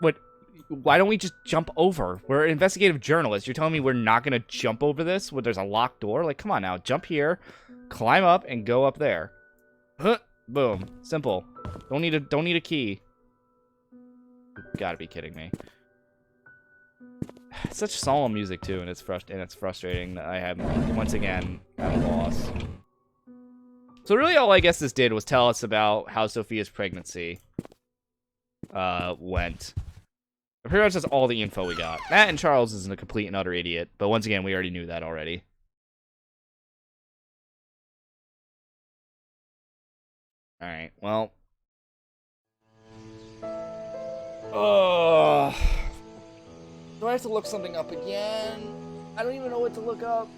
What? Why don't we just jump over? We're investigative journalists. You're telling me we're not gonna jump over this when there's a locked door? Like, come on now. Jump here, climb up, and go up there. Huh, boom. Simple. Don't need a key. You gotta be kidding me. It's such solemn music too, and it's frustrating that I am once again at a loss. So really all I guess this did was tell us about how Sophia's pregnancy went. Pretty much that's all the info we got. Matt and Charles isn't a complete and utter idiot, but once again, we already knew that already. Alright, well. Do I have to look something up again? I don't even know what to look up.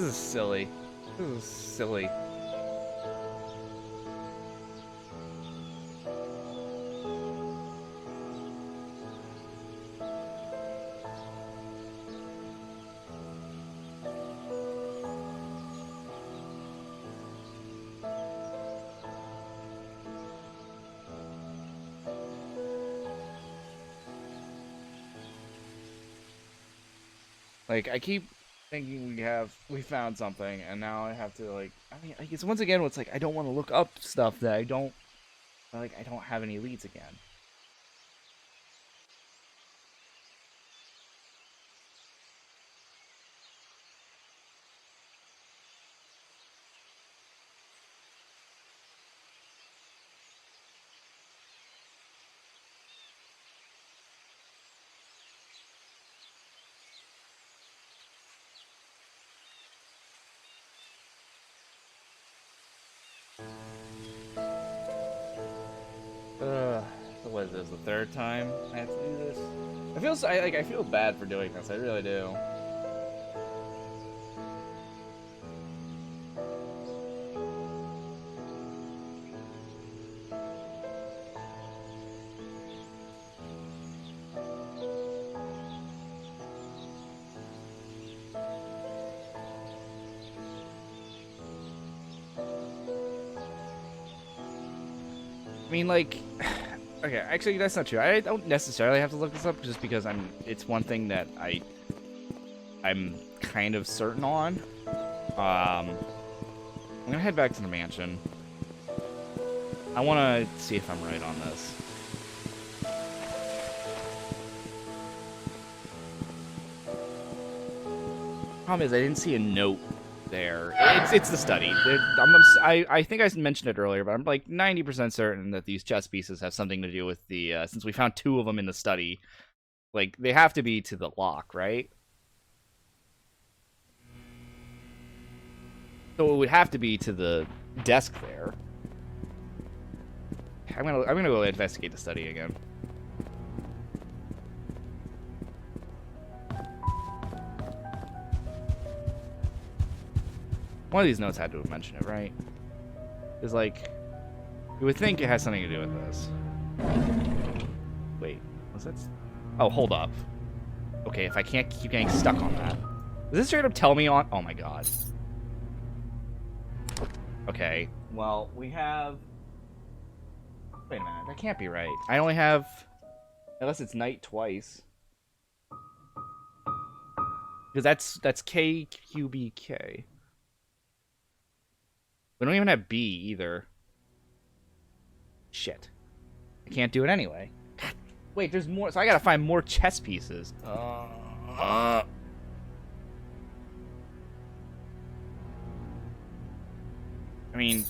This is silly. This is silly. Like, I keep thinking we found something, and now I have to, like, I mean, it's once again, it's like, I don't want to look up stuff that I don't have any leads again. So what is this, the third time I have to do this? I feel bad for doing this, I really do. I mean, like, okay, actually, that's not true. I don't necessarily have to look this up just because it's one thing that I'm kind of certain on. I'm gonna head back to the mansion. I want to see if I'm right on this. Problem is, I didn't see a note there. It's the study. I think I mentioned it earlier, but I'm like 90% certain that these chess pieces have something to do with the, since we found 2 of them in the study, like, they have to be to the lock, right? So it would have to be to the desk there. I'm gonna go investigate the study again. One of these notes had to have mentioned it, right? It's like, you would think it has something to do with this. Wait, was that? Oh, hold up. Okay, if I can't keep getting stuck on that. Does this straight up tell me on? Oh my god. Okay, well, we have... Wait a minute, that can't be right. I only have... Unless it's night twice. Because that's KQBK. We don't even have B either. Shit. I can't do it anyway. Wait, there's more. So I gotta find more chess pieces. I mean...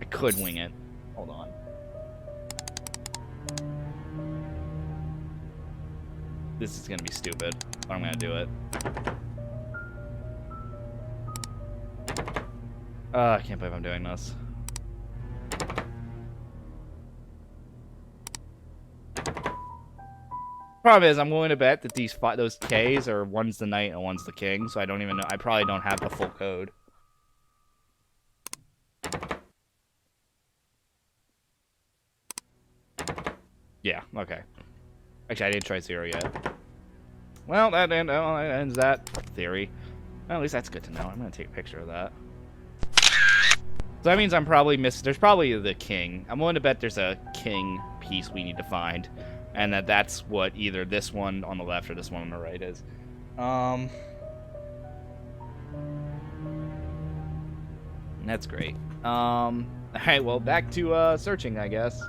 I could wing it. Hold on. This is gonna be stupid, but I'm gonna do it. I can't believe I'm doing this. Problem is, I'm willing to bet that those Ks are one's the knight and one's the king, so I don't even know. I probably don't have the full code. Yeah, okay. Actually, I didn't try 0 yet. Well, that ends that theory. Well, at least that's good to know. I'm going to take a picture of that. So that means I'm probably there's probably the king. I'm willing to bet there's a king piece we need to find. And that's what either this one on the left or this one on the right is. That's great. Alright, well, back to searching, I guess.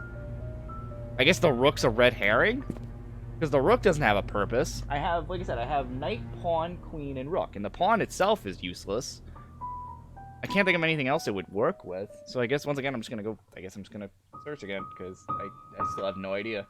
I guess the rook's a red herring? Because the rook doesn't have a purpose. I have, like I said, I have knight, pawn, queen, and rook. And the pawn itself is useless. I can't think of anything else it would work with. So I guess, once again, I'm just going to go... I guess I'm just going to search again, because I still have no idea.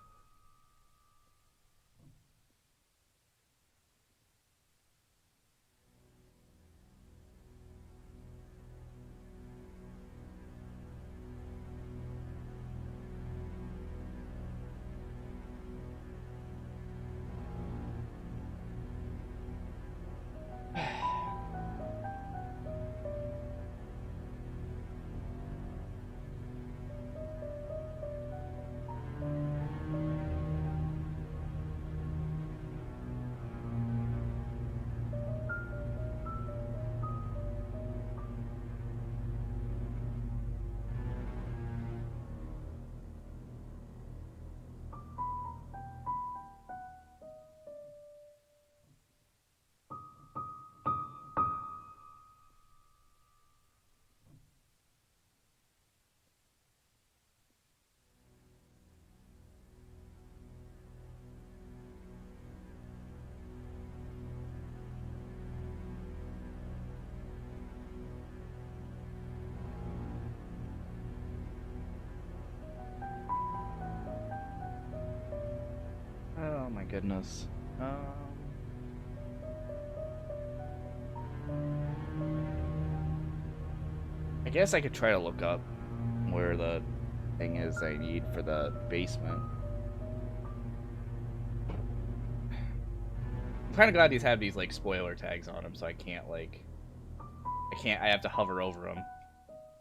goodness. I guess I could try to look up where the thing is I need for the basement. I'm kind of glad these have these like spoiler tags on them, so I can't like I have to hover over them.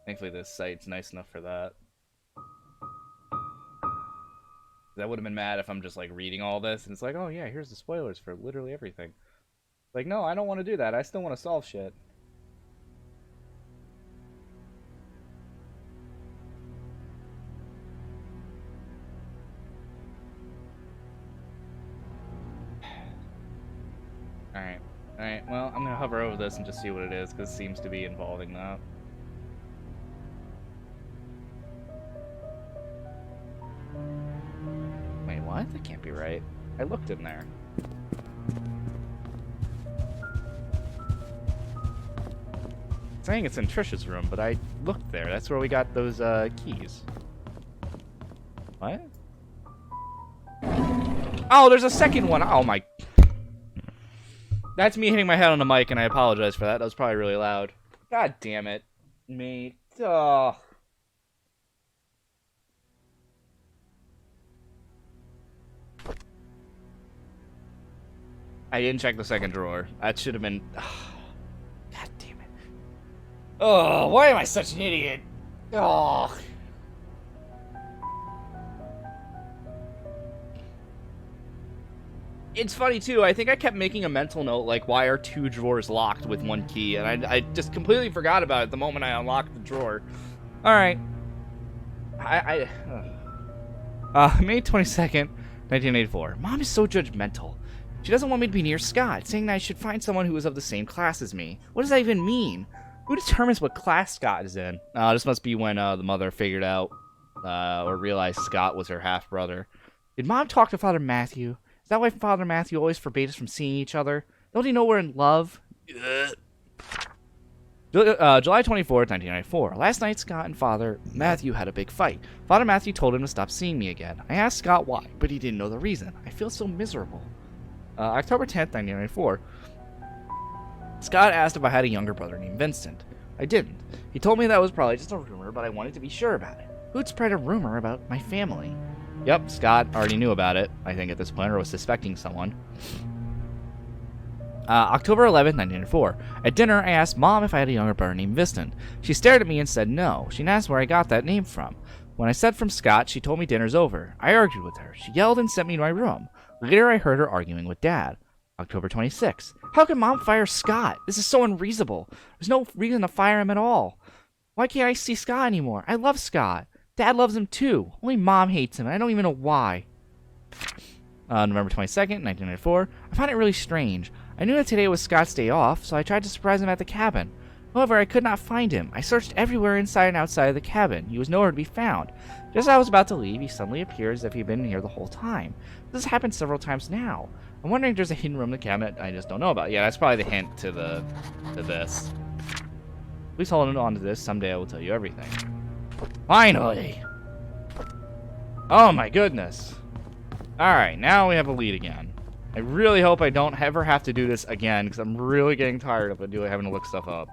Thankfully this site's nice enough for that. I would have been mad if I'm just like reading all this and it's like, oh yeah, here's the spoilers for literally everything. Like, no, I don't want to do that. I still want to solve shit. Alright. Alright, well, I'm gonna hover over this and just see what it is, because it seems to be involving that. Wait, what? That can't be right. I looked in there. It's saying it's in Trisha's room, but I looked there. That's where we got those keys. What? Oh, there's a second one. Oh my. That's me hitting my head on the mic, and I apologize for that. That was probably really loud. God damn it, mate. Oh. I didn't check the second drawer. That should have been... God damn it. Oh, why am I such an idiot? Oh. It's funny, too. I think I kept making a mental note, like, why are 2 drawers locked with 1 key? And I just completely forgot about it the moment I unlocked the drawer. Alright. May 22nd, 1984. Mom is so judgmental. She doesn't want me to be near Scott, saying that I should find someone who is of the same class as me. What does that even mean? Who determines what class Scott is in? This must be when the mother figured out or realized Scott was her half-brother. Did Mom talk to Father Matthew? Is that why Father Matthew always forbade us from seeing each other? Don't he know we're in love? July 24th, 1994. Last night, Scott and Father Matthew had a big fight. Father Matthew told him to stop seeing me again. I asked Scott why, but he didn't know the reason. I feel so miserable. October 10th, 1994. Scott asked if I had a younger brother named Vincent. I didn't. He told me that was probably just a rumor, but I wanted to be sure about it. Who'd spread a rumor about my family? Yep, Scott already knew about it, I think, at this point, or was suspecting someone. October 11th, 1994. At dinner, I asked Mom if I had a younger brother named Vincent. She stared at me and said no. She asked where I got that name from. When I said from Scott, she told me dinner's over. I argued with her. She yelled and sent me to my room. Later, I heard her arguing with Dad. October 26th. How can Mom fire Scott? This is so unreasonable. There's no reason to fire him at all. Why can't I see Scott anymore? I love Scott. Dad loves him too. Only Mom hates him, and I don't even know why. November 22nd, 1994. I find it really strange. I knew that today was Scott's day off, so I tried to surprise him at the cabin. However, I could not find him. I searched everywhere inside and outside of the cabin. He was nowhere to be found. Just as I was about to leave, he suddenly appeared as if he'd been here the whole time. This has happened several times now. I'm wondering if there's a hidden room in the cabinet I just don't know about. Yeah, that's probably the hint to this. Please hold on to this. Someday I will tell you everything. Finally! Oh my goodness. Alright, now we have a lead again. I really hope I don't ever have to do this again, because I'm really getting tired of having to look stuff up.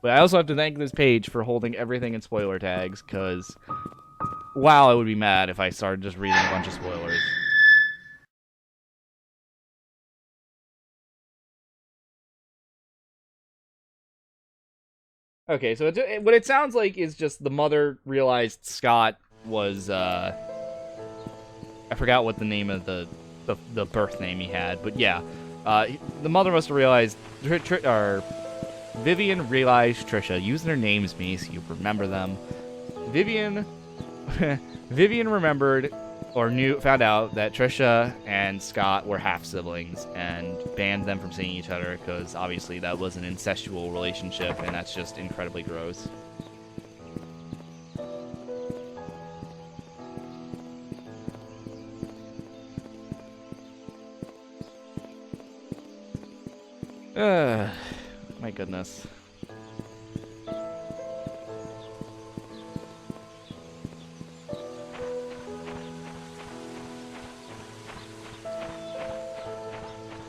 But I also have to thank this page for holding everything in spoiler tags, because wow, I would be mad if I started just reading a bunch of spoilers. Okay, so what it sounds like is just the mother realized Scott was, I forgot what the name of the birth name he had, but yeah. The mother must have realized, Vivian realized Trisha, using their names me so you remember them. Vivian remembered or found out that Trisha and Scott were half-siblings and banned them from seeing each other because obviously that was an incestual relationship and that's just incredibly gross. My goodness.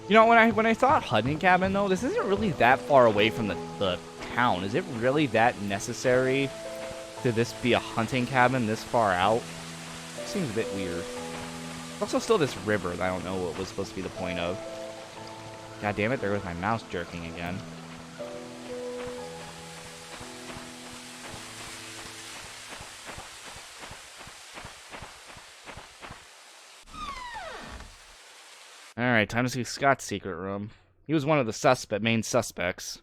You know, when I thought hunting cabin, though, this isn't really that far away from the town. Is it really that necessary to this be a hunting cabin this far out? Seems a bit weird. There's also still this river that I don't know what was supposed to be the point of. God damn it, there goes my mouse jerking again. Alright, time to see Scott's secret room. He was one of the main suspects.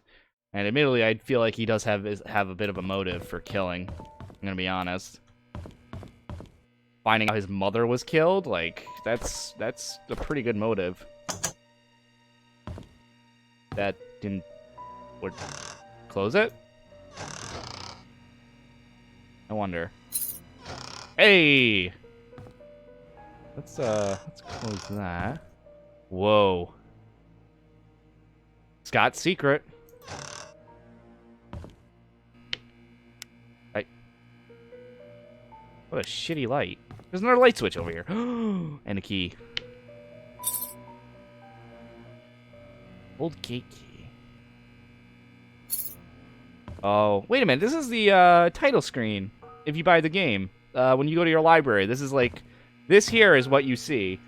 And admittedly, I feel like he does have a bit of a motive for killing. I'm gonna be honest. Finding out his mother was killed, like, that's a pretty good motive. That didn't... Would close it? I wonder. Hey! Let's close that. Whoa. Scott's secret. What a shitty light. There's another light switch over here. And a key. Old gate key. Oh, wait a minute. This is the title screen if you buy the game. When you go to your library, this is like... This here is what you see.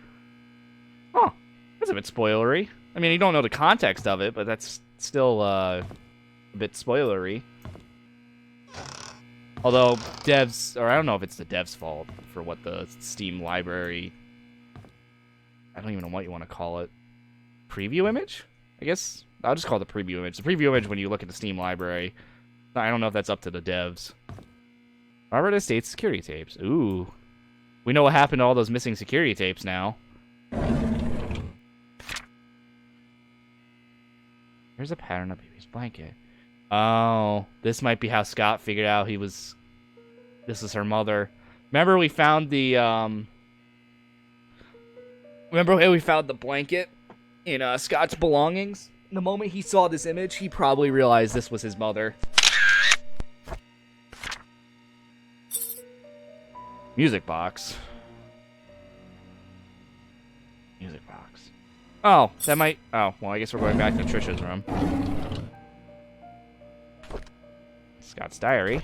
Huh. That's a bit spoilery. I mean, you don't know the context of it, but that's still a bit spoilery. Although, devs... Or I don't know if it's the devs' fault for what the Steam library... I don't even know what you want to call it. Preview image? I guess I'll just call it the preview image. The preview image when you look at the Steam library. I don't know if that's up to the devs. Robert Estates security tapes. Ooh. We know what happened to all those missing security tapes now. Here's a pattern of baby's blanket. Oh, this might be how Scott figured out this is her mother. Remember we found the, Remember how we found the blanket in, Scott's belongings? The moment he saw this image, he probably realized this was his mother. Music box. Music box. Oh, that might... Oh, well, I guess we're going back to Trisha's room. Scott's diary.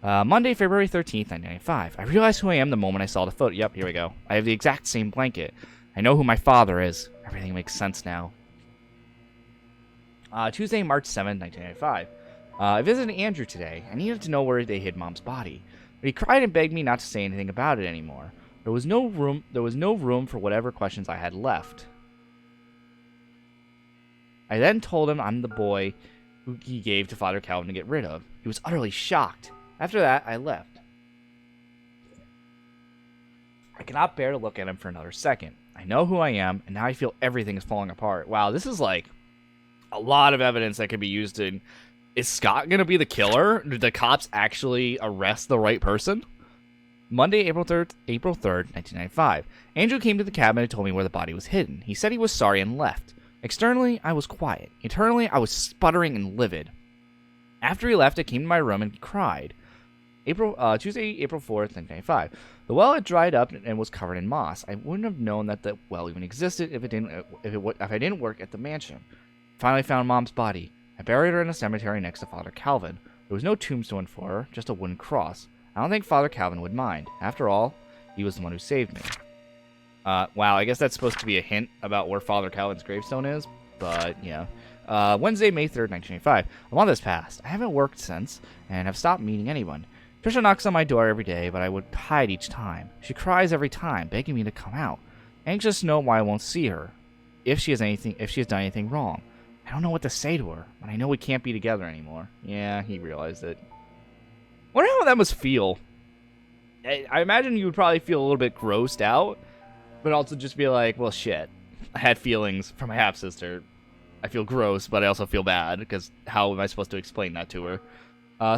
Monday, February 13th, 1995. I realized who I am the moment I saw the photo. Yep, here we go. I have the exact same blanket. I know who my father is. Everything makes sense now. Tuesday, March 7th, 1995. I visited Andrew today. I needed to know where they hid Mom's body. But he cried and begged me not to say anything about it anymore. There was no room for whatever questions I had left. I then told him I'm the boy who he gave to Father Calvin to get rid of. He was utterly shocked. After that, I left. I cannot bear to look at him for another second. I know who I am, and now I feel everything is falling apart. Wow, this is like a lot of evidence that could be used in... Is Scott going to be the killer? Did the cops actually arrest the right person? Monday, April 3rd, 1995. Andrew came to the cabin and told me where the body was hidden. He said he was sorry and left. Externally, I was quiet. Internally, I was sputtering and livid. After he left, I came to my room and cried. Tuesday, April 4th, 1995. The well had dried up and was covered in moss. I wouldn't have known that the well even existed if I didn't work at the mansion. Finally found Mom's body. I buried her in a cemetery next to Father Calvin. There was no tombstone for her, just a wooden cross. I don't think Father Calvin would mind. After all, he was the one who saved me. Wow, I guess that's supposed to be a hint about where Father Calvin's gravestone is, but yeah. Wednesday, May 3rd, 1985. A month has passed. I haven't worked since, and have stopped meeting anyone. Trisha knocks on my door every day, but I would hide each time. She cries every time, begging me to come out, anxious to know why I won't see her, if she has done anything wrong. I don't know what to say to her, but I know we can't be together anymore. Yeah, he realized it. Wonder how that must feel. I imagine you would probably feel a little bit grossed out, but also just be like, well, shit. I had feelings for my half-sister. I feel gross, but I also feel bad, because how am I supposed to explain that to her?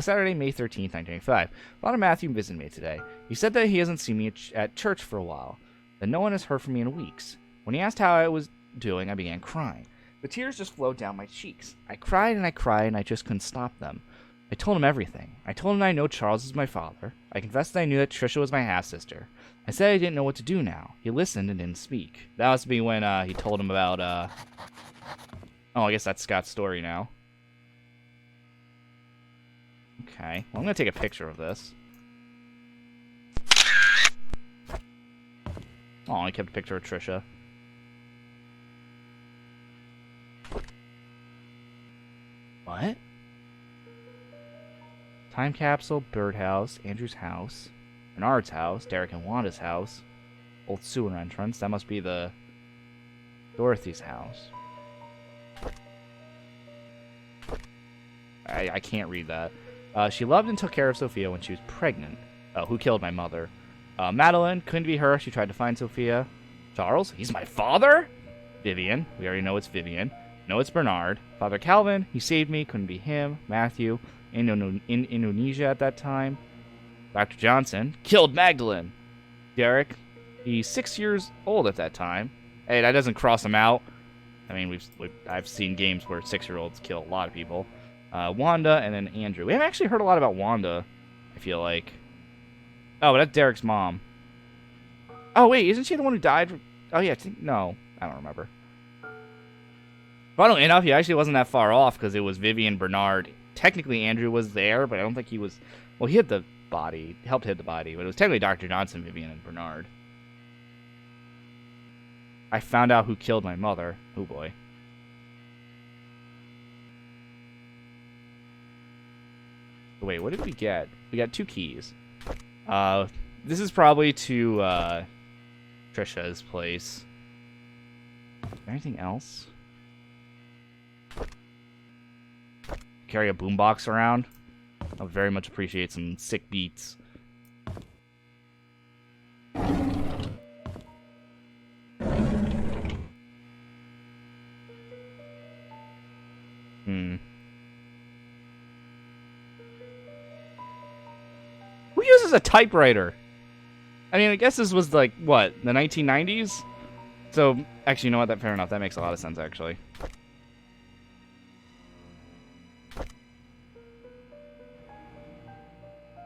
Saturday, May 13th, 1995. Father Matthew visited me today. He said that he hasn't seen me at church for a while, that no one has heard from me in weeks. When he asked how I was doing, I began crying. The tears just flowed down my cheeks. I cried, and I just couldn't stop them. I told him everything. I told him that I know Charles is my father. I confessed that I knew that Trisha was my half-sister. I said I didn't know what to do now. He listened and didn't speak. That must be when he told him about... Oh, I guess that's Scott's story now. Okay. Well, I'm going to take a picture of this. Oh, I kept a picture of Trisha. What? Time capsule, birdhouse, Andrew's house, Bernard's house, Derek and Wanda's house, old sewer entrance. That must be the Dorothy's house. I can't read that. She loved and took care of Sophia when she was pregnant. Who killed my mother? Madeline, couldn't be her. She tried to find Sophia. Charles, he's my father? Vivian, we already know it's Vivian. No, it's Bernard. Father Calvin, he saved me. Couldn't be him. Matthew, in Indonesia at that time. Dr. Johnson, killed Magdalene. Derek, he's 6 years old at that time. Hey, that doesn't cross him out. I mean, I've seen games where 6-year-olds kill a lot of people. Wanda, and then Andrew. We haven't actually heard a lot about Wanda, I feel like. Oh, but that's Derek's mom. Oh, wait, isn't she the one who died? Oh, yeah, no, I don't remember. Funnily enough, he actually wasn't that far off, because it was Vivian, Bernard. Technically, Andrew was there, but I don't think he was... Well, he hid the body, helped hid the body, but it was technically Dr. Johnson, Vivian, and Bernard. I found out who killed my mother. Oh, boy. Wait, what did we get? We got 2 keys. This is probably to, Trisha's place. Anything else? Carry a boombox around? I would very much appreciate some sick beats. Who uses a typewriter? I mean, I guess this was like, what, the 1990s? So, actually, you know what? Fair enough. That makes a lot of sense, actually.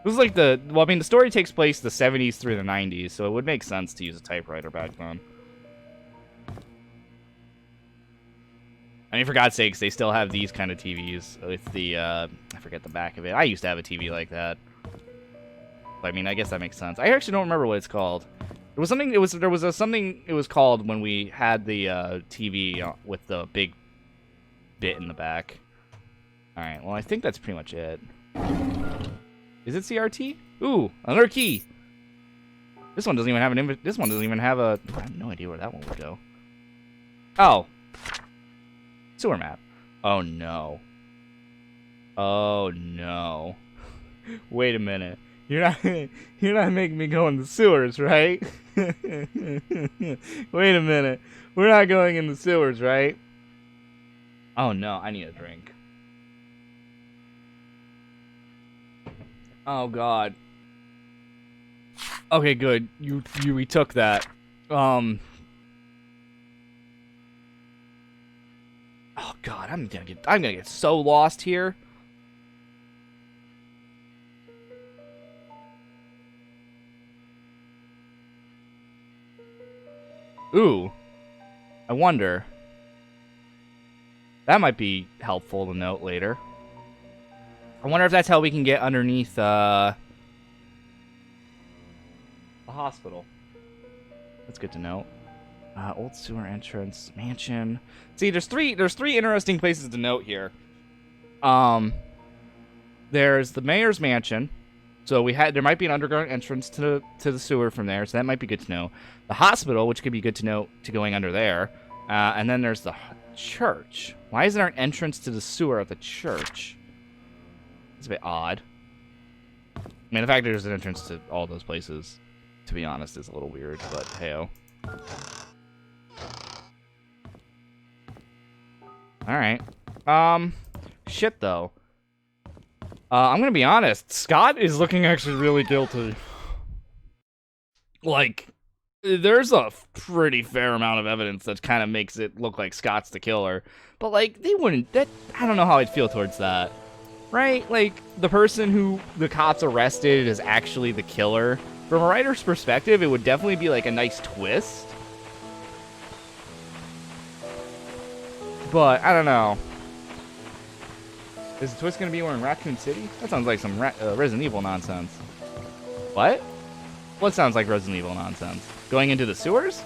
This is like well, I mean, the story takes place the 70s through the 90s, so it would make sense to use a typewriter back then. I mean, for God's sakes, they still have these kind of TVs with the, I forget the back of it. I used to have a TV like that. I mean, I guess that makes sense. I actually don't remember what it's called. There was something. There was something it was called when we had the TV with the big bit in the back. All right. Well, I think that's pretty much it. Is it CRT? Ooh, another key. This one doesn't even have an. This one doesn't even have a. I have no idea where that one would go. Oh, sewer map. Oh no. Oh no. Wait a minute. You're not making me go in the sewers, right? Wait a minute. We're not going in the sewers, right? Oh no, I need a drink. Oh god. Okay, good. You retook that. Oh god, I'm gonna get so lost here. Ooh. I wonder. That might be helpful to note later. I wonder if that's how we can get underneath the hospital. That's good to know. Old sewer entrance, mansion. See, there's three interesting places to note here. There's the mayor's mansion. So there might be an underground entrance to the sewer from there, so that might be good to know. The hospital, which could be good to know to going under there, and then there's the church. Why isn't there an entrance to the sewer at the church? It's a bit odd. I mean, the fact that there's an entrance to all those places, to be honest, is a little weird, but hey-oh. Alright. Shit, though. I'm gonna be honest. Scott is looking actually really guilty. Like, there's a pretty fair amount of evidence that kind of makes it look like Scott's the killer. But, like, they wouldn't... I don't know how I'd feel towards that. Right? Like, the person who the cops arrested is actually the killer. From a writer's perspective, it would definitely be like a nice twist. But, I don't know. Is the twist going to be we're in Raccoon City? That sounds like some Resident Evil nonsense. What? What sounds like Resident Evil nonsense? Going into the sewers?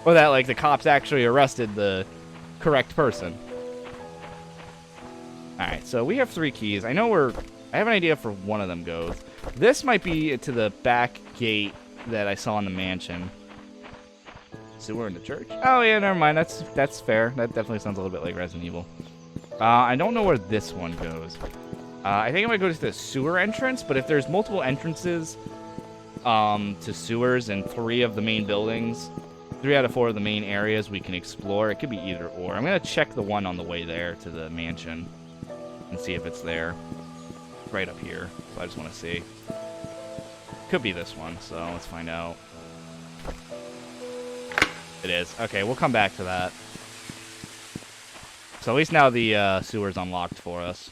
Or that, like, the cops actually arrested the correct person? Alright, so we have 3 keys. I have an idea for one of them goes. This might be to the back gate that I saw in the mansion. Sewer in the church? Oh, yeah, never mind. That's fair. That definitely sounds a little bit like Resident Evil. I don't know where this one goes. I think I might go to the sewer entrance, but if there's multiple entrances to sewers in 3 of the main buildings, 3 out of 4 of the main areas we can explore, it could be either or. I'm going to check the one on the way there to the mansion and see if it's there. Right up here. So I just want to see. Could be this one, so let's find out. It is. Okay, we'll come back to that. So at least now the sewer's unlocked for us.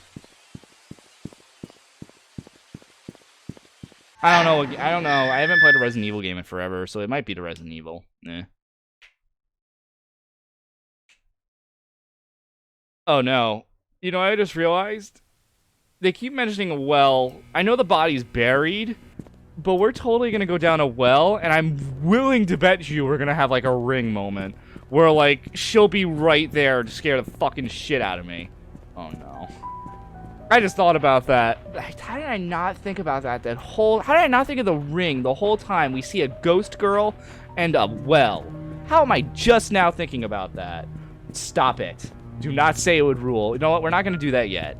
I don't know. I haven't played a Resident Evil game in forever, so it might be the Resident Evil. Oh no. You know, I just realized they keep mentioning a well. I know the body's buried, but we're totally gonna go down a well, and I'm willing to bet you we're gonna have like a Ring moment where like she'll be right there to scare the fucking shit out of me. Oh no. I just thought about that. How did I not think about that? How did I not think of the Ring the whole time? We see a ghost girl and a well. How am I just now thinking about that? Stop it. Do not say it would rule. You know what? We're not gonna do that yet.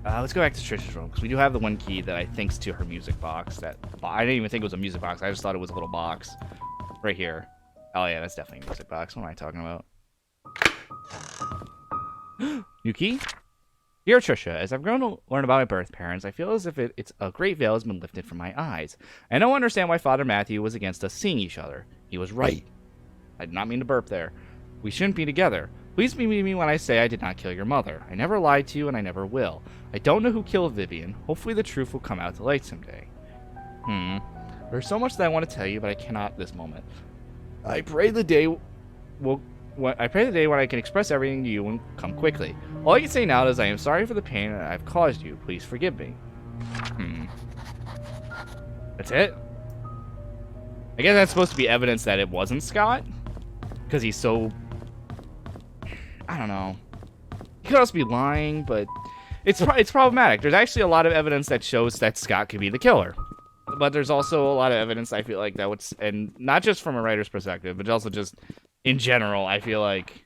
Let's go back to Trish's room, because we do have the one key that I think's to her music box. I didn't even think it was a music box. I just thought it was a little box. Right here. Oh yeah, that's definitely a music box. What am I talking about? New key? Dear Trisha, as I've grown to learn about my birth parents, I feel as if it's a great veil has been lifted from my eyes. I don't understand why Father Matthew was against us seeing each other. He was right. I did not mean to burp there. We shouldn't be together. Please believe me when I say I did not kill your mother. I never lied to you, and I never will. I don't know who killed Vivian. Hopefully the truth will come out to light someday. There's so much that I want to tell you, but I cannot this moment. I pray the day when I can express everything to you and come quickly. All I can say now is I am sorry for the pain that I've caused you. Please forgive me. That's it? I guess that's supposed to be evidence that it wasn't Scott? Because he's so... I don't know. He could also be lying, but it's problematic. There's actually a lot of evidence that shows that Scott could be the killer. But there's also a lot of evidence, I feel like, that would... And not just from a writer's perspective, but also just in general, I feel like...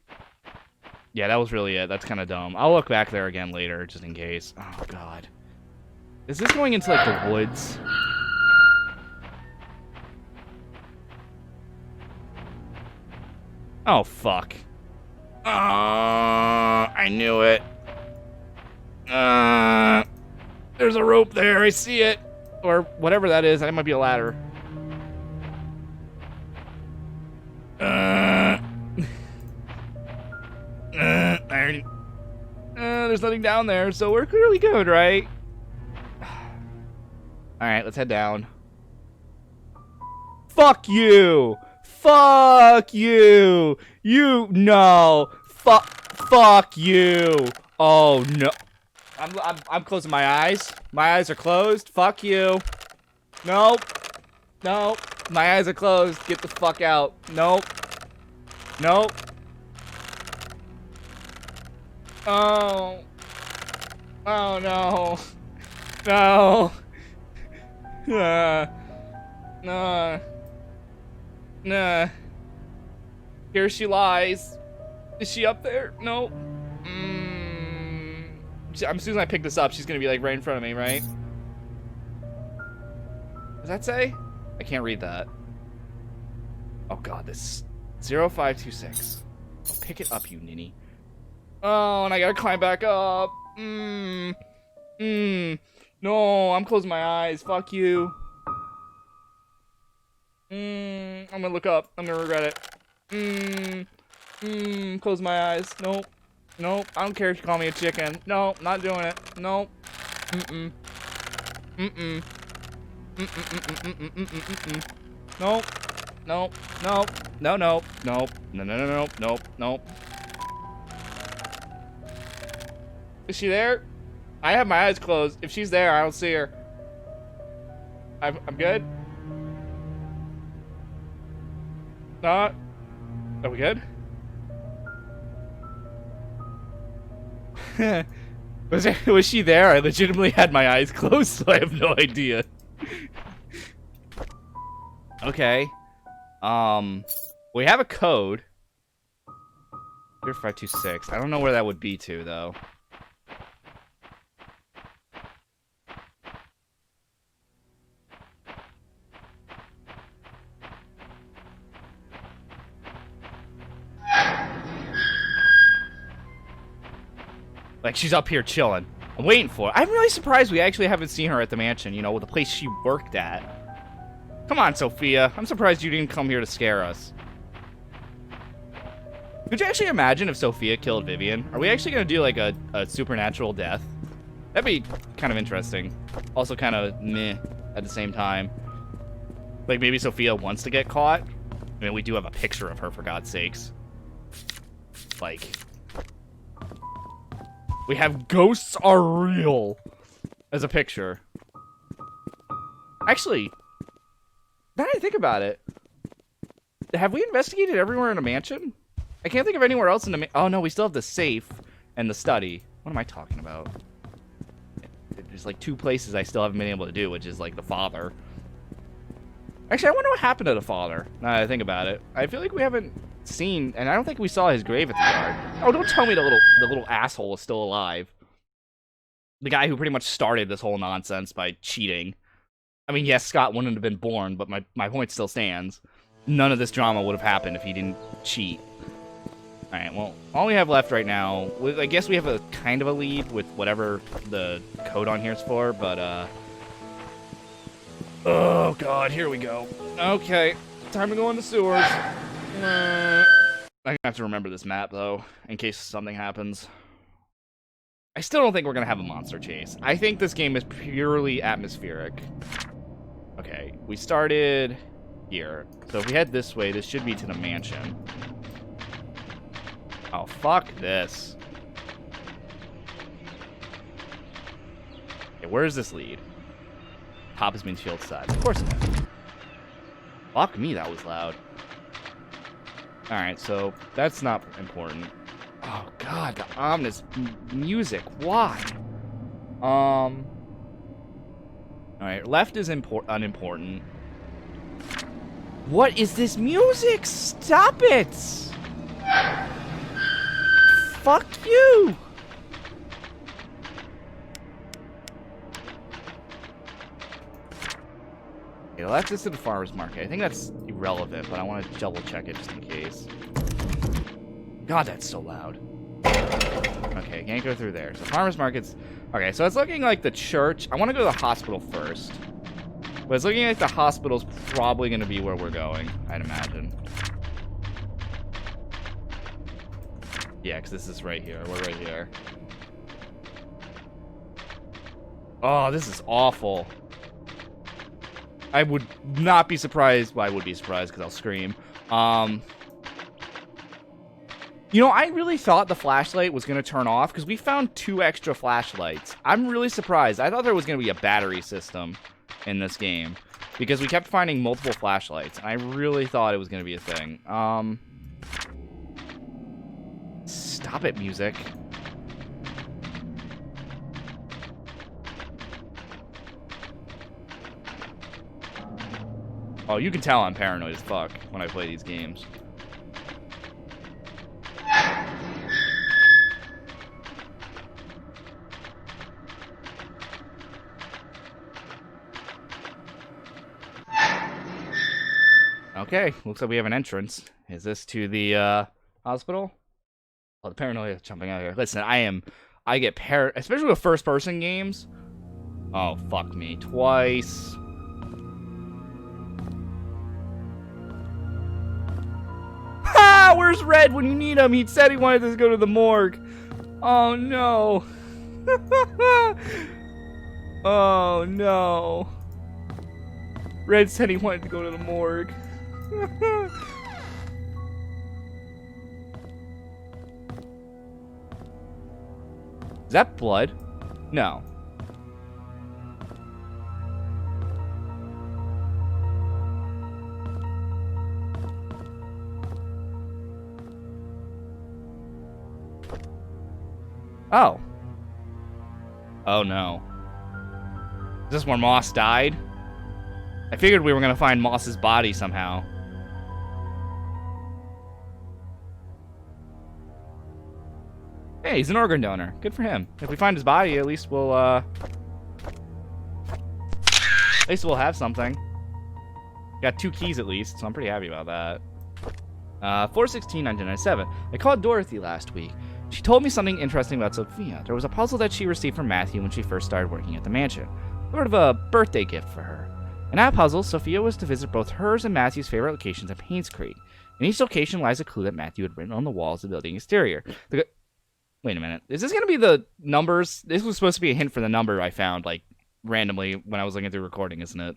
Yeah, that was really it. That's kind of dumb. I'll look back there again later, just in case. Oh, God. Is this going into, like, the woods? Oh, fuck. I knew it. There's a rope there. I see it. Or whatever that is. That might be a ladder. There's nothing down there, so we're clearly good, right? Alright, let's head down. Fuck you! Fuck you! No! Fuck you! Oh no! I'm closing my eyes. My eyes are closed. Fuck you! Nope. Nope. My eyes are closed. Get the fuck out. Nope. Nope. Oh. Oh no. No. Nah. Here she lies. Is she up there? No. As soon as I pick this up, she's gonna be like right in front of me, right? Does that say? I can't read that. Oh god, this 0526. Oh, pick it up, you ninny. Oh, and I gotta climb back up. No, I'm closing my eyes. Fuck you. I'm gonna look up. I'm gonna regret it. Close my eyes. Nope. Nope. I don't care if you call me a chicken. Nope, not doing it. Nope. Mm-mm. Mm-mm-mm-mm-mm-mm-mm-mm. Nope. Nope. Nope. No, no. Nope. No, no, no, no. Nope. Nope. Is she there? I have my eyes closed. If she's there, I don't see her. I'm good? Not? Are we good? Was she there? I legitimately had my eyes closed, so I have no idea. Okay. We have a code. 0526. I don't know where that would be to, though. Like, she's up here chilling. I'm waiting for her. I'm really surprised we actually haven't seen her at the mansion, you know, with the place she worked at. Come on, Sophia. I'm surprised you didn't come here to scare us. Could you actually imagine if Sophia killed Vivian? Are we actually going to do, like, a supernatural death? That'd be kind of interesting. Also kind of meh at the same time. Like, maybe Sophia wants to get caught. I mean, we do have a picture of her, for God's sakes. Like... We have ghosts are real as a picture. Actually, now that I think about it, have we investigated everywhere in a mansion? I can't think of anywhere else in the oh no, we still have the safe and the study. What am I talking about? There's like 2 places I still haven't been able to do, which is like the father. Actually, I wonder what happened to the father, now that I think about it. I feel like we haven't seen, and I don't think we saw his grave at the yard. Oh, don't tell me the little asshole is still alive. The guy who pretty much started this whole nonsense by cheating. I mean, yes, Scott wouldn't have been born, but my point still stands. None of this drama would have happened if he didn't cheat. Alright, well, all we have left right now, I guess we have a kind of a lead with whatever the code on here is for, but, oh, God, here we go. Okay, time to go in the sewers. I'm gonna have to remember this map, though, in case something happens. I still don't think we're gonna have a monster chase. I think this game is purely atmospheric. Okay, we started here. So if we head this way, this should be to the mansion. Oh, fuck this. Okay, where does this lead? Top is Mansfield side. Of course it is. Fuck me, that was loud. Alright, so that's not important. Oh god, the ominous music. Why? Alright, left is unimportant. What is this music? Stop it! Fuck you! Okay, left is to the farmer's market. I think that's irrelevant, but I want to double check it just in case. God, that's so loud. Okay, can't go through there. So farmer's market's... Okay, so it's looking like the church. I want to go to the hospital first. But it's looking like the hospital's probably going to be where we're going, I'd imagine. Yeah, because this is right here. We're right here. Oh, this is awful. I would not be surprised. Well, I would be surprised because I'll scream. You know, I really thought the flashlight was going to turn off because we found 2 extra flashlights. I'm really surprised. I thought there was going to be a battery system in this game because we kept finding multiple flashlights. And I really thought it was going to be a thing. Stop it, music. Oh, you can tell I'm paranoid as fuck when I play these games. Okay, looks like we have an entrance. Is this to the hospital? Oh, the paranoia jumping out here. Listen, I get especially with first-person games. Oh, fuck me. Twice. Ha! Where's Red when you need him? He said he wanted to go to the morgue. Oh, no. Oh, no. Red said he wanted to go to the morgue. Is that blood? No. Oh. Oh no. Is this where Moss died? I figured we were gonna find Moss's body somehow. Hey, he's an organ donor. Good for him. If we find his body, at least we'll have something. Got 2 keys at least, so I'm pretty happy about that. 4/16/1997. I called Dorothy last week. She told me something interesting about Sophia. There was a puzzle that she received from Matthew when she first started working at the mansion. Sort of a birthday gift for her. In that puzzle, Sophia was to visit both hers and Matthew's favorite locations at Painscreek. In each location lies a clue that Matthew had written on the walls of the building exterior. Wait a minute. Is this going to be the numbers? This was supposed to be a hint for the number I found, like, randomly when I was looking through recording, isn't it?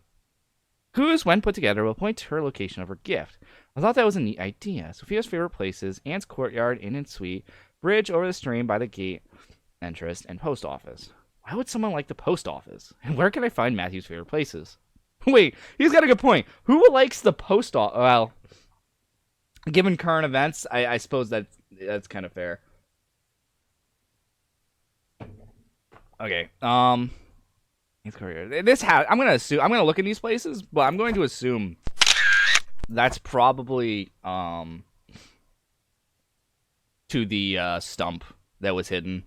Clues, when put together, will point to her location of her gift. I thought that was a neat idea. Sophia's favorite places, Aunt's courtyard, inn and suite, bridge over the stream by the gate entrance, and post office. Why would someone like the post office? And where can I find Matthew's favorite places? Wait, he's got a good point. Who likes the post office? Well, given current events, I suppose that's kind of fair. Okay. This house. I'm gonna look at these places, but I'm going to assume that's probably to the stump that was hidden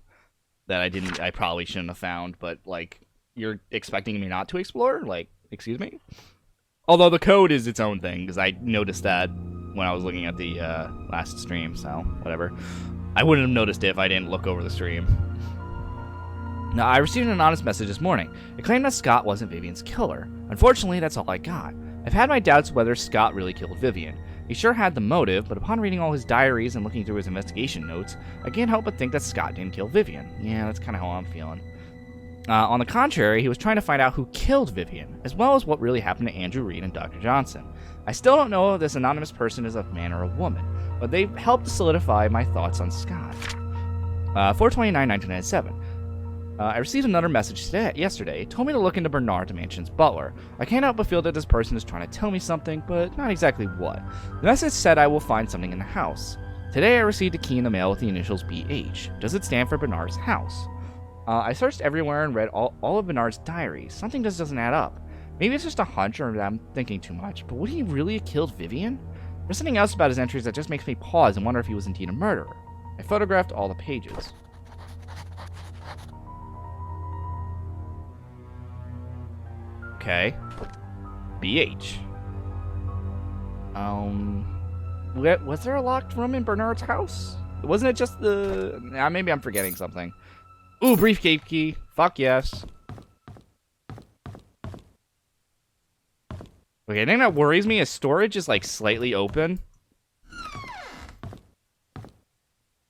that I probably shouldn't have found. But like, you're expecting me not to explore? Like, excuse me? Although the code is its own thing, because I noticed that when I was looking at the last stream. So whatever. I wouldn't have noticed it if I didn't look over the stream. Now, I received an anonymous message this morning. It claimed that Scott wasn't Vivian's killer. Unfortunately, that's all I got. I've had my doubts whether Scott really killed Vivian. He sure had the motive, but upon reading all his diaries and looking through his investigation notes, I can't help but think that Scott didn't kill Vivian. Yeah, that's kind of how I'm feeling. On the contrary, he was trying to find out who killed Vivian, as well as what really happened to Andrew Reed and Dr. Johnson. I still don't know if this anonymous person is a man or a woman, but they helped to solidify my thoughts on Scott. 4/29/1997. I received another message yesterday. It told me to look into Bernard, the mansion's butler. I can't help but feel that this person is trying to tell me something, but not exactly what. The message said I will find something in the house. Today I received a key in the mail with the initials BH. Does it stand for Bernard's house? I searched everywhere and read all of Bernard's diaries. Something just doesn't add up. Maybe it's just a hunch or I'm thinking too much, but would he really have killed Vivian? There's something else about his entries that just makes me pause and wonder if he was indeed a murderer. I photographed all the pages. Okay. BH. Was there a locked room in Bernard's house? Wasn't it just the... maybe I'm forgetting something. Ooh, briefcase key. Fuck yes. Okay, the thing that worries me is storage is, like, slightly open.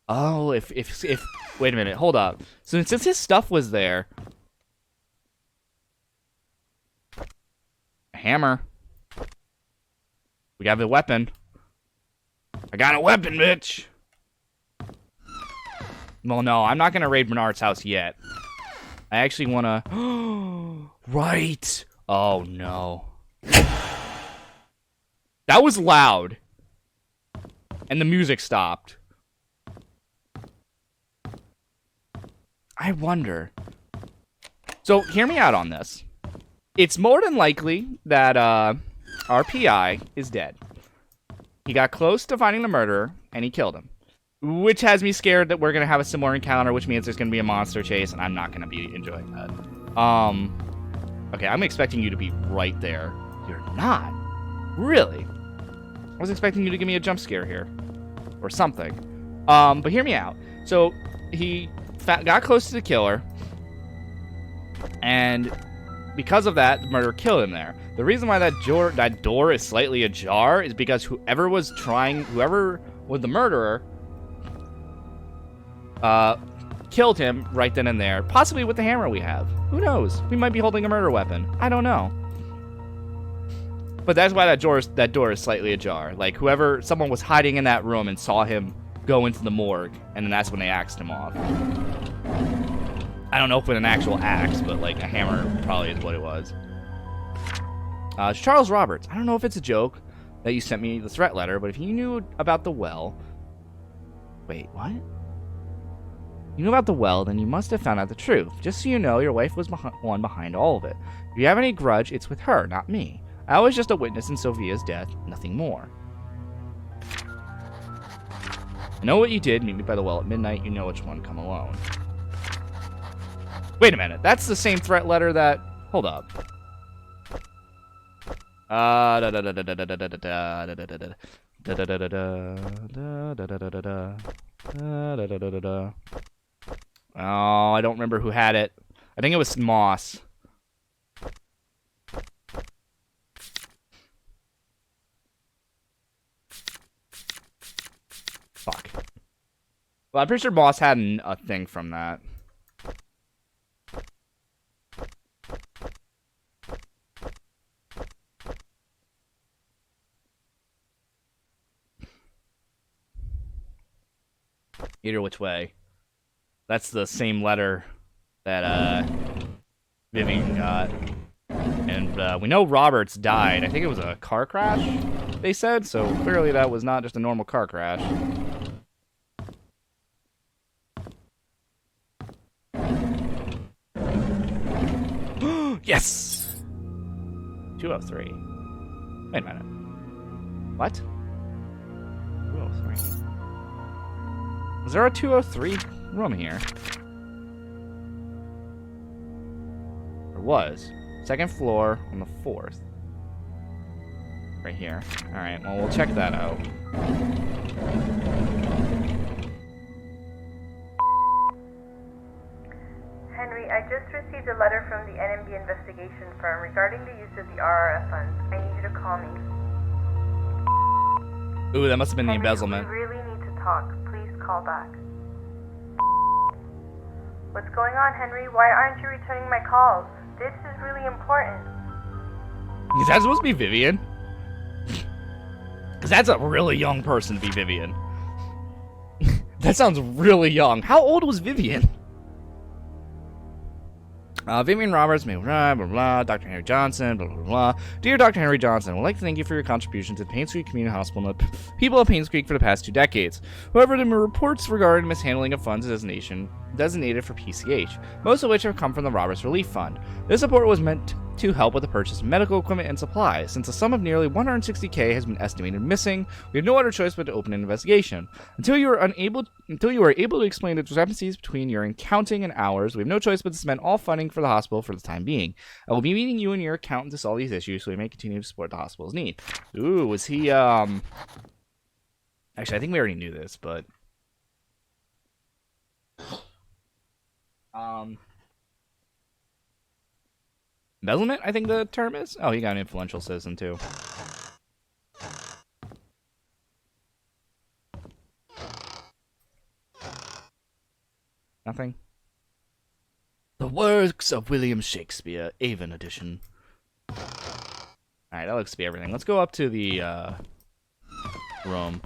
Oh, if... Wait a minute, hold up. So since his stuff was there... Hammer. We got the weapon. I got a weapon, bitch. Well, no, I'm not gonna raid Bernard's house yet. I actually wanna... Right. Oh, no. That was loud. And the music stopped. I wonder. So, hear me out on this. It's more than likely that our PI is dead. He got close to finding the murderer, and he killed him. Which has me scared that we're going to have a similar encounter, which means there's going to be a monster chase, and I'm not going to be enjoying that. Okay, I'm expecting you to be right there. You're not? Really? I was expecting you to give me a jump scare here. Or something. But hear me out. So, he got close to the killer, and... because of that, the murderer killed him there. The reason why that door is slightly ajar is because whoever was the murderer, killed him right then and there, possibly with the hammer we have. Who knows? We might be holding a murder weapon. I don't know. But that's why that door is slightly ajar. Like, someone was hiding in that room and saw him go into the morgue, and then that's when they axed him off. I don't know if with an actual axe, but like a hammer probably is what it was. It's Charles Roberts. I don't know if it's a joke that you sent me the threat letter, but if you knew about the well... Wait, what? You knew about the well, then you must have found out the truth. Just so you know, your wife was one behind all of it. If you have any grudge, it's with her, not me. I was just a witness in Sophia's death, nothing more. I know what you did. Meet me by the well at midnight. You know which one. Come alone. Wait a minute. That's the same threat letter that... Hold up. Oh, I don't remember who had it. I think it was Moss. Fuck. Well, I'm pretty sure Moss had a thing from that. Either which way. That's the same letter that Vivian got. And we know Roberts died. I think it was a car crash, they said, so clearly that was not just a normal car crash. Yes! 203. Wait a minute. What? 203. Was there a 203 room here? There was. Second floor on the 4th. Right here. Alright, well, we'll check that out. Henry, I just received a letter from the NMB investigation firm regarding the use of the RRF funds. I need you to call me. Ooh, that must have been Henry, the embezzlement. We really need to talk. Please call back. What's going on, Henry? Why aren't you returning my calls? This is really important. Is that supposed to be Vivian? Because that's a really young person to be Vivian. That sounds really young. How old was Vivian? Vivian Roberts, blah, blah, blah, Dr. Henry Johnson, blah, blah, blah. Dear Dr. Henry Johnson, I would like to thank you for your contribution to the Painscreek Community Hospital and the people of Painscreek for the past 2 decades. However, there are reports regarding mishandling of funds designated for PCH, most of which have come from the Roberts Relief Fund. This support was meant to help with the purchase of medical equipment and supplies. Since a sum of nearly $160K has been estimated missing, we have no other choice but to open an investigation. Until you are able to explain the discrepancies between your accounting and ours, we have no choice but to spend all funding for the hospital for the time being. I will be meeting you and your accountant to solve these issues so we may continue to support the hospital's need. Ooh, was he, Actually, I think we already knew this, but... Embezzlement, I think the term is? Oh, he got an influential citizen, too. Nothing? The Works of William Shakespeare, Avon edition. Alright, that looks to be everything. Let's go up to the, room.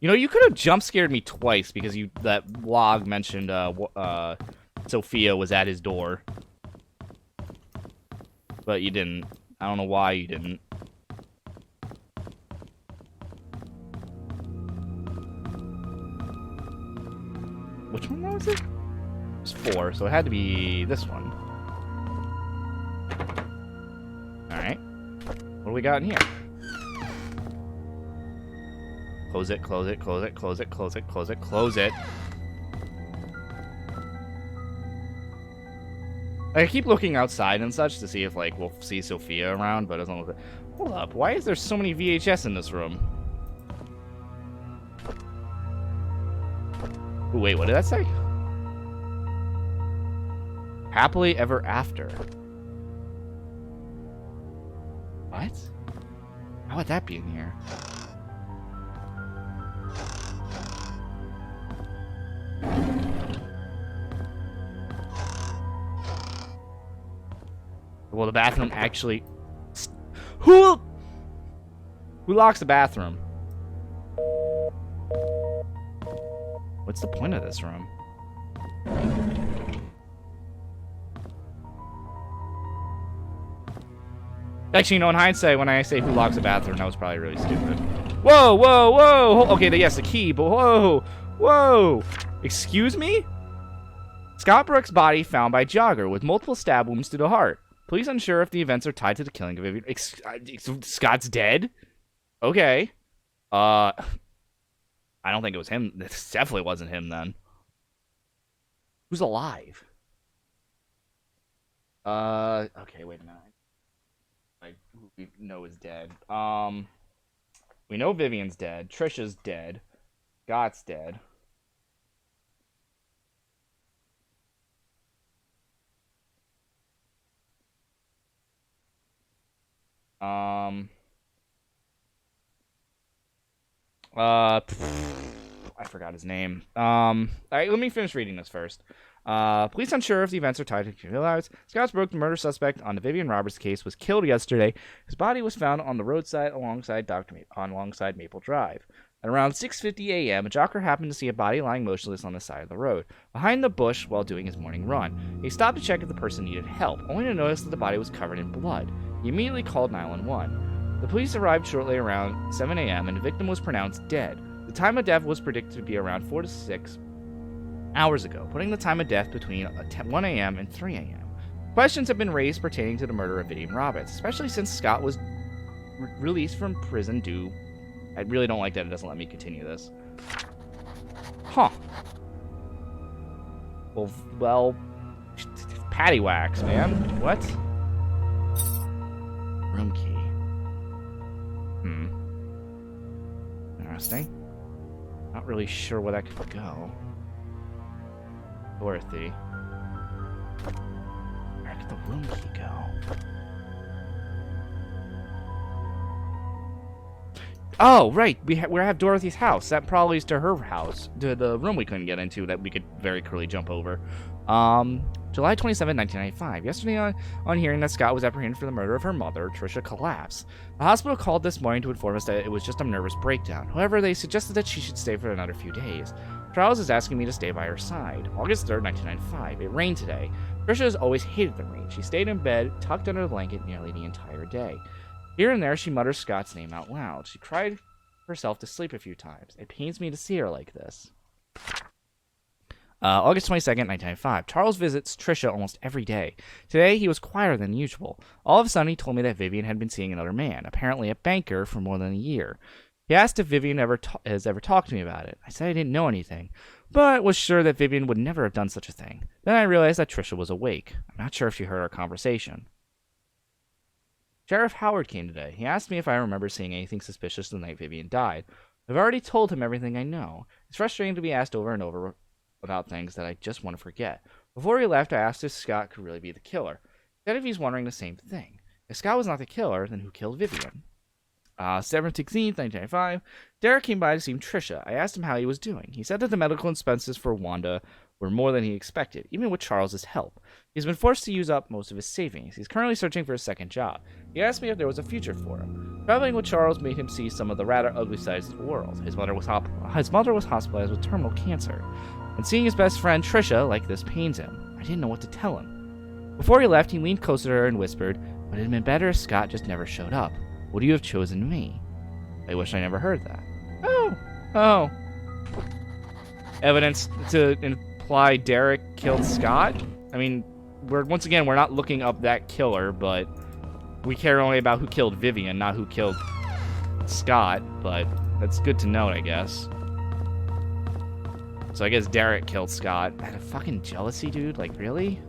You know, you could have jump scared me twice because that log mentioned, Sophia was at his door. But you didn't. I don't know why you didn't. Which one was it? It was 4, so it had to be this one. Alright. What do we got in here? Close it, close it, close it, close it, close it, close it, close it. I keep looking outside and such to see if, like, we'll see Sophia around, but it doesn't look like... Hold up, why is there so many VHS in this room? Ooh, wait, what did that say? Happily ever after. What? How would that be in here? Well, the bathroom actually... Who locks the bathroom? What's the point of this room? Actually, you know, in hindsight, when I say who locks the bathroom, that was probably really stupid. Whoa, whoa, whoa! Okay, yes, the key, but whoa, whoa! Excuse me? Scott Brooks' body found by jogger with multiple stab wounds to the heart. Police unsure if the events are tied to the killing of Vivian. Scott's dead? Okay. I don't think it was him. This definitely wasn't him then. Who's alive? Okay, wait a minute. Like, who we know is dead. We know Vivian's dead. Trisha's dead. Scott's dead. I forgot his name. All right, let me finish reading this first. Police unsure if the events are tied to criminal lives. Scott Brooks, the murder suspect on the Vivian Roberts case, was killed yesterday. His body was found on the roadside alongside Maple Drive. At around 6:50 a.m., a jogger happened to see a body lying motionless on the side of the road, behind the bush while doing his morning run. He stopped to check if the person needed help, only to notice that the body was covered in blood. He immediately called 911. The police arrived shortly around 7 a.m., and the victim was pronounced dead. The time of death was predicted to be around 4 to 6 hours ago, putting the time of death between 1 a.m. and 3 a.m. Questions have been raised pertaining to the murder of Vivian Roberts, especially since Scott was released from prison due... I really don't like that it doesn't let me continue this. Huh. Well, patty wax, man. What? Room key. Interesting. Not really sure where that could go. Dorothy. Where could the room key go? Oh, right. We have Dorothy's house. That probably is to her house. To the room we couldn't get into that we could very clearly jump over. July 27, 1995. Yesterday on hearing that Scott was apprehended for the murder of her mother, Trisha collapsed. The hospital called this morning to inform us that it was just a nervous breakdown. However, they suggested that she should stay for another few days. Charles is asking me to stay by her side. August 3rd, 1995. It rained today. Trisha has always hated the rain. She stayed in bed, tucked under the blanket nearly the entire day. Here and there, she mutters Scott's name out loud. She cried herself to sleep a few times. It pains me to see her like this. August 22nd, 1995. Charles visits Trisha almost every day. Today, he was quieter than usual. All of a sudden, he told me that Vivian had been seeing another man, apparently a banker, for more than a year. He asked if Vivian has ever talked to me about it. I said I didn't know anything, but was sure that Vivian would never have done such a thing. Then I realized that Trisha was awake. I'm not sure if she heard our conversation. Sheriff Howard came today. He asked me if I remember seeing anything suspicious the night Vivian died. I've already told him everything I know. It's frustrating to be asked over and over about things that I just want to forget. Before he left, I asked if Scott could really be the killer. He said if he's wondering the same thing. If Scott was not the killer, then who killed Vivian? 7/16, 1995. Derek came by to see Trisha. I asked him how he was doing. He said that the medical expenses for Wanda were more than he expected, even with Charles's help. He's been forced to use up most of his savings. He's currently searching for a second job. He asked me if there was a future for him. Traveling with Charles made him see some of the rather ugly sides of the world. His mother was hospitalized with terminal cancer, and seeing his best friend Trisha like this pains him. I didn't know what to tell him. Before he left, he leaned closer to her and whispered, "But it'd been better if Scott just never showed up. Would you have chosen me?" I wish I never heard that. Oh. Evidence to imply Derek killed Scott? I mean, we're not looking up that killer, but we care only about who killed Vivian, not who killed Scott, but that's good to know, I guess. So I guess Derek killed Scott. Out of fucking jealousy, dude? Like, really?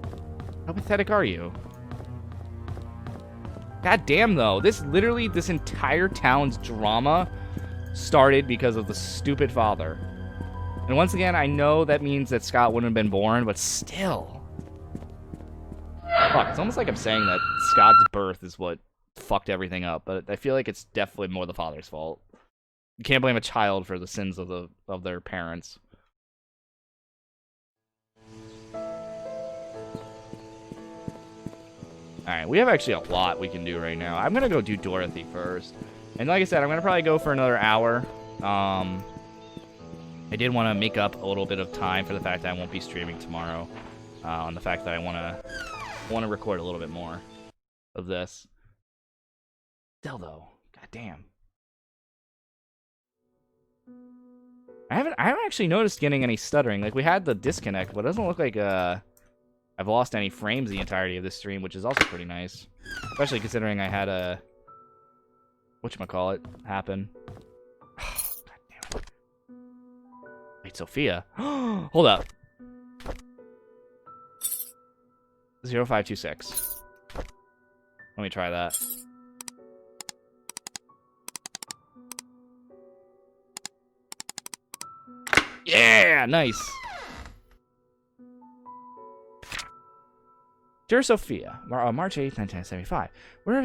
How pathetic are you? God damn, though. This entire town's drama started because of the stupid father. And once again, I know that means that Scott wouldn't have been born, but still. Fuck, it's almost like I'm saying that Scott's birth is what fucked everything up, but I feel like it's definitely more the father's fault. You can't blame a child for the sins of their parents. Alright, we have actually a lot we can do right now. I'm gonna go do Dorothy first. And like I said, I'm gonna probably go for another hour. I did want to make up a little bit of time for the fact that I won't be streaming tomorrow. On the fact that I want to record a little bit more of this. Still though, goddamn. I haven't actually noticed getting any stuttering. Like, we had the disconnect, but it doesn't look like I've lost any frames the entirety of this stream, which is also pretty nice. Especially considering I had a whatchamacallit happen. God damn. Wait, Sophia. Hold up. 0526. Let me try that. Yeah, nice. Dear Sophia, March 8th, 1975.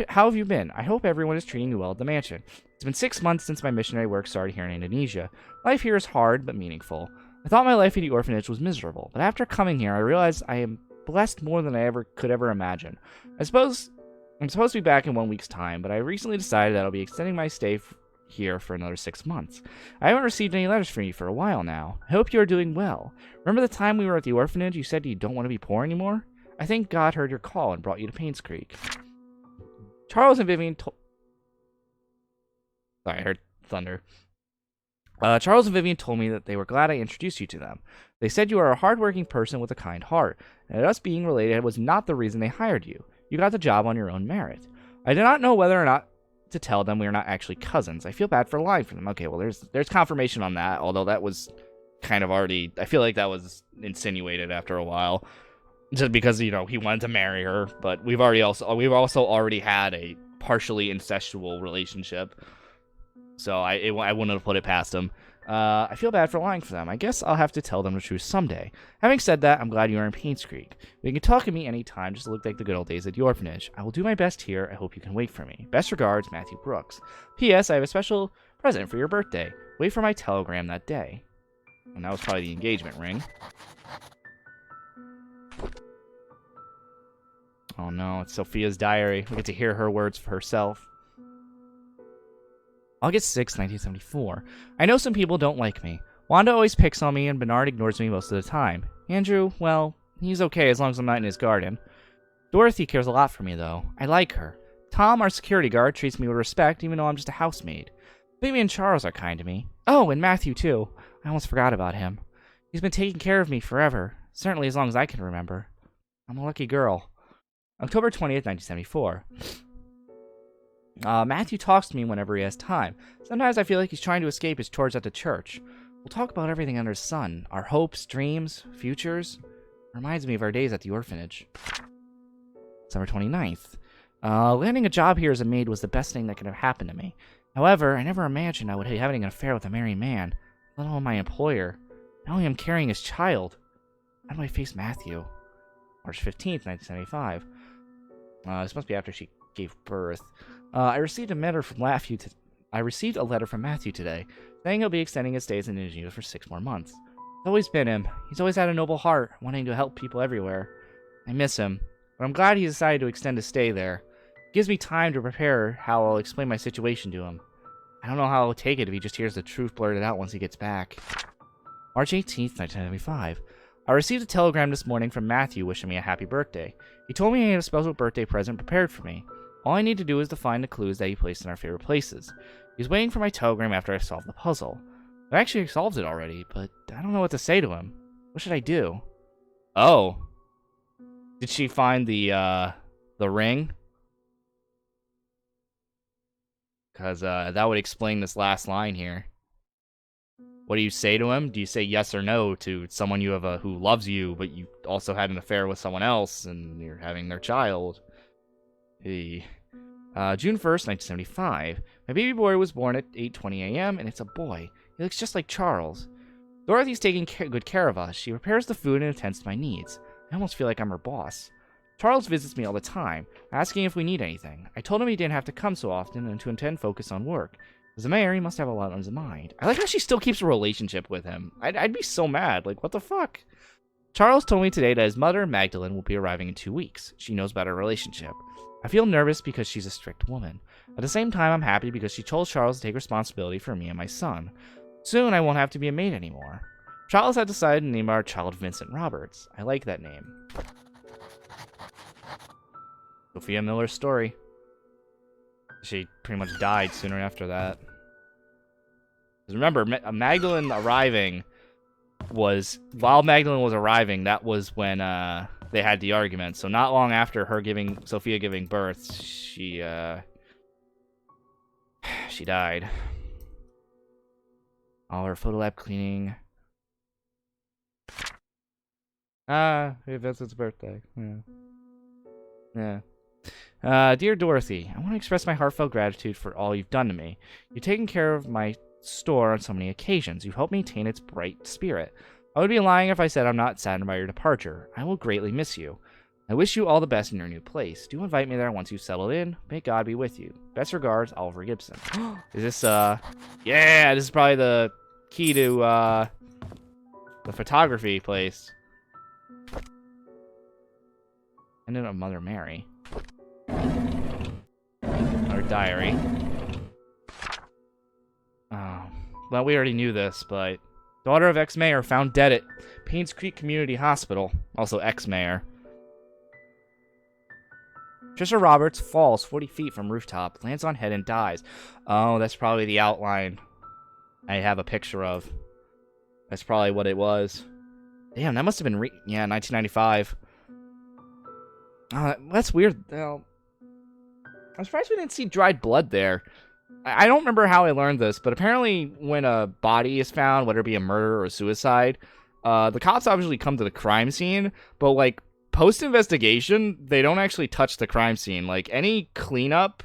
How have you been? I hope everyone is treating you well at the mansion. It's been 6 months since my missionary work started here in Indonesia. Life here is hard, but meaningful. I thought my life at the orphanage was miserable, but after coming here, I realized I am blessed more than I could ever imagine. I'm supposed to be back in 1 week's time, but I recently decided that I'll be extending my stay here for another 6 months. I haven't received any letters from you for a while now. I hope you are doing well. Remember the time we were at the orphanage, you said you don't want to be poor anymore? I think God heard your call and brought you to Painscreek. Charles and Vivian Sorry, I heard thunder. Charles and Vivian told me that they were glad I introduced you to them. They said you are a hardworking person with a kind heart, and that us being related was not the reason they hired you. You got the job on your own merit. I do not know whether or not to tell them we are not actually cousins. I feel bad for lying for them. Okay, well, there's confirmation on that, although that was kind of already... I feel like that was insinuated after a while. Just because, you know, he wanted to marry her, but we've also already had a partially incestual relationship. So I wouldn't have put it past him. I feel bad for lying for them. I guess I'll have to tell them the truth someday. Having said that, I'm glad you are in Painscreek. You can talk to me anytime, just look like the good old days at the orphanage. I will do my best here. I hope you can wait for me. Best regards, Matthew Brooks. P.S. I have a special present for your birthday. Wait for my telegram that day. And that was probably the engagement ring. Oh no, it's Sophia's diary. We get to hear her words for herself. August 6, 1974. I know some people don't like me. Wanda always picks on me, and Bernard ignores me most of the time. Andrew, well, he's okay as long as I'm not in his garden. Dorothy cares a lot for me, though. I like her. Tom, our security guard, treats me with respect, even though I'm just a housemaid. Baby and Charles are kind to me. Oh, and Matthew, too. I almost forgot about him. He's been taking care of me forever. Certainly as long as I can remember. I'm a lucky girl. October 20th, 1974. Matthew talks to me whenever he has time. Sometimes I feel like he's trying to escape his chores at the church. We'll talk about everything under the sun. Our hopes, dreams, futures. Reminds me of our days at the orphanage. December 29th. Landing a job here as a maid was the best thing that could have happened to me. However, I never imagined I would be having an affair with a married man, let alone my employer. Now I am carrying his child. How do I face Matthew? March 15th, 1975. This must be after she gave birth. I received a letter from Matthew today, saying he'll be extending his stays in Indonesia for 6 more months. It's always been him. He's always had a noble heart, wanting to help people everywhere. I miss him, but I'm glad he decided to extend his stay there. It gives me time to prepare how I'll explain my situation to him. I don't know how I'll take it if he just hears the truth blurted out once he gets back. March 18th, 1975. I received a telegram this morning from Matthew wishing me a happy birthday. He told me he had a special birthday present prepared for me. All I need to do is to find the clues that he placed in our favorite places. He was waiting for my telegram after I solved the puzzle. I actually solved it already, but I don't know what to say to him. What should I do? Oh. Did she find the ring? Because that would explain this last line here. What do you say to him? Do you say yes or no to someone you have who loves you, but you also had an affair with someone else, and you're having their child? Hey. June 1st, 1975. My baby boy was born at 8:20 a.m., and it's a boy. He looks just like Charles. Dorothy's taking good care of us. She prepares the food and attends to my needs. I almost feel like I'm her boss. Charles visits me all the time, asking if we need anything. I told him he didn't have to come so often and to intend focus on work. As a mayor, he must have a lot on his mind. I like how she still keeps a relationship with him. I'd be so mad. Like, what the fuck? Charles told me today that his mother, Magdalene, will be arriving in 2 weeks. She knows about our relationship. I feel nervous because she's a strict woman. At the same time, I'm happy because she told Charles to take responsibility for me and my son. Soon, I won't have to be a maid anymore. Charles had decided to name our child Vincent Roberts. I like that name. Sophia Miller's story. She pretty much died sooner after that. 'Cause remember, Magdalene arriving was... While Magdalene was arriving, that was when they had the argument. So not long after her Sophia giving birth, she died. All her photo lab cleaning. Vincent's birthday. Yeah. Dear Dorothy, I want to express my heartfelt gratitude for all you've done to me. You've taken care of my store on so many occasions. You've helped maintain its bright spirit. I would be lying if I said I'm not saddened by your departure. I will greatly miss you. I wish you all the best in your new place. Do invite me there once you've settled in. May God be with you. Best regards, Oliver Gibson. Is this, yeah, this is probably the key to, the photography place. And then a Mother Mary. Our diary. Oh, well, we already knew this, but daughter of ex-mayor found dead at Painscreek Community Hospital. Also ex-mayor. Trisha Roberts falls 40 feet from rooftop, lands on head and dies. Oh, that's probably the outline I have a picture of. That's probably what it was. Damn, that must have been, 1995. That's weird. I'm surprised we didn't see dried blood there. I don't remember how I learned this, but apparently when a body is found, whether it be a murder or a suicide, the cops obviously come to the crime scene, but, like, post-investigation, they don't actually touch the crime scene. Like, any cleanup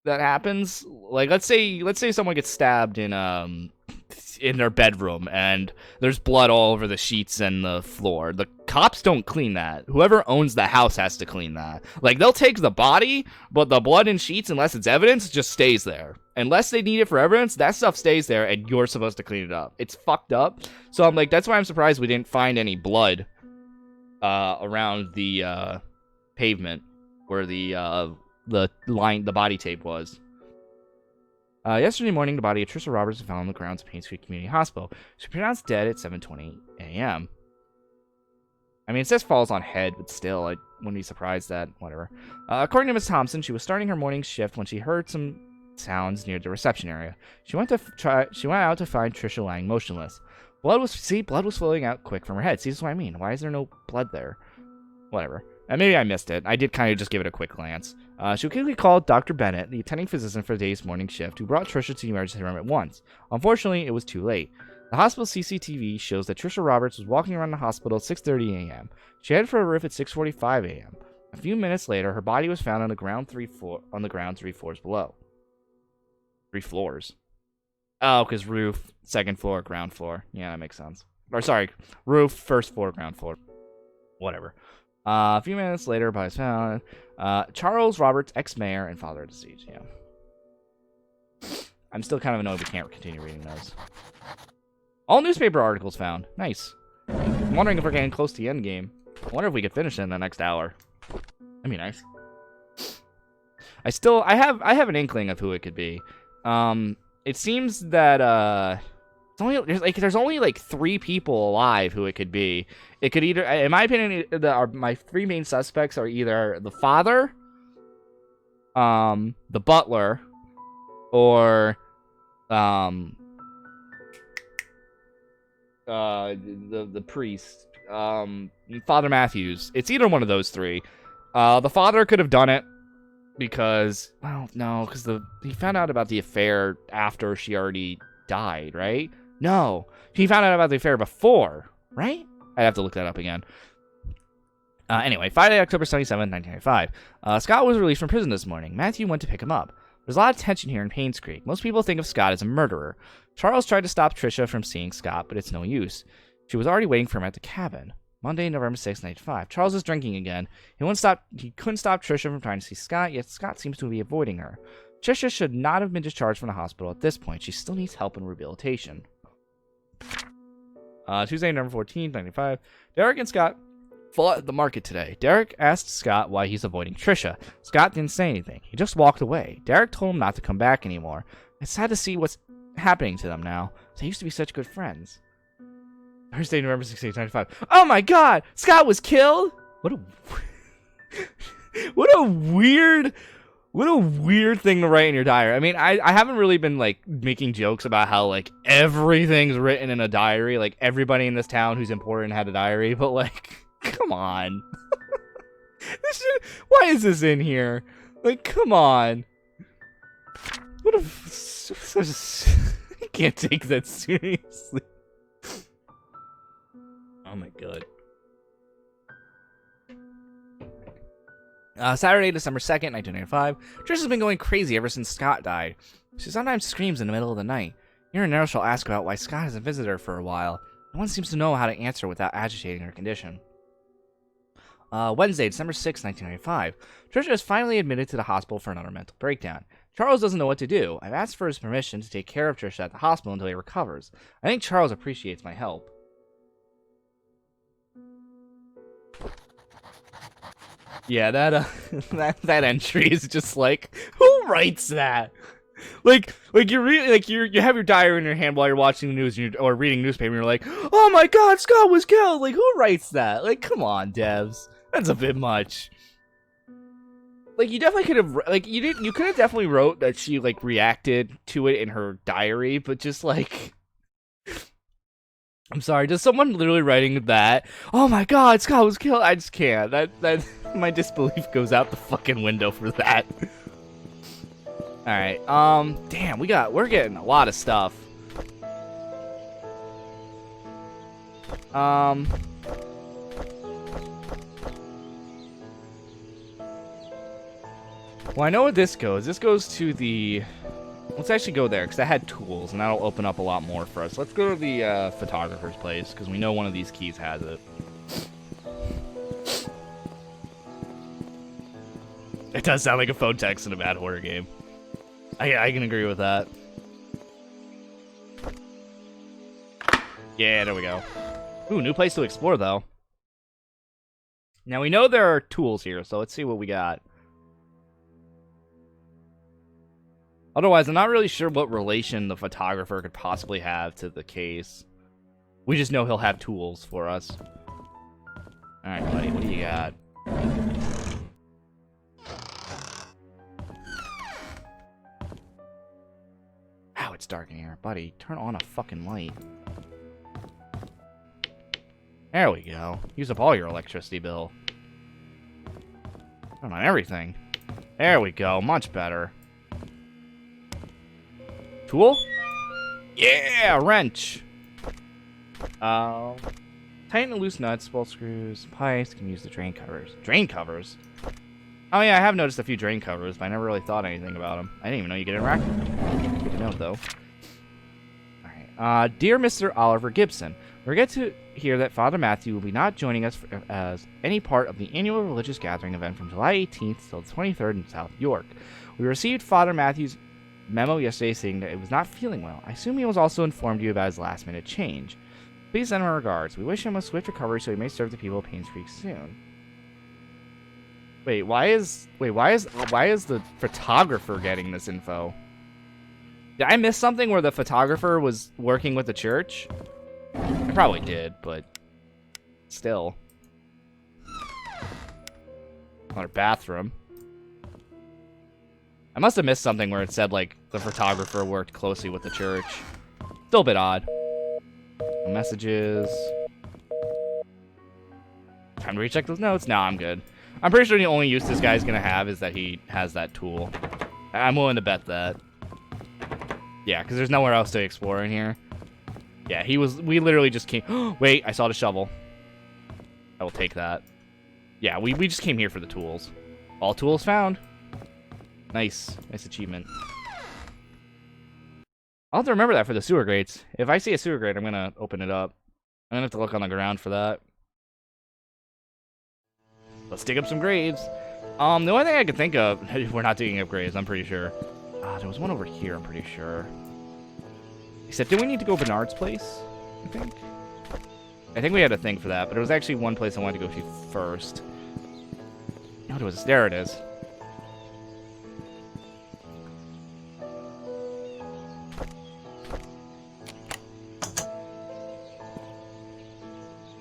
that happens, like, let's say someone gets stabbed in their bedroom and there's blood all over the sheets and the floor. The cops don't clean that. Whoever owns the house has to clean that. Like, they'll take the body, but the blood and sheets, unless it's evidence, just stays there. Unless they need it for evidence, that stuff stays there and you're supposed to clean it up. It's fucked up. So I'm like, that's why I'm surprised we didn't find any blood around the pavement where the body tape was. Yesterday morning, the body of Trisha Roberts was found on the grounds of Painscreek Community Hospital. She was pronounced dead at 7:20 a.m. I mean, it says falls on head, but still, I wouldn't be surprised that, whatever. According to Miss Thompson, she was starting her morning shift when she heard some sounds near the reception area. She went out to find Trisha lying motionless. Blood was flowing out quick from her head. See, this is what I mean. Why is there no blood there? Whatever. Maybe I missed it. I did kind of just give it a quick glance. She quickly called Dr. Bennett, the attending physician for the day's morning shift, who brought Trisha to the emergency room at once. Unfortunately, it was too late. The hospital CCTV shows that Trisha Roberts was walking around the hospital at 6:30 a.m. She headed for a roof at 6:45 a.m. A few minutes later, her body was found on the ground 3 floors below. 3 floors. Oh, because roof, 2nd floor, ground floor. Yeah, that makes sense. Or sorry, roof, 1st floor, ground floor. Whatever. A few minutes later, bodies found. Charles Roberts, ex-mayor and father of deceased. Yeah. I'm still kind of annoyed we can't continue reading those. All newspaper articles found. Nice. I'm wondering if we're getting close to the end game. I wonder if we could finish it in the next hour. That'd be nice. I have an inkling of who it could be. It seems that there's only like 3 people alive who it could be. It could either, in my opinion, my 3 main suspects are either the father, the butler, or the priest, Father Matthews. It's either one of those 3. The father could have done it because, well, no, because he found out about the affair after she already died, right? No, he found out about the affair before, right? I'd have to look that up again. Anyway, Friday, October 27, 1995. Scott was released from prison this morning. Matthew went to pick him up. There's a lot of tension here in Painscreek. Most people think of Scott as a murderer. Charles tried to stop Trisha from seeing Scott, but it's no use. She was already waiting for him at the cabin. Monday, November 6, 1995. Charles is drinking again. He couldn't stop Trisha from trying to see Scott, yet Scott seems to be avoiding her. Trisha should not have been discharged from the hospital at this point. She still needs help and rehabilitation. Tuesday, November 14th, 1995. Derek and Scott fought at the market today. Derek asked Scott why he's avoiding Trisha. Scott didn't say anything. He just walked away. Derek told him not to come back anymore. It's sad to see what's happening to them now. They used to be such good friends. Thursday, November 16th, 1995. Oh my god! Scott was killed? What a... What a weird thing to write in your diary. I mean, I haven't really been, like, making jokes about how, like, everything's written in a diary. Like, everybody in this town who's important had a diary. But, like, come on. Why is this in here? Like, come on. What a... I can't take that seriously. Oh my god. Saturday, December 2nd, 1995. Trisha's been going crazy ever since Scott died. She sometimes screams in the middle of the night. Here and there she'll ask about why Scott hasn't visited her for a while. No one seems to know how to answer without agitating her condition. Wednesday, December 6th, 1995. Trisha is finally admitted to the hospital for another mental breakdown. Charles doesn't know what to do. I've asked for his permission to take care of Trisha at the hospital until he recovers. I think Charles appreciates my help. Yeah, that entry is just like, who writes that? Like you're really like you have your diary in your hand while you're watching the news or reading newspaper. And you're like, oh my god, Scott was killed. Like, who writes that? Like, come on, devs, that's a bit much. Like, you definitely could have, like, you could have definitely wrote that she, like, reacted to it in her diary, but just, like, I'm sorry, just someone literally writing that, oh my god, Scott was killed, I just can't, that, my disbelief goes out the fucking window for that. Alright, damn, we're getting a lot of stuff. Well, I know where this goes. This goes to the... Let's actually go there, because I had tools, and that'll open up a lot more for us. Let's go to the photographer's place, because we know one of these keys has it. It does sound like a phone text in a bad horror game. I can agree with that. Yeah, there we go. Ooh, new place to explore, though. Now, we know there are tools here, so let's see what we got. Otherwise, I'm not really sure what relation the photographer could possibly have to the case. We just know he'll have tools for us. Alright, buddy, what do you got? Ow, it's dark in here. Buddy, turn on a fucking light. There we go. Use up all your electricity bill. Turn on everything. There we go, much better. Tool? Yeah, wrench. Tighten and loose nuts, bolt screws, pipes, can use the drain covers. Drain covers? Oh yeah, I have noticed a few drain covers, but I never really thought anything about them. I didn't even know you could interact with them. Good to know, though. Alright, dear Mr. Oliver Gibson, we regret to hear that Father Matthew will be not joining us as any part of the annual religious gathering event from July 18th till the 23rd in South York. We received Father Matthew's memo yesterday saying that it was not feeling well. I assume he was also informed you about his last-minute change. Please send our regards. We wish him a swift recovery so he may serve the people of Painscreek soon. Why is the photographer getting this info? Did I miss something where the photographer was working with the church? I probably did, but still. Another bathroom. I must have missed something where it said, like, the photographer worked closely with the church. Still a bit odd. Messages. Time to recheck those notes? No, I'm good. I'm pretty sure the only use this guy's gonna have is that he has that tool. I'm willing to bet that. Yeah, because there's nowhere else to explore in here. Yeah, we literally just came... Wait, I saw the shovel. I will take that. Yeah, we just came here for the tools. All tools found. Nice. Nice achievement. I'll have to remember that for the sewer grates. If I see a sewer grate, I'm going to open it up. I'm going to have to look on the ground for that. Let's dig up some graves. The only thing I can think of... We're not digging up graves, I'm pretty sure. There was one over here, I'm pretty sure. Except, do we need to go Bernard's place? I think. I think we had a thing for that, but it was actually one place I wanted to go to first. What was this? There it is.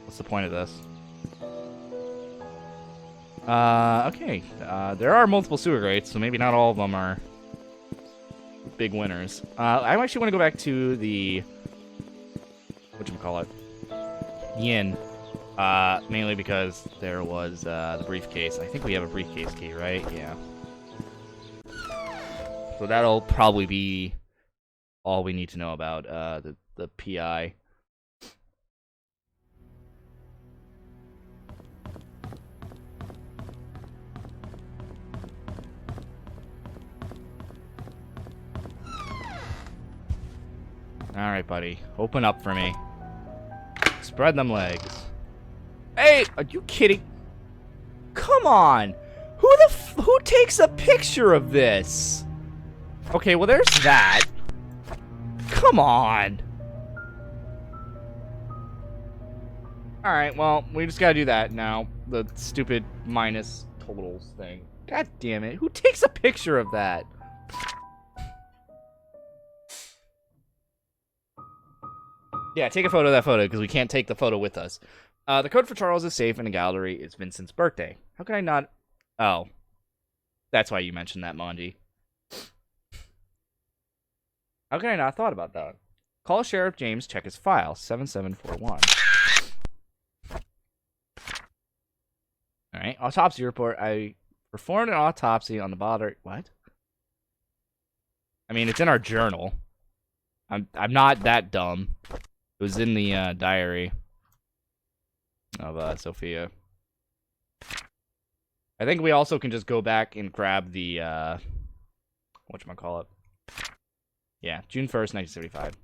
What's the point of this? Okay. There are multiple sewer grates, so maybe not all of them are big winners. I actually want to go back to the... whatchamacallit? Yin. Mainly because there was the briefcase. I think we have a briefcase key, right? Yeah. So that'll probably be all we need to know about the PI. Alright, buddy. Open up for me. Spread them legs. Hey! Are you kidding? Come on! Who takes a picture of this? Okay, well there's that. Come on! Alright, well, we just gotta do that now. The stupid minus totals thing. God damn it. Who takes a picture of that? Yeah, take a photo of that photo, because we can't take the photo with us. The code for Charles is safe in a gallery. It's Vincent's birthday. How can I not... Oh. That's why you mentioned that, Manji. How can I not have thought about that? Call Sheriff James, check his file. 7741. Alright, autopsy report. I performed an autopsy on the body... What? I mean, it's in our journal. I'm not that dumb. It was in the diary of Sophia. I think we also can just go back and grab the whatchamacallit. Yeah, June 1st, 1975.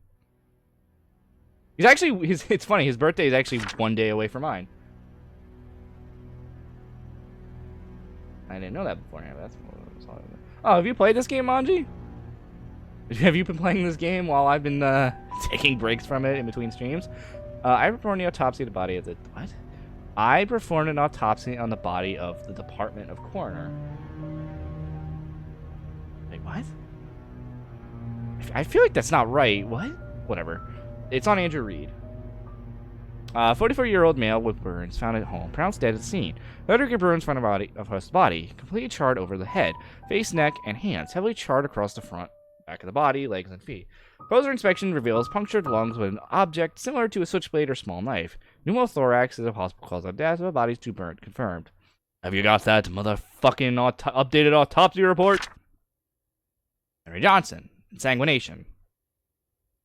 He's actually it's funny, his birthday is actually 1 day away from mine. I didn't know that beforehand. That's oh, have you played this game, Manji? Have you been playing this game while I've been taking breaks from it in between streams? I performed an autopsy of the body of the... What? I performed an autopsy on the body of the Department of Coroner. Wait, what? I feel like that's not right. What? Whatever. It's on Andrew Reed. 44-year-old male with burns found at home, pronounced dead at the scene. Third-degree burns found of host's body, completely charred over the head, face, neck, and hands, heavily charred across the front, back of the body, legs, and feet. Closer inspection reveals punctured lungs with an object similar to a switchblade or small knife. Pneumothorax is a possible cause of death, but body's too burnt. Confirmed. Have you got that motherfucking updated autopsy report? Henry Johnson. Insanguination.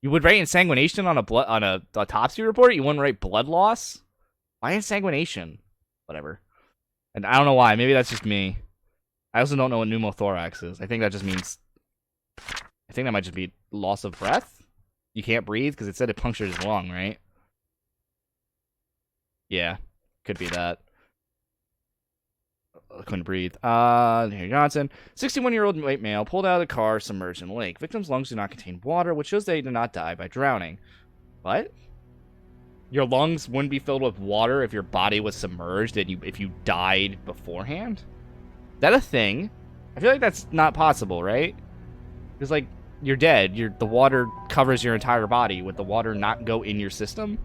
You would write insanguination on a autopsy report? You wouldn't write blood loss? Why insanguination? Whatever. And I don't know why. Maybe that's just me. I also don't know what pneumothorax is. I think that just means... I think that might just be loss of breath. You can't breathe because it said it punctured his lung, right? Yeah, could be that. I couldn't breathe. Henry Johnson, 61-year-old white male, pulled out of the car, submerged in the lake. Victim's lungs do not contain water, which shows they did not die by drowning. What? Your lungs wouldn't be filled with water if your body was submerged and if you died beforehand? Is that a thing? I feel like that's not possible, right? Because, like, you're dead. The water covers your entire body. Would the water not go in your system?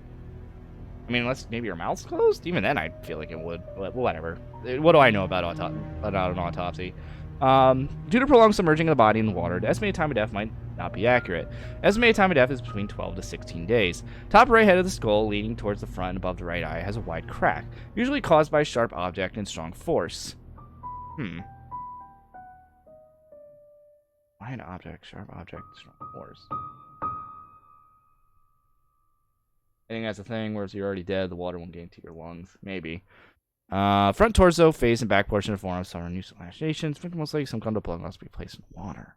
I mean, unless maybe your mouth's closed? Even then, I feel like it would. But whatever. What do I know about an autopsy? Due to prolonged submerging of the body in the water, the estimated time of death might not be accurate. Estimated time of death is between 12 to 16 days. Top right head of the skull, leaning towards the front and above the right eye, has a wide crack, usually caused by a sharp object and strong force. Wide object, sharp object, strong force. I think that's a thing where if you're already dead, the water won't get into your lungs. Maybe. Front torso, face, and back portion of the forearm suffer new lacerations. Victim most likely some kind of blood must be placed in water.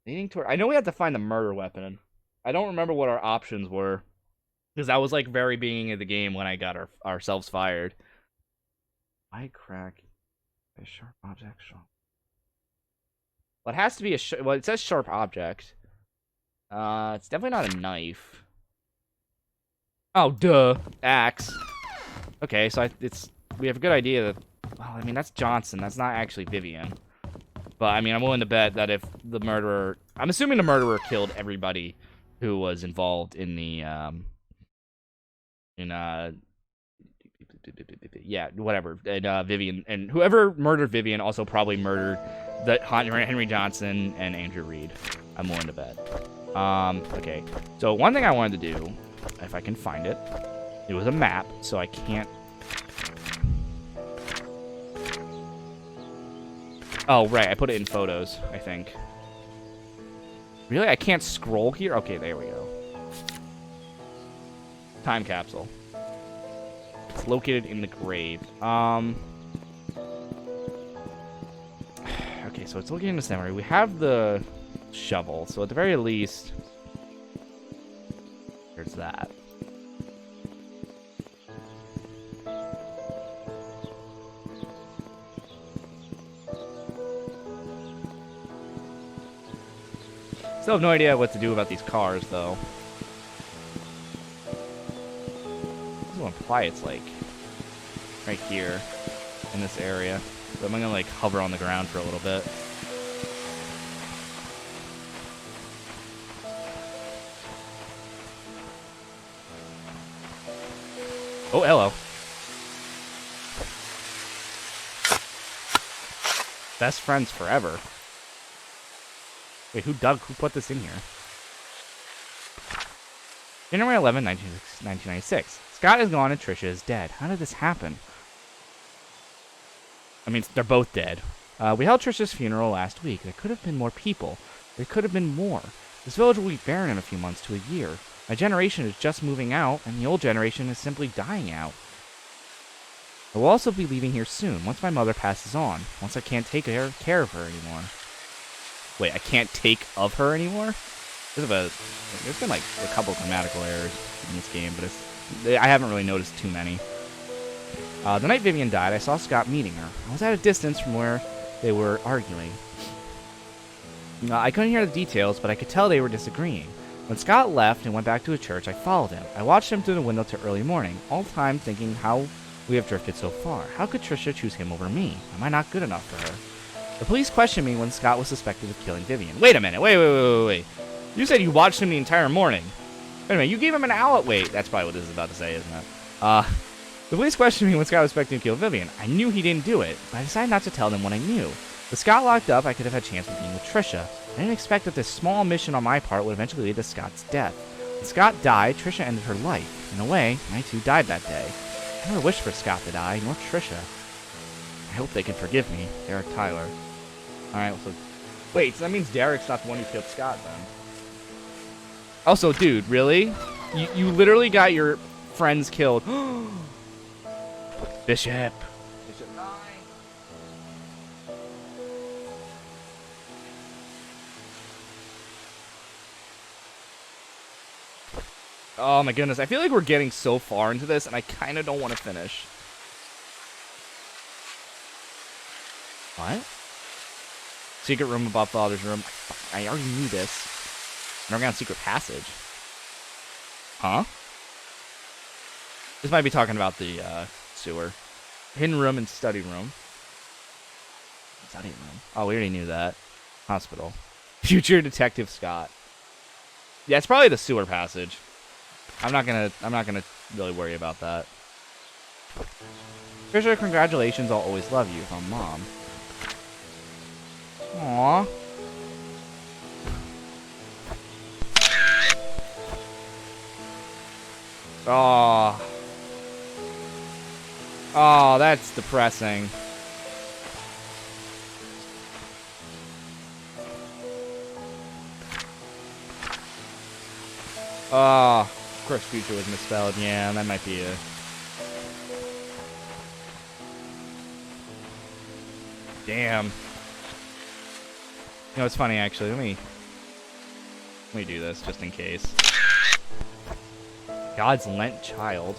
Leaning toward... I know we have to find the murder weapon. I don't remember what our options were. Because that was like very beginning of the game when I got ourselves fired. Wide crack. A sharp object, strong. Well, it has to be a... well, it says sharp object. It's definitely not a knife. Oh, duh. Axe. Okay, so we have a good idea that... Well, I mean, that's Johnson. That's not actually Vivian. But, I mean, I'm willing to bet that if the murderer... I'm assuming the murderer killed everybody who was involved in the, yeah, whatever. And, Vivian... And whoever murdered Vivian also probably murdered Henry Johnson and Andrew Reed. I'm willing to bet. Okay. So, one thing I wanted to do, if I can find it, it was a map, so I can't... Oh, right, I put it in photos, I think. Really? I can't scroll here? Okay, there we go. Time capsule. It's located in the grave. Okay, so it's located in the cemetery. We have the shovel, so at the very least... There's that. Still have no idea what to do about these cars, though. This will imply it's, like, right here in this area. So I'm gonna, like, hover on the ground for a little bit. Oh, hello. Best friends forever. Wait, who put this in here? January 11, 1996. Scott is gone and Trisha is dead. How did this happen? I mean, they're both dead. We held Trisha's funeral last week. There could have been more people. There could have been more. This village will be barren in a few months to a year. My generation is just moving out, and the old generation is simply dying out. I will also be leaving here soon, once my mother passes on. Once I can't take care of her anymore. Wait, I can't take of her anymore? There's been like a couple of grammatical errors in this game, but I haven't really noticed too many. The night Vivian died, I saw Scott meeting her. I was at a distance from where they were arguing. I couldn't hear the details, but I could tell they were disagreeing. When Scott left and went back to a church, I followed him. I watched him through the window till early morning, all the time thinking how we have drifted so far. How could Trisha choose him over me? Am I not good enough for her? The police questioned me when Scott was suspected of killing Vivian. Wait a minute. Wait. You said you watched him the entire morning. Wait a minute. You gave him an hour. Wait, that's probably what this is about to say, isn't it? The police questioned me when Scott was suspected to kill Vivian. I knew he didn't do it, but I decided not to tell them what I knew. With Scott locked up, I could have had a chance of being with Trisha. I didn't expect that this small mission on my part would eventually lead to Scott's death. When Scott died, Trisha ended her life. In a way, I too died that day. I never wished for Scott to die, nor Trisha. I hope they can forgive me. Derek Tyler. Alright, so... Wait, so that means Derek's not the one who killed Scott, then. Also, dude, really? You literally got your friends killed. Bishop. Bishop 9. Oh my goodness, I feel like we're getting so far into this, and I kind of don't want to finish. What? Secret room above Father's room. I already knew this. Underground secret passage. Huh? This might be talking about the sewer. Hidden room and study room. Study room. Oh, we already knew that. Hospital. Future Detective Scott. Yeah, it's probably the sewer passage. I'm not gonna really worry about that. Trisha, congratulations. I'll always love you from Mom. Aww. Oh. Oh, that's depressing. Oh, of course future was misspelled. Yeah, that might be a... Damn. You know, it's funny, actually. Let me do this, just in case. God's Lent child.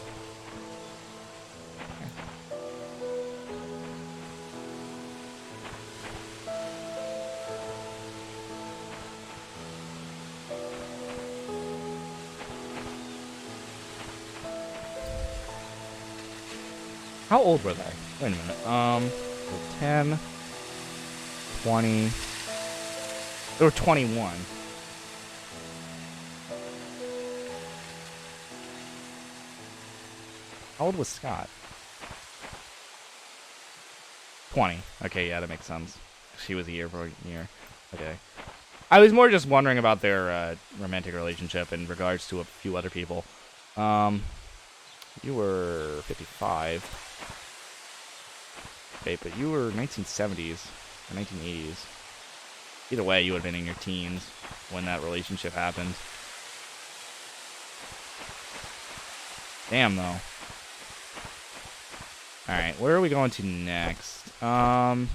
How old were they? Wait a minute. 10, 20. They were 21. How old was Scott? 20. Okay, yeah, that makes sense. She was a year for a year. Okay. I was more just wondering about their romantic relationship in regards to a few other people. You were 55. Okay, but you were 1970s or 1980s. Either way, you would have been in your teens when that relationship happened. Damn, though. Alright, where are we going to next? I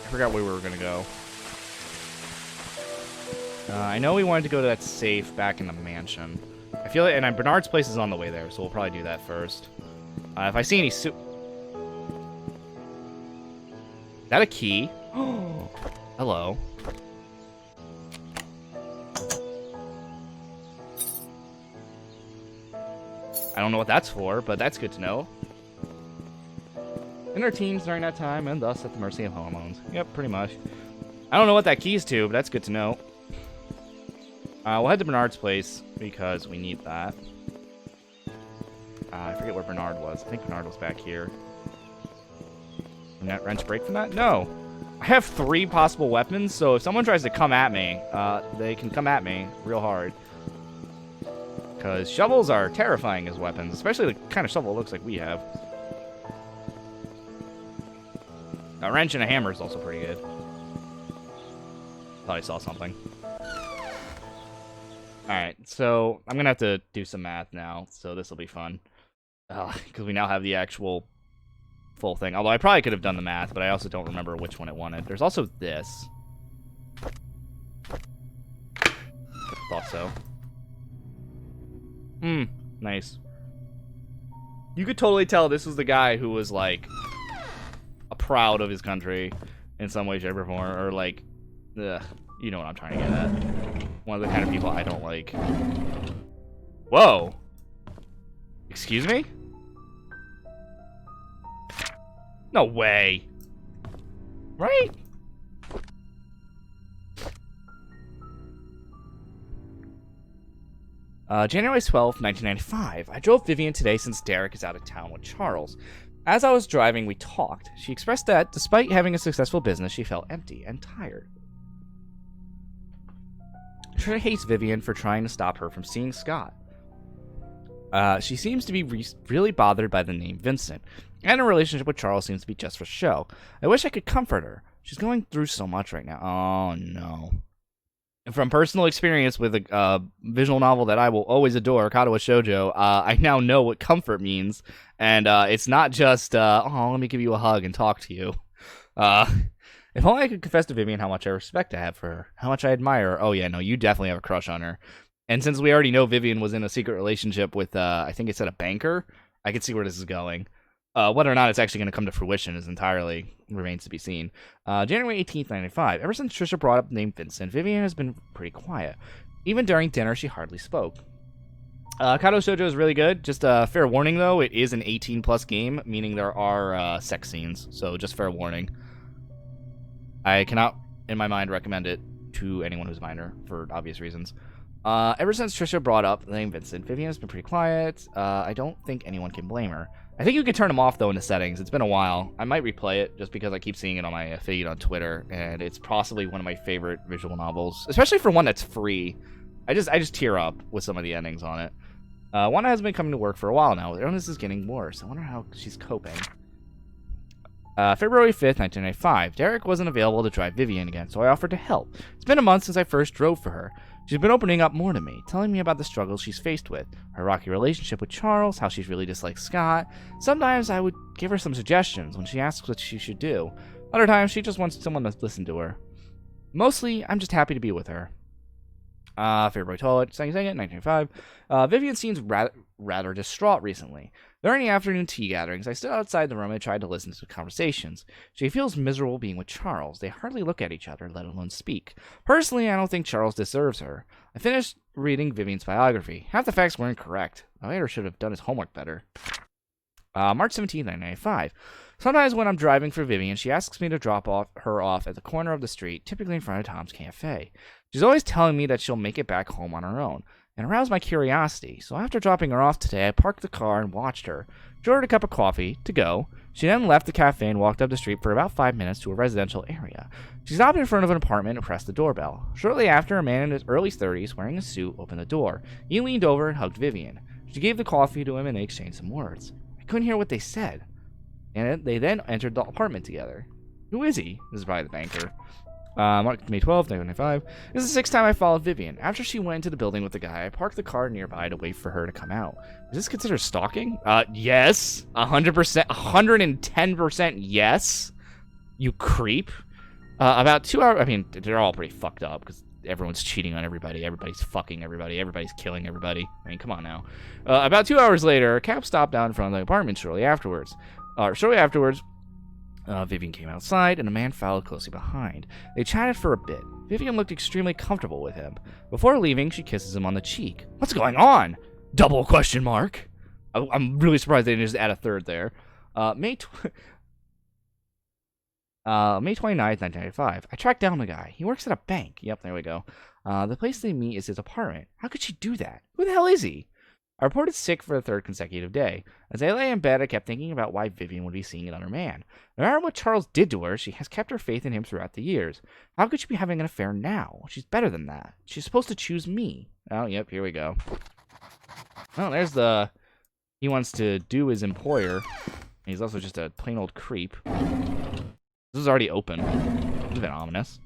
forgot where we were going to go. I know we wanted to go to that safe back in the mansion. I feel like, and Bernard's place is on the way there, so we'll probably do that first. If I see any Is that a key? Oh, hello. I don't know what that's for, but that's good to know. In our teens during that time, and thus at the mercy of hormones. Yep, pretty much. I don't know what that key's to, but that's good to know. We'll head to Bernard's place, because we need that. I forget where Bernard was. I think Bernard was back here. Can that wrench break from that? No! I have 3 possible weapons, so if someone tries to come at me, they can come at me real hard. Because shovels are terrifying as weapons, especially the kind of shovel it looks like we have. A wrench and a hammer is also pretty good. Thought I saw something. Alright, so I'm going to have to do some math now, so this will be fun. Because we now have the actual full thing. Although I probably could have done the math, but I also don't remember which one it wanted. There's also this. Thought so. Nice. You could totally tell this was the guy who was, like, proud of his country in some way, shape, or form. Or, like, ugh, you know what I'm trying to get at. One of the kind of people I don't like. Whoa! Excuse me? No way! Right? January 12th, 1995. I drove Vivian today since Derek is out of town with Charles. As I was driving, we talked. She expressed that, despite having a successful business, she felt empty and tired. Trisha hates Vivian for trying to stop her from seeing Scott. She seems to be really bothered by the name Vincent, and her relationship with Charles seems to be just for show. I wish I could comfort her. She's going through so much right now. Oh, no. From personal experience with a visual novel that I will always adore, Katawa Shoujo, I now know what comfort means, and it's not just, oh, let me give you a hug and talk to you. If only I could confess to Vivian how much I respect I have for her, how much I admire her. Oh yeah, no, you definitely have a crush on her. And since we already know Vivian was in a secret relationship with, I think it said a banker, I can see where this is going. Whether or not it's actually going to come to fruition is entirely remains to be seen. January 18th, 1995. Ever since Trisha brought up the name Vincent, Vivian has been pretty quiet. Even during dinner, she hardly spoke. Kato Shoujo is really good. Just fair warning, though, it is an 18-plus game, meaning there are sex scenes. So just fair warning. I cannot, in my mind, recommend it to anyone who's minor, for obvious reasons. Ever since Trisha brought up the name Vincent, Vivian has been pretty quiet. I don't think anyone can blame her. I think you can turn them off, though, in the settings. It's been a while. I might replay it, just because I keep seeing it on my feed on Twitter, and it's possibly one of my favorite visual novels, especially for one that's free. I just tear up with some of the endings on it. Wanda has been coming to work for a while now. Her illness is getting worse. I wonder how she's coping. February 5th, 1995. Derek wasn't available to drive Vivian again, so I offered to help. It's been a month since I first drove for her. She's been opening up more to me, telling me about the struggles she's faced with, her rocky relationship with Charles, how she's really disliked Scott. Sometimes I would give her some suggestions when she asks what she should do. Other times, she just wants someone to listen to her. Mostly, I'm just happy to be with her. February 12th, 1995. Vivian seems rather distraught recently. During the afternoon tea gatherings, I stood outside the room and tried to listen to conversations. She feels miserable being with Charles. They hardly look at each other, let alone speak. Personally, I don't think Charles deserves her. I finished reading Vivian's biography. Half the facts weren't correct. The writer should have done his homework better. March 17th, 1995. Sometimes when I'm driving for Vivian, she asks me to drop her off at the corner of the street, typically in front of Tom's Cafe. She's always telling me that she'll make it back home on her own, and aroused my curiosity. So after dropping her off today, I parked the car and watched her. She ordered a cup of coffee to go. She then left the cafe and walked up the street for about 5 minutes to a residential area. She stopped in front of an apartment and pressed the doorbell. Shortly after, a man in his early 30s, wearing a suit, opened the door. He leaned over and hugged Vivian. She gave the coffee to him and they exchanged some words. I couldn't hear what they said. And they then entered the apartment together. Who is he? This is probably the banker. May 12th, 1995. This is the 6th time I followed Vivian. After she went into the building with the guy, I parked the car nearby to wait for her to come out. Is this considered stalking? Yes. 100%, 110% yes. You creep. About 2 hours, I mean, they're all pretty fucked up because everyone's cheating on everybody. Everybody's fucking everybody. Everybody's killing everybody. I mean, come on now. About 2 hours later, a cab stopped down in front of the apartment shortly afterwards. Vivian came outside, and a man followed closely behind. They chatted for a bit. Vivian looked extremely comfortable with him. Before leaving, she kisses him on the cheek. What's going on? Double question mark. I'm really surprised they didn't just add a third there. May 29th, 1995. I tracked down the guy. He works at a bank. Yep, there we go. The place they meet is his apartment. How could she do that? Who the hell is he? I reported sick for the 3rd consecutive day. As I lay in bed, I kept thinking about why Vivian would be seeing another man. No matter what Charles did to her, she has kept her faith in him throughout the years. How could she be having an affair now? She's better than that. She's supposed to choose me. Oh, yep, here we go. Oh, there's the... He wants to do his employer. He's also just a plain old creep. This is already open. It's a bit ominous.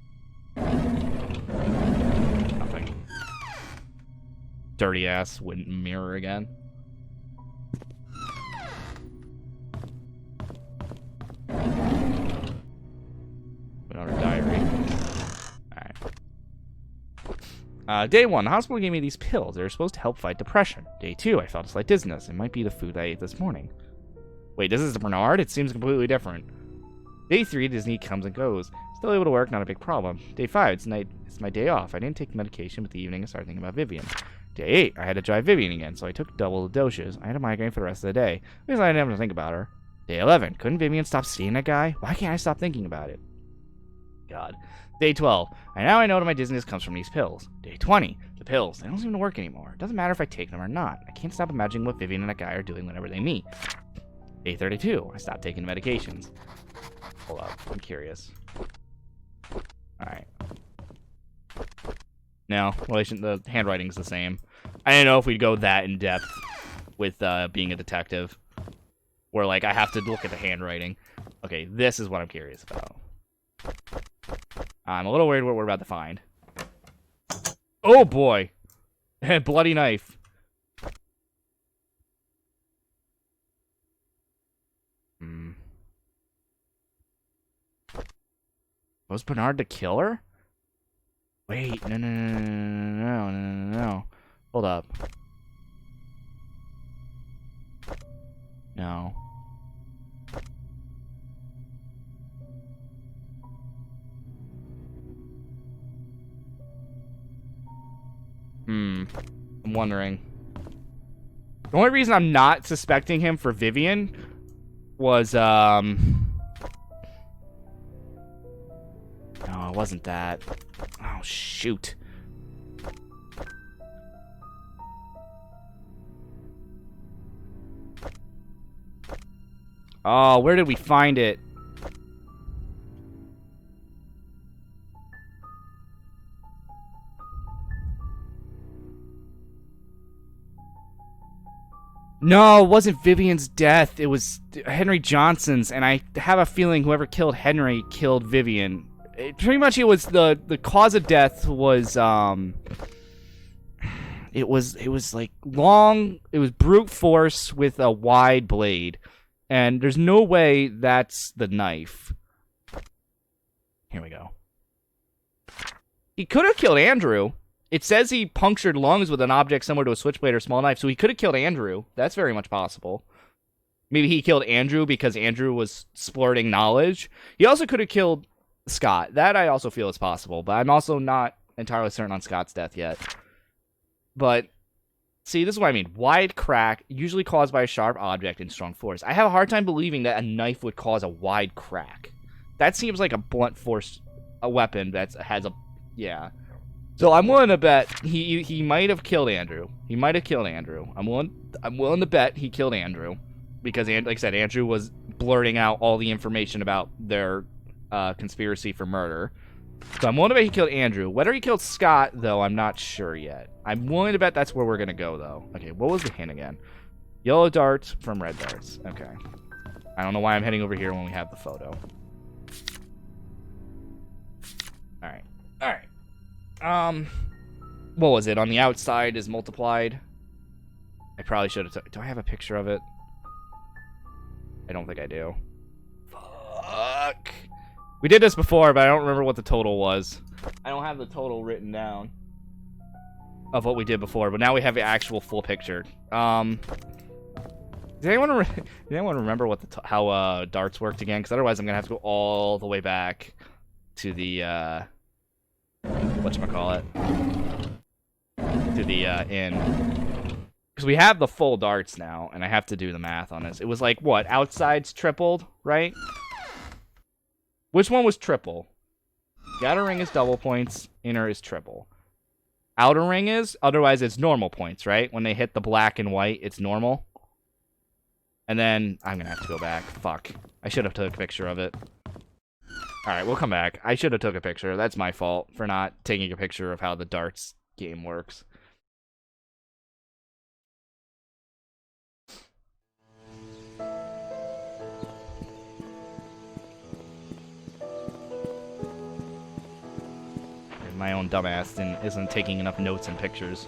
Nothing. Dirty ass wooden mirror again. Put on her diary. Alright. Day 1, the hospital gave me these pills. They were supposed to help fight depression. Day 2, I felt a slight dizziness. It might be the food I ate this morning. Wait, this is the Bernard? It seems completely different. Day 3, Disney comes and goes. Still able to work, not a big problem. Day 5, it's my day off. I didn't take medication, but the evening I started thinking about Vivian. Day 8, I had to drive Vivian again, so I took double the doses. I had a migraine for the rest of the day. Because I didn't have to think about her. Day 11, couldn't Vivian stop seeing that guy? Why can't I stop thinking about it? God. Day 12, now I know that my dizziness comes from these pills. Day 20, the pills, they don't seem to work anymore. It doesn't matter if I take them or not. I can't stop imagining what Vivian and that guy are doing whenever they meet. Day 32, I stopped taking medications. Hold up, I'm curious. Alright. No, the handwriting's the same. I didn't know if we'd go that in depth with being a detective. Where, like, I have to look at the handwriting. Okay, this is what I'm curious about. I'm a little worried what we're about to find. Oh, boy! Bloody knife. Was Bernard the killer? Wait, no. Hold up. No. I'm wondering. The only reason I'm not suspecting him for Vivian was, no, it wasn't that. Oh, shoot. Oh, where did we find it? No, it wasn't Vivian's death. It was Henry Johnson's, and I have a feeling whoever killed Henry killed Vivian. Pretty much, it was the cause of death was it was like long. It was brute force with a wide blade, and there's no way that's the knife. Here we go. He could have killed Andrew. It says he punctured lungs with an object similar to a switchblade or small knife, so he could have killed Andrew. That's very much possible. Maybe he killed Andrew because Andrew was splurting knowledge. He also could have killed Scott. That I also feel is possible, but I'm also not entirely certain on Scott's death yet. But see, this is what I mean. Wide crack, usually caused by a sharp object in strong force. I have a hard time believing that a knife would cause a wide crack. That seems like a blunt force a weapon that has a... Yeah. So I'm willing to bet he might have killed Andrew. He might have killed Andrew. I'm willing to bet he killed Andrew. Because, like I said, Andrew was blurting out all the information about their conspiracy for murder. So I'm willing to bet he killed Andrew. Whether he killed Scott, though, I'm not sure yet. I'm willing to bet that's where we're going to go, though. Okay, what was the hint again? Yellow darts from red darts. Okay. I don't know why I'm heading over here when we have the photo. Alright. Alright. What was it? On the outside is multiplied. I probably should have... Do I have a picture of it? I don't think I do. Fuck. We did this before, but I don't remember what the total was. I don't have the total written down of what we did before, but now we have the actual full picture. Does anyone remember what how darts worked again? Because otherwise I'm gonna have to go all the way back to the whatchamacallit, to the inn. Because we have the full darts now, and I have to do the math on this. It was like, what, outside's tripled, right? Which one was triple? The outer ring is double points, inner is triple. Outer ring is, otherwise it's normal points, right? When they hit the black and white, it's normal. And then, I'm gonna have to go back. Fuck. I should have took a picture of it. Alright, we'll come back. I should have took a picture. That's my fault for not taking a picture of how the darts game works. My own dumbass isn't taking enough notes and pictures.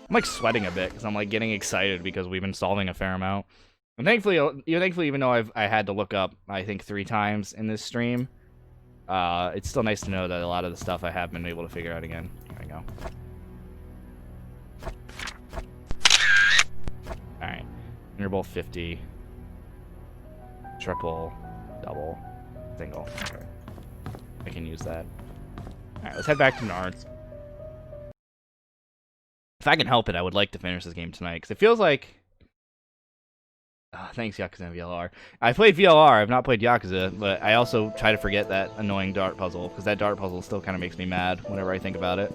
I'm like sweating a bit because I'm like getting excited because we've been solving a fair amount. And thankfully, even though I had to look up, I think 3 times in this stream, it's still nice to know that a lot of the stuff I have been able to figure out again. There we go. Alright. Interval 50. Triple. Double. Single. Okay. I can use that. Alright, let's head back to Nards. If I can help it, I would like to finish this game tonight, because it feels like... thanks, Yakuza and VLR. I played VLR, I've not played Yakuza, but I also try to forget that annoying dart puzzle, because that dart puzzle still kind of makes me mad whenever I think about it.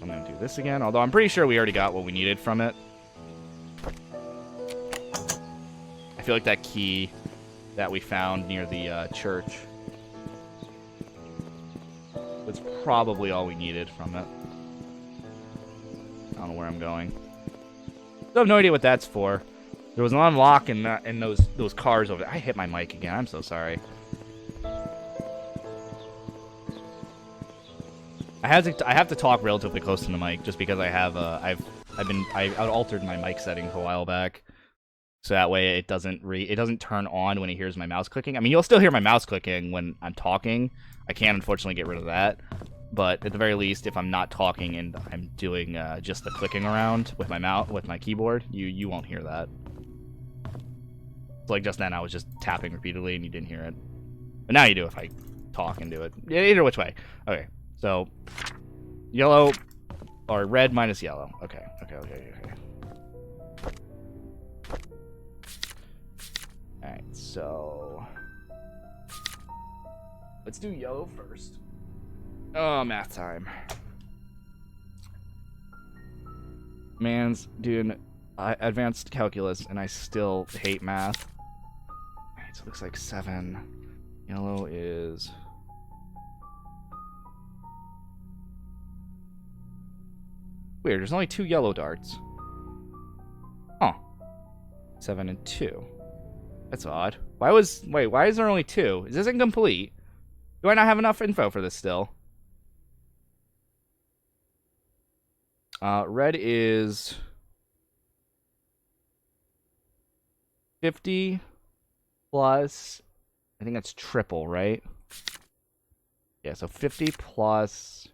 I'm going to do this again, although I'm pretty sure we already got what we needed from it. I feel like that key that we found near the church was probably all we needed from it. I don't know where I'm going. I have no idea what that's for. There was an unlock in those cars over there. I hit my mic again. I'm so sorry. I have to talk relatively close to the mic just because I have I altered my mic settings a while back. So that way it doesn't turn on when it hears my mouse clicking. I mean, you'll still hear my mouse clicking when I'm talking. I can unfortunately get rid of that. But at the very least, if I'm not talking and I'm doing just the clicking around with my keyboard, you won't hear that. So like just then, I was just tapping repeatedly and you didn't hear it. But now you do if I talk and do it. Either which way. Okay, so yellow or red minus yellow. Okay. Alright, so let's do yellow first. Oh, math time. Man's doing advanced calculus, and I still hate math. Alright, so it looks like 7. Yellow is... Weird, there's only 2 yellow darts. Huh. 7 and 2. That's odd. Why is there only 2? Is this incomplete? Do I not have enough info for this still? Red is 50 plus, I think that's triple, right? Yeah, so 50 plus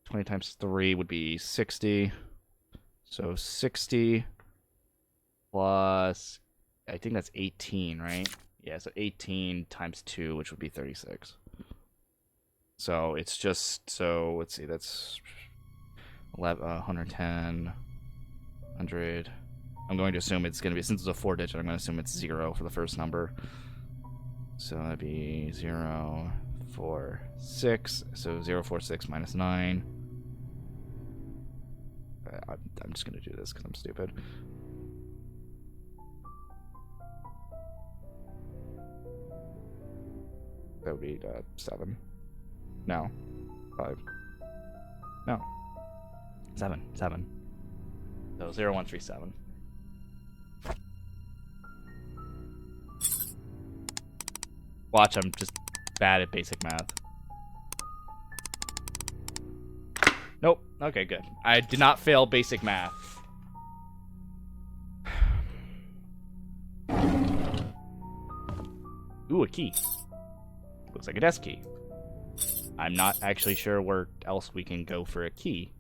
20 times 3 would be 60. So 60 plus, I think that's 18, right? Yeah, so 18 times 2, which would be 36. So it's just, so let's see, that's 110, 100. I'm going to assume it's going to be, since it's a 4-digit, I'm going to assume it's 0 for the first number. So that'd be 0, 4, 6. So 0, 4, 6 minus 9. I'm just going to do this because I'm stupid. That would be 7. No. 5. No. 7. 7. So 0, 1, 3, 7. Watch, I'm just bad at basic math. Nope. Okay, good. I did not fail basic math. Ooh, a key. Looks like a desk key. I'm not actually sure where else we can go for a key.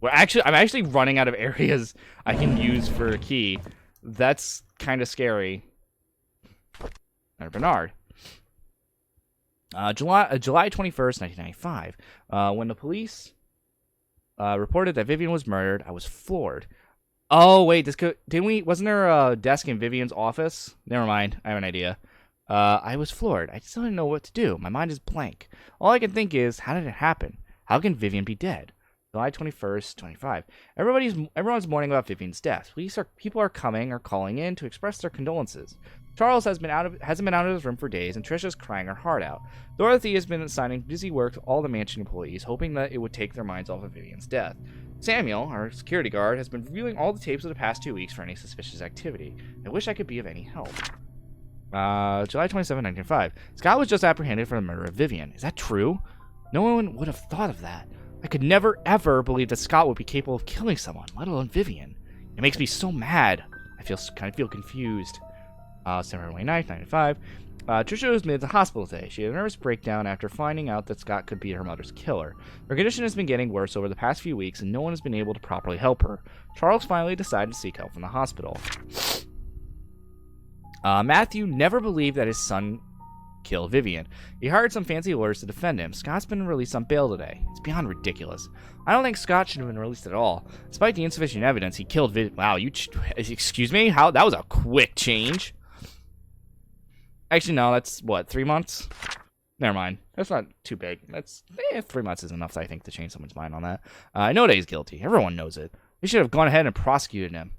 I'm actually running out of areas I can use for a key. That's kind of scary. Or Bernard. July 21st, 1995. When the police reported that Vivian was murdered, I was floored. Oh wait, wasn't there a desk in Vivian's office? Never mind, I have an idea. I was floored. I still didn't know what to do. My mind is blank. All I can think is, how did it happen? How can Vivian be dead? July 21st, 25. Everyone's mourning about Vivian's death. People are coming or calling in to express their condolences. Charles hasn't been out of his room for days, and Trisha's crying her heart out. Dorothy has been assigning busy work to all the mansion employees, hoping that it would take their minds off of Vivian's death. Samuel, our security guard, has been reviewing all the tapes of the past 2 weeks for any suspicious activity. I wish I could be of any help. July 27, 1905. Scott was just apprehended for the murder of Vivian. Is that true? No one would have thought of that. I could never, ever believe that Scott would be capable of killing someone, let alone Vivian. It makes me so mad. I kind of feel confused. September 29th, 1995. Trisha was admitted to the hospital today. She had a nervous breakdown after finding out that Scott could be her mother's killer. Her condition has been getting worse over the past few weeks, and no one has been able to properly help her. Charles finally decided to seek help from the hospital. Matthew never believed that his son killed Vivian. He hired some fancy lawyers to defend him. Scott's been released on bail today. It's beyond ridiculous. I don't think Scott should have been released at all. Despite the insufficient evidence, he killed Vivian. Wow, excuse me? That was a quick change. Actually, no, that's, 3 months? Never mind. That's not too big. 3 months is enough, I think, to change someone's mind on that. I know that he's guilty. Everyone knows it. They should have gone ahead and prosecuted him.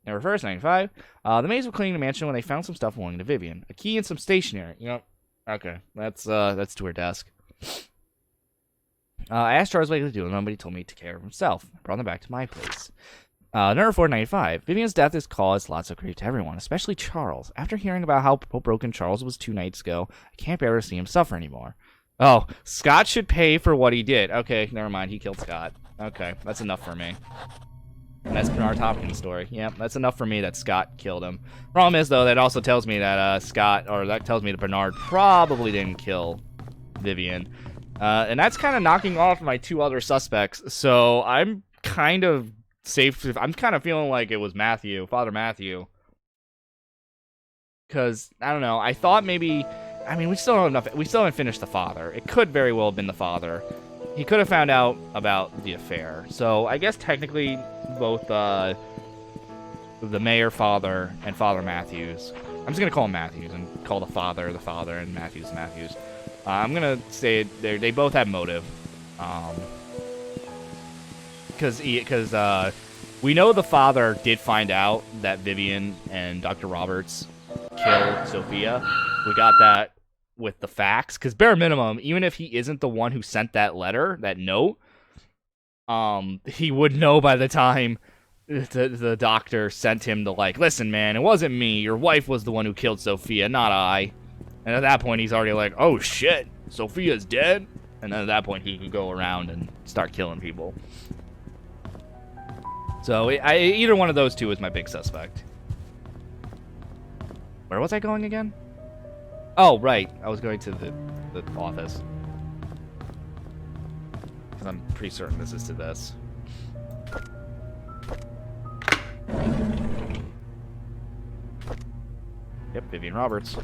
November 1st, 1995. The maids were cleaning the mansion when they found some stuff belonging to Vivian. A key and some stationery. Okay. That's to her desk. I asked Charles what he was doing, but he told me to take care of himself. I brought them back to my place. Number 495. Vivian's death has caused lots of grief to everyone, especially Charles. After hearing about how broken Charles was 2 nights ago, I can't bear to see him suffer anymore. Oh, Scott should pay for what he did. Okay, never mind. He killed Scott. Okay, that's enough for me. And that's Bernard Hopkins' story. Yeah, that's enough for me that Scott killed him. Problem is, though, that also tells me that that tells me that Bernard probably didn't kill Vivian. And that's kind of knocking off my 2 other suspects. So I'm kind of safe. I'm kind of feeling like it was Father Matthew. Because, I don't know, I thought maybe, we still don't have enough. We still haven't finished the father. It could very well have been the father. He could have found out about the affair. So I guess technically both the mayor father and Father Matthews. I'm just gonna call him Matthews and call the father, and Matthews. I'm gonna say they both have motive. Because we know the father did find out that Vivian and Dr. Roberts killed Sophia. We got that with the facts, because bare minimum, even if he isn't the one who sent that note, he would know by the time the doctor sent him listen, man, it wasn't me. Your wife was the one who killed Sophia, not I. And at that point, he's already like, oh shit, Sophia's dead? And then at that point, he could go around and start killing people. So either one of those two is my big suspect. Where was I going again? Oh, right. I was going to the office. Because I'm pretty certain this is to this. Yep, Vivian Roberts.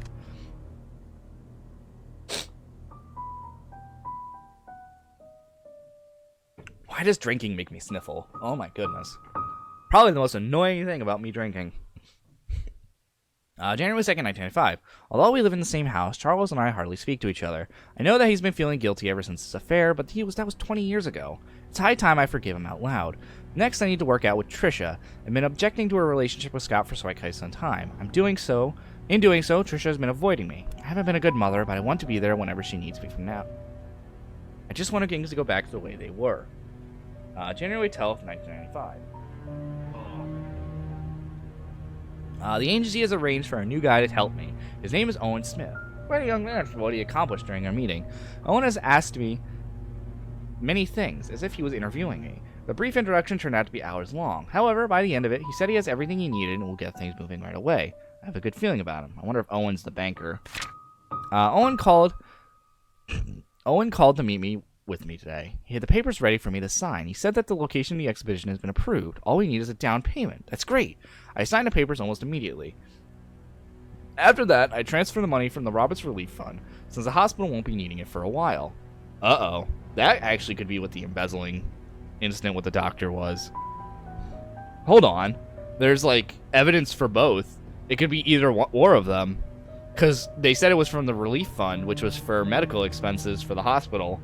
Why does drinking make me sniffle? Oh my goodness. Probably the most annoying thing about me drinking. January 2nd, 1995. Although we live in the same house, Charles and I hardly speak to each other. I know that he's been feeling guilty ever since this affair, but that was 20 years ago. It's high time I forgive him out loud. Next, I need to work out with Trisha. I've been objecting to her relationship with Scott for quite some time. In doing so, Trisha has been avoiding me. I haven't been a good mother, but I want to be there whenever she needs me from now. I just want things to go back to the way they were. January 12th, 1995. The agency has arranged for a new guy to help me. His name is Owen Smith. Quite a young man for what he accomplished during our meeting. Owen has asked me many things, as if he was interviewing me. The brief introduction turned out to be hours long. However, by the end of it, he said he has everything he needed and will get things moving right away. I have a good feeling about him. I wonder if Owen's the banker. Owen called to meet me with me today. He had the papers ready for me to sign. He said that the location of the exhibition has been approved. All we need is a down payment. That's great. I signed the papers almost immediately. After that, I transferred the money from the Roberts Relief Fund, since the hospital won't be needing it for a while. Uh-oh. That actually could be what the embezzling incident with the doctor was. Hold on. There's, like, evidence for both. It could be either or of them. Because they said it was from the Relief Fund, which was for medical expenses for the hospital.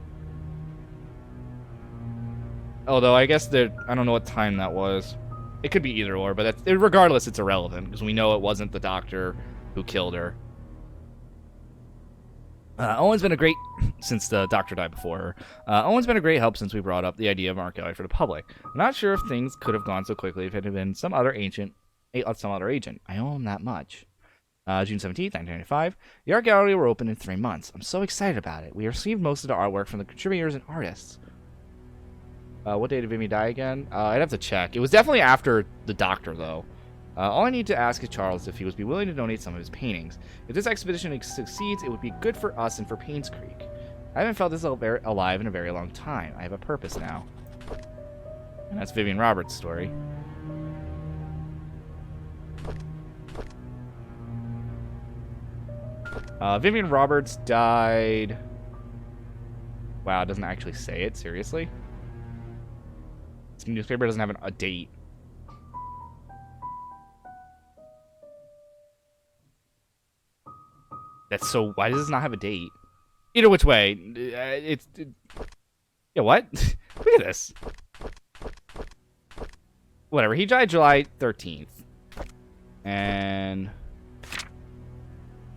Although, I guess I don't know what time that was. It could be either or, but regardless, it's irrelevant, because we know it wasn't the doctor who killed her. Owen's been a great... since the doctor died before her. Owen's been a great help since we brought up the idea of Mark Gallery for the public. I'm not sure if things could have gone so quickly if it had been some other agent. I owe him that much. June 17th, 1995. The art gallery will open in 3 months. I'm so excited about it. We received most of the artwork from the contributors and artists. What day did Vimy die again? I'd have to check. It was definitely after the doctor, though. All I need to ask is Charles if he would be willing to donate some of his paintings. If this expedition succeeds, it would be good for us and for Painscreek. I haven't felt this alive in a very long time. I have a purpose now. And that's Vivian Roberts' story. Vivian Roberts died... Wow, it doesn't actually say it. Seriously? This newspaper doesn't have a date. That's so... Why does this not have a date? Either which way, yeah, what? Look at this. Whatever, he died July 13th. And...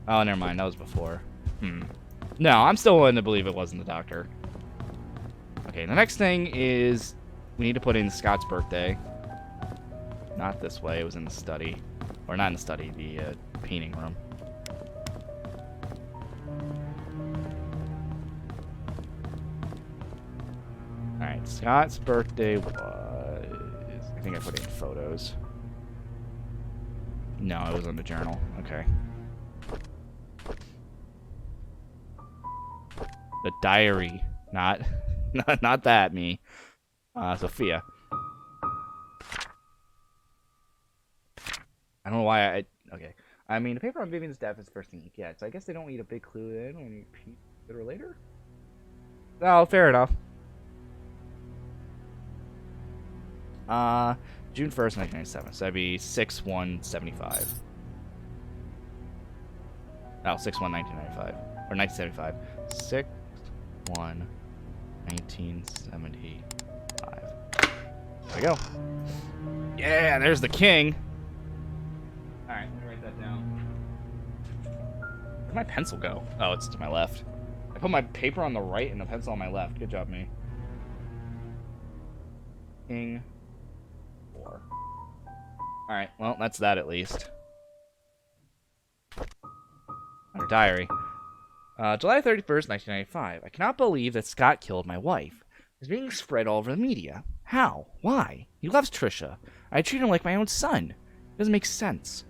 Oh, never mind, that was before. No, I'm still willing to believe it wasn't the doctor. Okay, the next thing is... We need to put in Scott's birthday. Not this way, it was in the study. Or not in the study, the painting room. Alright, Scott's birthday was... I think I put it in photos. No, it was in the journal. Okay. The diary. Not that, me. Sophia. I don't know why okay. I mean, the paper on Vivian's death is the first thing you get, so I guess they don't need a big clue in when you repeat it or later? Oh, fair enough. June 1st, 1997. So that'd be 6/1/75. Oh, 6/1/1995. Or 1975. 6/1/1975. There we go. Yeah, there's the king. Alright, let me write that down. Where'd my pencil go? Oh, it's to my left. I put my paper on the right and the pencil on my left. Good job, me. King 4. Alright, well, that's that at least. Under diary. July 31st, 1995. I cannot believe that Scott killed my wife. It's being spread all over the media. How? Why? He loves Trisha. I treat him like my own son. It doesn't make sense.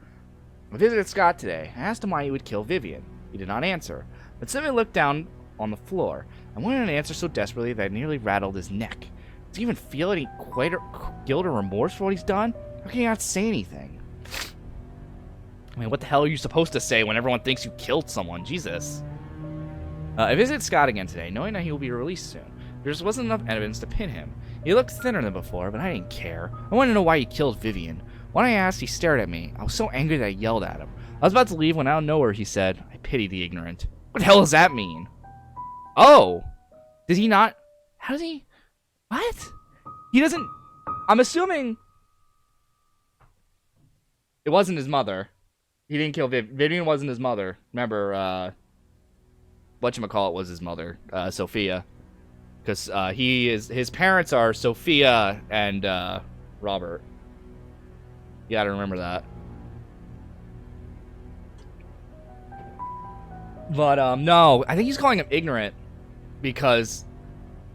I visited Scott today. I asked him why he would kill Vivian. He did not answer, but simply looked down on the floor. I wanted an answer so desperately that I nearly rattled his neck. Does he even feel any guilt or remorse for what he's done? How can he not say anything? I mean, what the hell are you supposed to say when everyone thinks you killed someone? Jesus. I visited Scott again today, knowing that he will be released soon. There just wasn't enough evidence to pin him. He looked thinner than before, but I didn't care. I wanted to know why he killed Vivian. When I asked, he stared at me. I was so angry that I yelled at him. I was about to leave when out of nowhere he said, I pity the ignorant. What the hell does that mean? Oh! Did he not? How does he? What? He doesn't. I'm assuming it wasn't his mother. He didn't kill Vivian. Wasn't his mother. Remember, whatchamacallit was his mother, Sophia. Because his parents are Sophia and Robert. You gotta remember that. But, no, I think he's calling him ignorant. Because,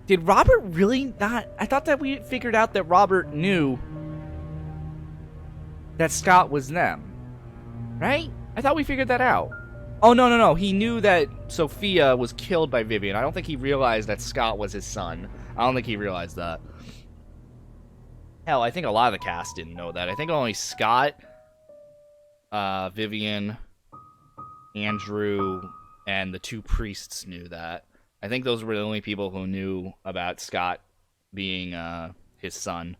did Robert really not? I thought that we figured out that Robert knew that Scott was them. Right? I thought we figured that out. Oh, no. He knew that Sophia was killed by Vivian. I don't think he realized that Scott was his son. I don't think he realized that. Hell, I think a lot of the cast didn't know that. I think only Scott, Vivian, Andrew, and the two priests knew that. I think those were the only people who knew about Scott being his son.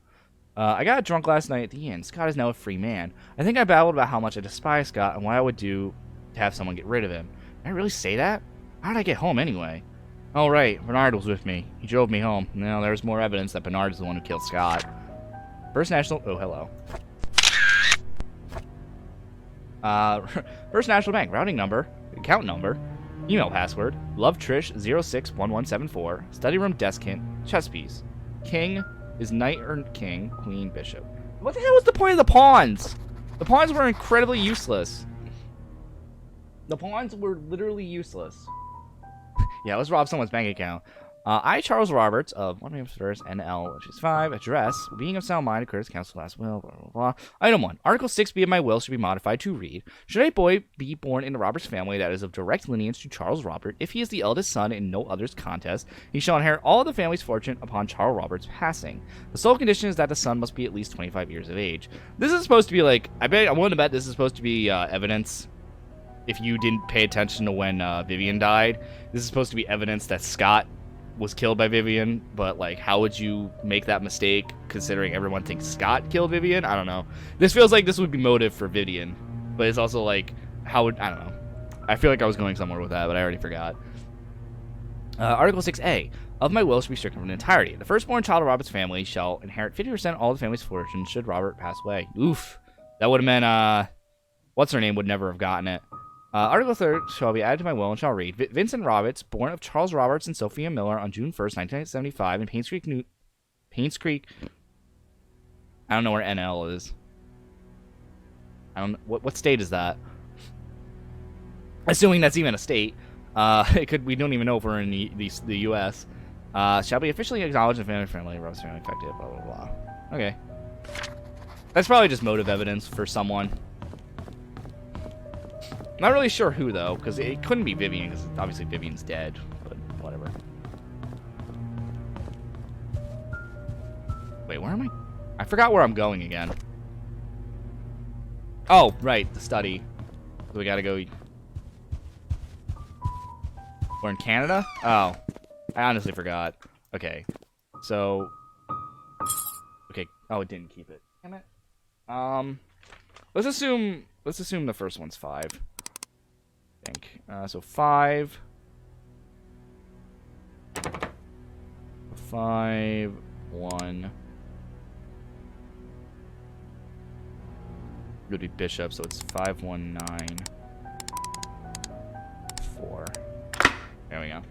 I got drunk last night at the inn. Scott is now a free man. I think I babbled about how much I despise Scott and what I would do to have someone get rid of him. Did I really say that? How did I get home anyway? Oh, right. Bernard was with me. He drove me home. Now, there's more evidence that Bernard is the one who killed Scott. First National... Oh, hello. First National Bank. Routing number. Account number. Email password. LoveTrish061174. Study room desk hint. Chess piece. King is knight or king. Queen, bishop. What the hell was the point of the pawns? The pawns were incredibly useless. The pawns were literally useless. Yeah, let's rob someone's bank account. I, Charles Roberts, of 1 NL, which is 5, address, being of sound mind, occurs council last will, blah, blah, blah. Item 1. Article 6b of my will should be modified to read, should a boy be born in the Roberts family that is of direct lineage to Charles Robert, if he is the eldest son in no other's contest, he shall inherit all of the family's fortune upon Charles Roberts' passing. The sole condition is that the son must be at least 25 years of age. This is supposed to be like, I'm willing to bet this is supposed to be evidence. If you didn't pay attention to when Vivian died, this is supposed to be evidence that Scott was killed by Vivian, but like, how would you make that mistake considering everyone thinks Scott killed Vivian? I don't know. This feels like this would be motive for Vivian, but it's also like, how would, I don't know. I feel like I was going somewhere with that, but I already forgot. Article 6a of my will should be stricken from the entirety. The firstborn child of Robert's family shall inherit 50% of all the family's fortune should Robert pass away. Oof. That would have meant, what's her name would never have gotten it. Article 3 shall be added to my will and shall read, Vincent Roberts, born of Charles Roberts and Sophia Miller on June 1st, 1975, in Painscreek, I don't know where NL is. I don't, what state is that? Assuming that's even a state. We don't even know if we're in the U.S. Shall be officially acknowledged in family, Roberts family effective, blah, blah, blah. Okay. That's probably just motive evidence for someone. Not really sure who, though, because it couldn't be Vivian, because obviously Vivian's dead, but whatever. Wait, where am I? I forgot where I'm going again. Oh, right, the study. So we gotta go... We're in Canada? Oh, I honestly forgot. Okay, so... Okay, oh, it didn't keep it. Damn it. Let's assume the first one's 5. I think. So 5. 5, 1. Would be bishop, so it's 5, 1, 9, 4. There we go.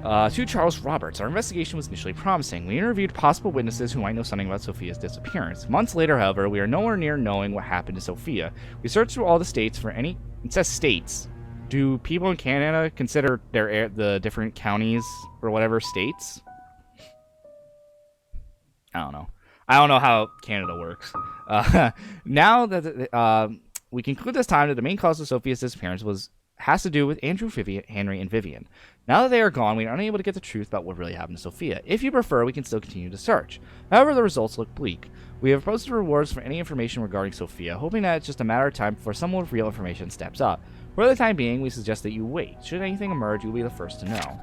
To Charles Roberts. Our investigation was initially promising. We interviewed possible witnesses who might know something about Sophia's disappearance. Months later, however, we are nowhere near knowing what happened to Sophia. We searched through all the states for any... It says states. Do people in Canada consider the different counties or whatever states? I don't know. I don't know how Canada works. Now that we conclude this time that the main cause of Sophia's disappearance has to do with Andrew, Henry, and Vivian. Now that they are gone, we are unable to get the truth about what really happened to Sophia. If you prefer, we can still continue to search. However, the results look bleak. We have posted rewards for any information regarding Sophia, hoping that it's just a matter of time before someone with real information steps up. For the time being, we suggest that you wait. Should anything emerge, you will be the first to know.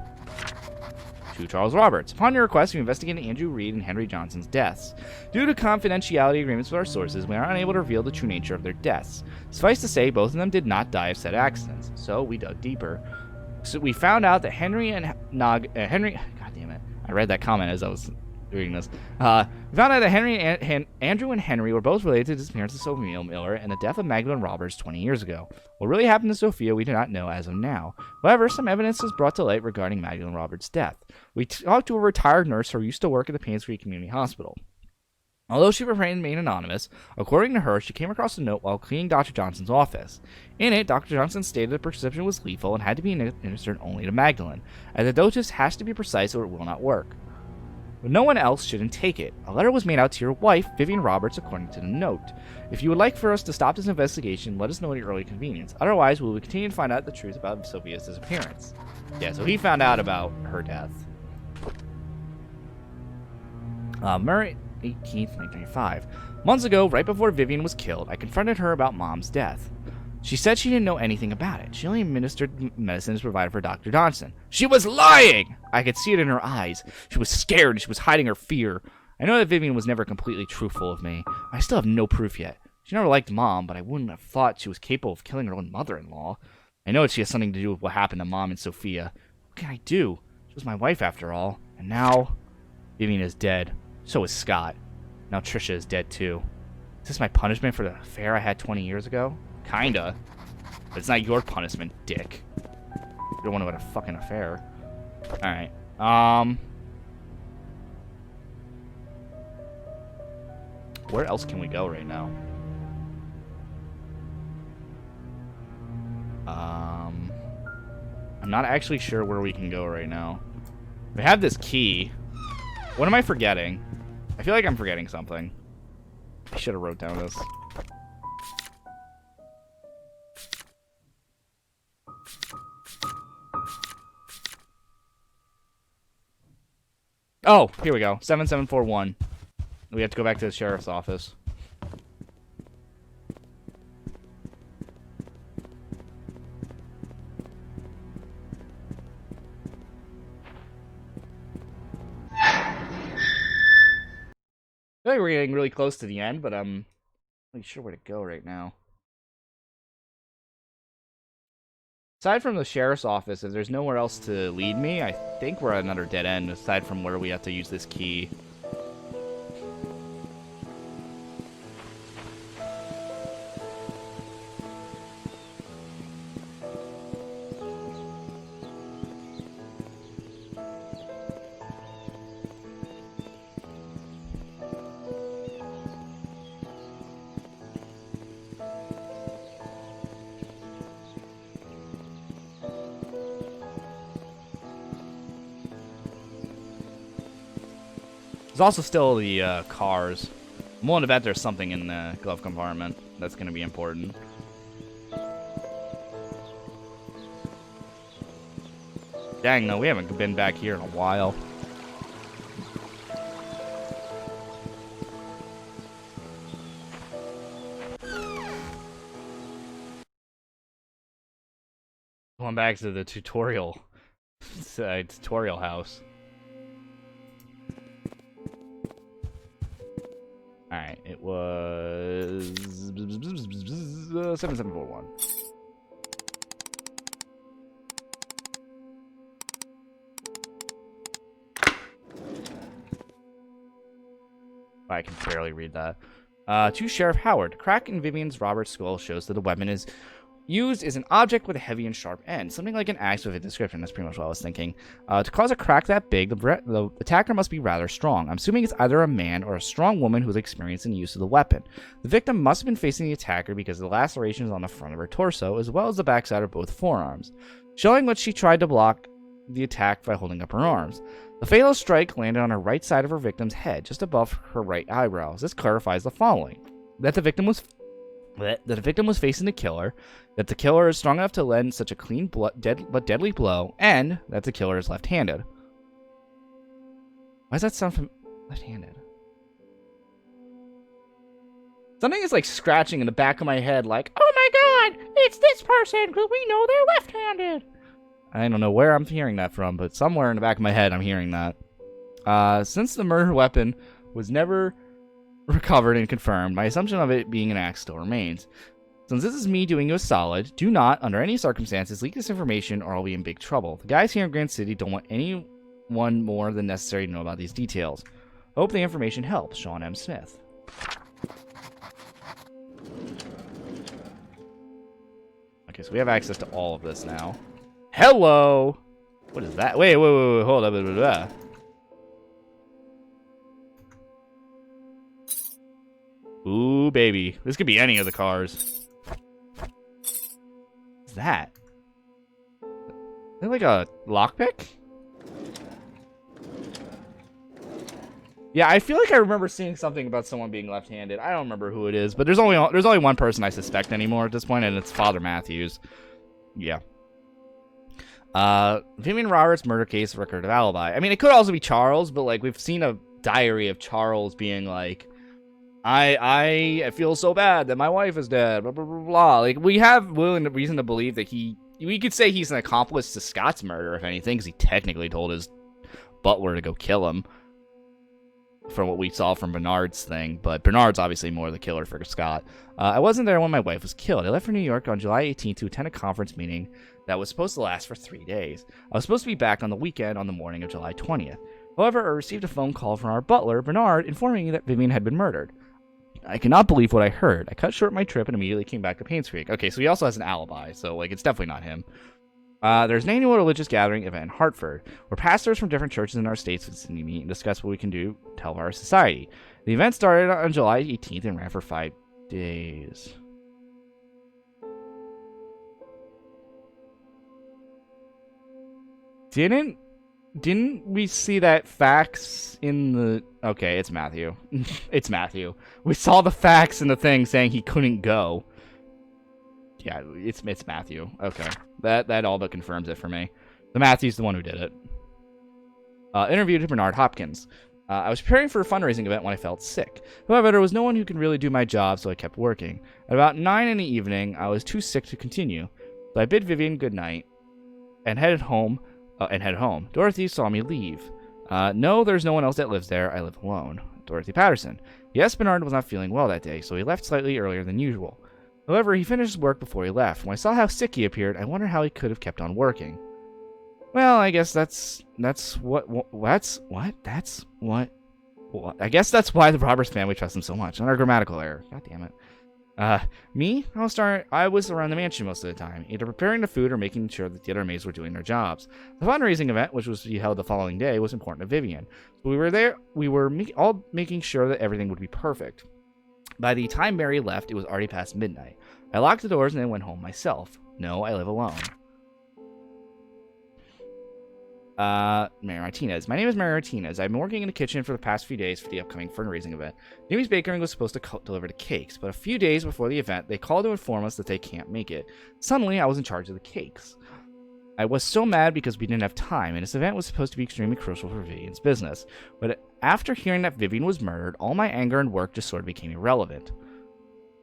To Charles Roberts. Upon your request, we investigated Andrew Reed and Henry Johnson's deaths. Due to confidentiality agreements with our sources, we are unable to reveal the true nature of their deaths. Suffice to say, both of them did not die of said accidents, so we dug deeper. So we found out that Henry... God damn it. I read that comment as I was doing this. We found out that Andrew and Henry were both related to the disappearance of Sophia Miller and the death of Magdalene Roberts 20 years ago. What really happened to Sophia, we do not know as of now. However, some evidence was brought to light regarding Magdalene Roberts' death. We talked to a retired nurse who used to work at the Painscreek Community Hospital. Although she remained anonymous, according to her, she came across a note while cleaning Dr. Johnson's office. In it, Dr. Johnson stated the prescription was lethal and had to be administered only to Magdalene, as the dosage has to be precise or it will not work. But no one else shouldn't take it. A letter was made out to your wife, Vivian Roberts, according to the note. If you would like for us to stop this investigation, let us know at your early convenience. Otherwise, we will continue to find out the truth about Sophia's disappearance. Yeah, so he found out about her death. Murray 18th, 1995. Months ago, right before Vivian was killed, I confronted her about Mom's death. She said she didn't know anything about it. She only administered medicines provided for Dr. Johnson. She was lying! I could see it in her eyes. She was scared and she was hiding her fear. I know that Vivian was never completely truthful of me. I still have no proof yet. She never liked Mom, but I wouldn't have thought she was capable of killing her own mother-in-law. I know that she has something to do with what happened to Mom and Sophia. What can I do? She was my wife after all. And now, Vivian is dead. So is Scott. Now Trisha is dead too. Is this my punishment for the affair I had 20 years ago? Kinda. But it's not your punishment, dick. You're the one who had a fucking affair. Alright. Where else can we go right now? I'm not actually sure where we can go right now. We have this key. What am I forgetting? I feel like I'm forgetting something. I should have wrote down this. Oh, here we go. 7741. We have to go back to the sheriff's office. I feel like we're getting really close to the end, but I'm not sure where to go right now. Aside from the sheriff's office, if there's nowhere else to lead me, I think we're at another dead end, aside from where we have to use this key. There's also still the cars. I'm willing to bet there's something in the glove compartment that's going to be important. Dang, no, we haven't been back here in a while. Going back to the tutorial house. Alright, it was 7741. I can barely read that. To Sheriff Howard, crack in Vivian's Roberts skull shows that the weapon is Used is an object with a heavy and sharp end, something like an axe with a description. That's pretty much what I was thinking. To cause a crack that big, the attacker must be rather strong. I'm assuming it's either a man or a strong woman who's experienced in use of the weapon. The victim must have been facing the attacker because of the lacerations on the front of her torso, as well as the backside of both forearms, showing what she tried to block the attack by holding up her arms. The fatal strike landed on her right side of her victim's head, just above her right eyebrows. This clarifies the following: that the victim was facing the killer, that the killer is strong enough to lend such a clean but deadly blow, and that the killer is left-handed. Why does that sound from left-handed? Something is like scratching in the back of my head, like, oh my god, it's this person, because we know they're left-handed. I don't know where I'm hearing that from, but somewhere in the back of my head I'm hearing that. Since the murder weapon was never recovered and confirmed, my assumption of it being an axe still remains. Since this is me doing you a solid, do not, under any circumstances, leak this information or I'll be in big trouble. The guys here in Grand City don't want anyone more than necessary to know about these details. Hope the information helps. Sean M. Smith. Okay, so we have access to all of this now. Hello! What is that? Wait, hold up. Ooh, baby. This could be any of the cars. What's that? Is that like a lockpick? Yeah, I feel like I remember seeing something about someone being left-handed. I don't remember who it is, but there's only one person I suspect anymore at this point, and it's Father Matthews. Yeah. Vivian Roberts' murder case record of alibi. I mean, it could also be Charles, but like we've seen a diary of Charles being like, I feel so bad that my wife is dead, blah, blah, blah, blah. Like, we have reason to believe that we could say he's an accomplice to Scott's murder, if anything, because he technically told his butler to go kill him, from what we saw from Bernard's thing, but Bernard's obviously more the killer for Scott. I wasn't there when my wife was killed. I left for New York on July 18th to attend a conference meeting that was supposed to last for 3 days. I was supposed to be back on the weekend on the morning of July 20th. However, I received a phone call from our butler, Bernard, informing me that Vivian had been murdered. I cannot believe what I heard. I cut short my trip and immediately came back to Painscreek. Okay, so he also has an alibi, so like it's definitely not him. There's an annual religious gathering event in Hartford, where pastors from different churches in our states visit me and discuss what we can do to help our society. The event started on July 18th and ran for 5 days. Didn't we see that fax in the... Okay, it's Matthew. It's Matthew. We saw the fax in the thing saying he couldn't go. Yeah, it's Matthew. Okay. That all but confirms it for me. The Matthew's the one who did it. Interviewed Bernard Hopkins. I was preparing for a fundraising event when I felt sick. However, there was no one who could really do my job, so I kept working. At about 9 in the evening, I was too sick to continue. So I bid Vivian good night and headed home. Dorothy saw me leave. No, there's no one else that lives there. I live alone. Dorothy Patterson. Yes, Bernard was not feeling well that day, so he left slightly earlier than usual. However, he finished his work before he left. When I saw how sick he appeared, I wondered how he could have kept on working. Well, I guess that's why the Roberts family trusts him so much. Not a grammatical error. God damn it. Me? I was around the mansion most of the time, either preparing the food or making sure that the other maids were doing their jobs. The fundraising event, which was to be held the following day, was important to Vivian. So we were there, all making sure that everything would be perfect. By the time Mary left, it was already past midnight. I locked the doors and then went home myself. No, I live alone. Mary Martinez. My name is Mary Martinez. I've been working in the kitchen for the past few days for the upcoming fundraising event. Jimmy's Bakery was supposed to deliver the cakes, but a few days before the event, they called to inform us that they can't make it. Suddenly, I was in charge of the cakes. I was so mad because we didn't have time, and this event was supposed to be extremely crucial for Vivian's business. But after hearing that Vivian was murdered, all my anger and work just sort of became irrelevant.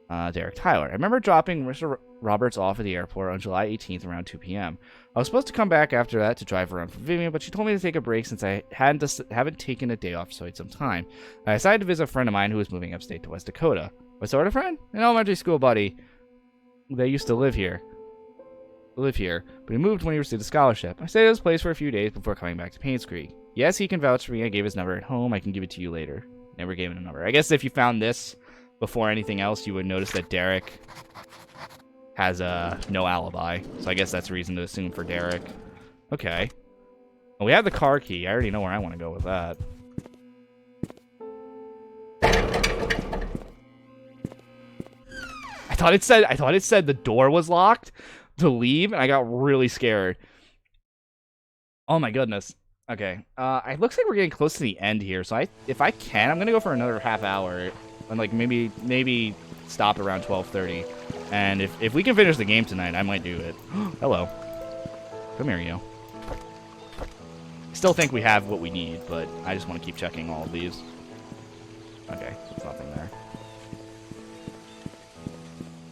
Derek Tyler. I remember dropping Mr. Roberts off at the airport on July 18th around 2 p.m. I was supposed to come back after that to drive around for Vivian, but she told me to take a break since I haven't taken a day off for quite some time. I decided to visit a friend of mine who was moving upstate to West Dakota. What sort of friend? An elementary school buddy. They used to live here, but he moved when he received a scholarship. I stayed at his place for a few days before coming back to Painscreek. Yes, he can vouch for me. I gave his number at home. I can give it to you later. Never gave him a number. I guess if you found this before anything else, you would notice that Derek has no alibi. So I guess that's reason to assume for Derek. Okay. Well, we have the car key. I already know where I want to go with that. I thought it said the door was locked to leave, and I got really scared. Oh my goodness. Okay. It looks like we're getting close to the end here. So if I can, I'm gonna go for another half hour, and like maybe stop around 12:30. And if we can finish the game tonight, I might do it. Hello. Come here, you. Still think we have what we need, but I just want to keep checking all of these. Okay, there's nothing there.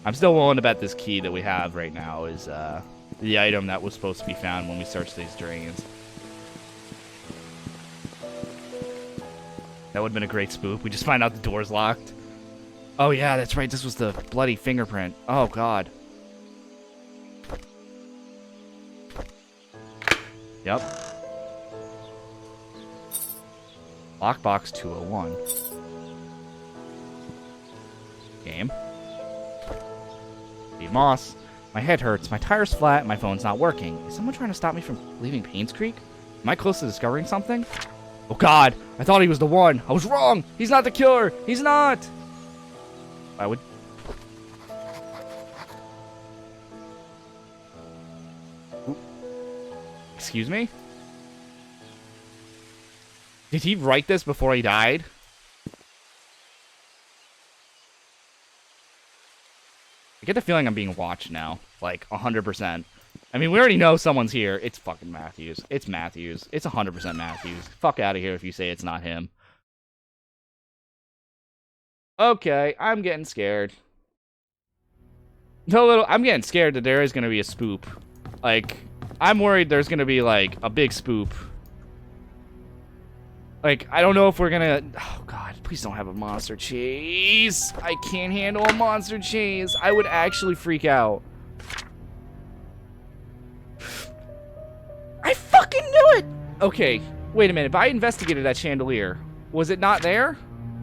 I'm still willing to bet this key that we have right now is the item that was supposed to be found when we searched these drains. That would have been a great spook. We just find out the door's locked. Oh yeah, that's right. This was the bloody fingerprint. Oh god. Yep. Lockbox 201. Game. Steve Moss. My head hurts, my tire's flat, my phone's not working. Is someone trying to stop me from leaving Painscreek? Am I close to discovering something? Oh god, I thought he was the one. I was wrong. He's not the killer. He's not. I would... Ooh. Excuse me? Did he write this before he died? I get the feeling I'm being watched now. Like, 100%. I mean, we already know someone's here. It's fucking Matthews. It's Matthews. It's 100% Matthews. Fuck out of here if you say it's not him. Okay, I'm getting scared. I'm getting scared that there is going to be a spoop. Like, I'm worried there's going to be, like, a big spoop. Like, I don't know if we're gonna... Oh, God. Please don't have a monster chase. I can't handle a monster chase. I would actually freak out. I fucking knew it! Okay. Wait a minute. If I investigated that chandelier, was it not there?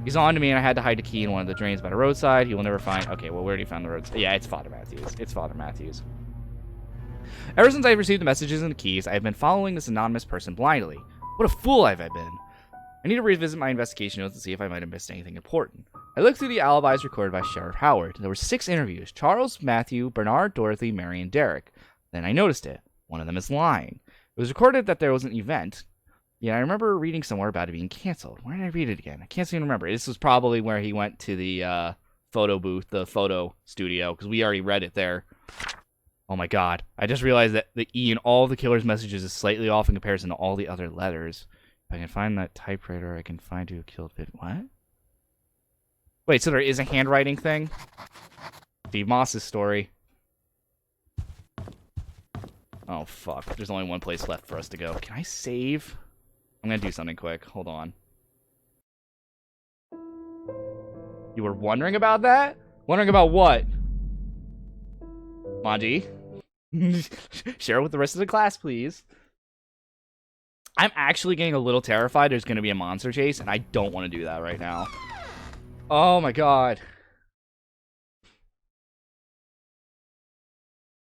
He's on to me, and I had to hide the key in one of the drains by the roadside. He will never find... Okay, well, we already found the roadside. Yeah, it's Father Matthews. It's Father Matthews. Ever since I've received the messages and the keys, I have been following this anonymous person blindly. What a fool have I been. I need to revisit my investigation notes to see if I might have missed anything important. I looked through the alibis recorded by Sheriff Howard. There were 6 interviews. Charles, Matthew, Bernard, Dorothy, Mary, and Derek. Then I noticed it. One of them is lying. It was recorded that there was an event. Yeah, I remember reading somewhere about it being canceled. Where did I read it again? I can't seem to remember. This was probably where he went to the photo booth, the photo studio, because we already read it there. Oh my god. I just realized that the E in all the killer's messages is slightly off in comparison to all the other letters. If I can find that typewriter, I can find who killed Viv. What? Wait, so there is a handwriting thing? Steve Moss's story. Oh, fuck. There's only one place left for us to go. Can I save? I'm gonna do something quick. Hold on. You were wondering about that? Wondering about what? Manji? Share it with the rest of the class, please. I'm actually getting a little terrified there's going to be a monster chase, and I don't want to do that right now. Oh my god.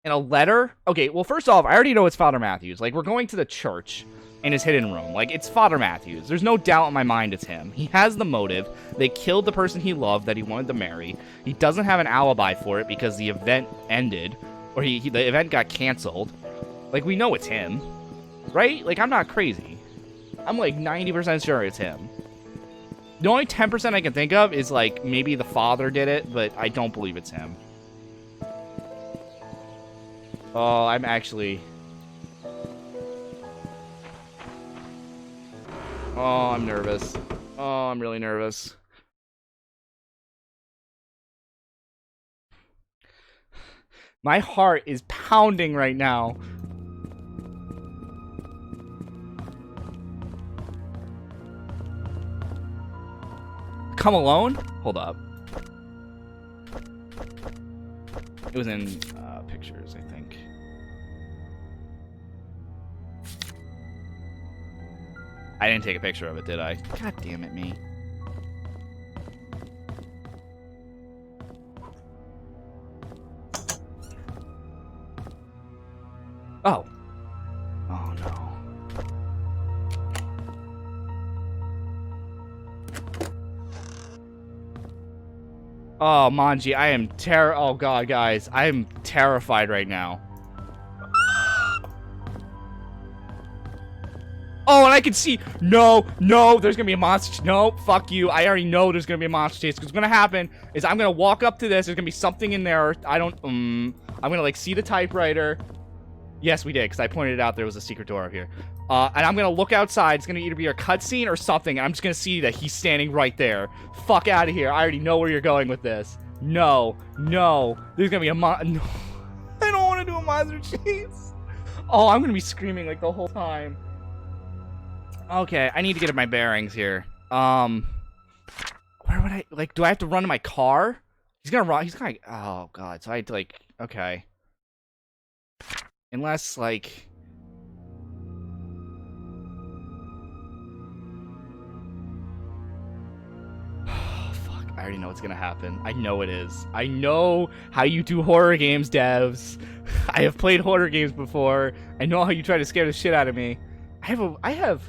And a letter? Okay, well, first off, I already know it's Father Matthews. Like, we're going to the church in his hidden room. Like, it's Father Matthews. There's no doubt in my mind it's him. He has the motive. They killed the person he loved that he wanted to marry. He doesn't have an alibi for it because the event ended, or the event got canceled. Like, we know it's him. Right? Like, I'm not crazy. I'm like 90% sure it's him. The only 10% I can think of is, like, maybe the father did it, but I don't believe it's him. Oh, I'm actually... Oh, I'm nervous. Oh, I'm really nervous. My heart is pounding right now. Come Alone? Hold up. It was in pictures, I think. I didn't take a picture of it, did I? God damn it, me. Oh, Manji, I am oh god, guys. I am terrified right now. Oh, and I can see, no, there's gonna be a monster, no, fuck you, I already know there's gonna be a monster chase, because what's gonna happen is I'm gonna walk up to this, there's gonna be something in there, I'm gonna, like, see the typewriter. Yes, we did, because I pointed out there was a secret door here. And I'm gonna look outside, it's gonna either be a cutscene or something, and I'm just gonna see that he's standing right there. Fuck out of here, I already know where you're going with this. No, there's gonna be a no. I don't wanna do a monster chase. Oh, I'm gonna be screaming, like, the whole time. Okay, I need to get my bearings here. Where would I, like, do I have to run to my car? He's gonna, oh god, so I had to, like, okay. Unless, like... Fuck, I already know what's gonna happen. I know it is. I know how you do horror games, devs. I have played horror games before. I know how you try to scare the shit out of me. I have...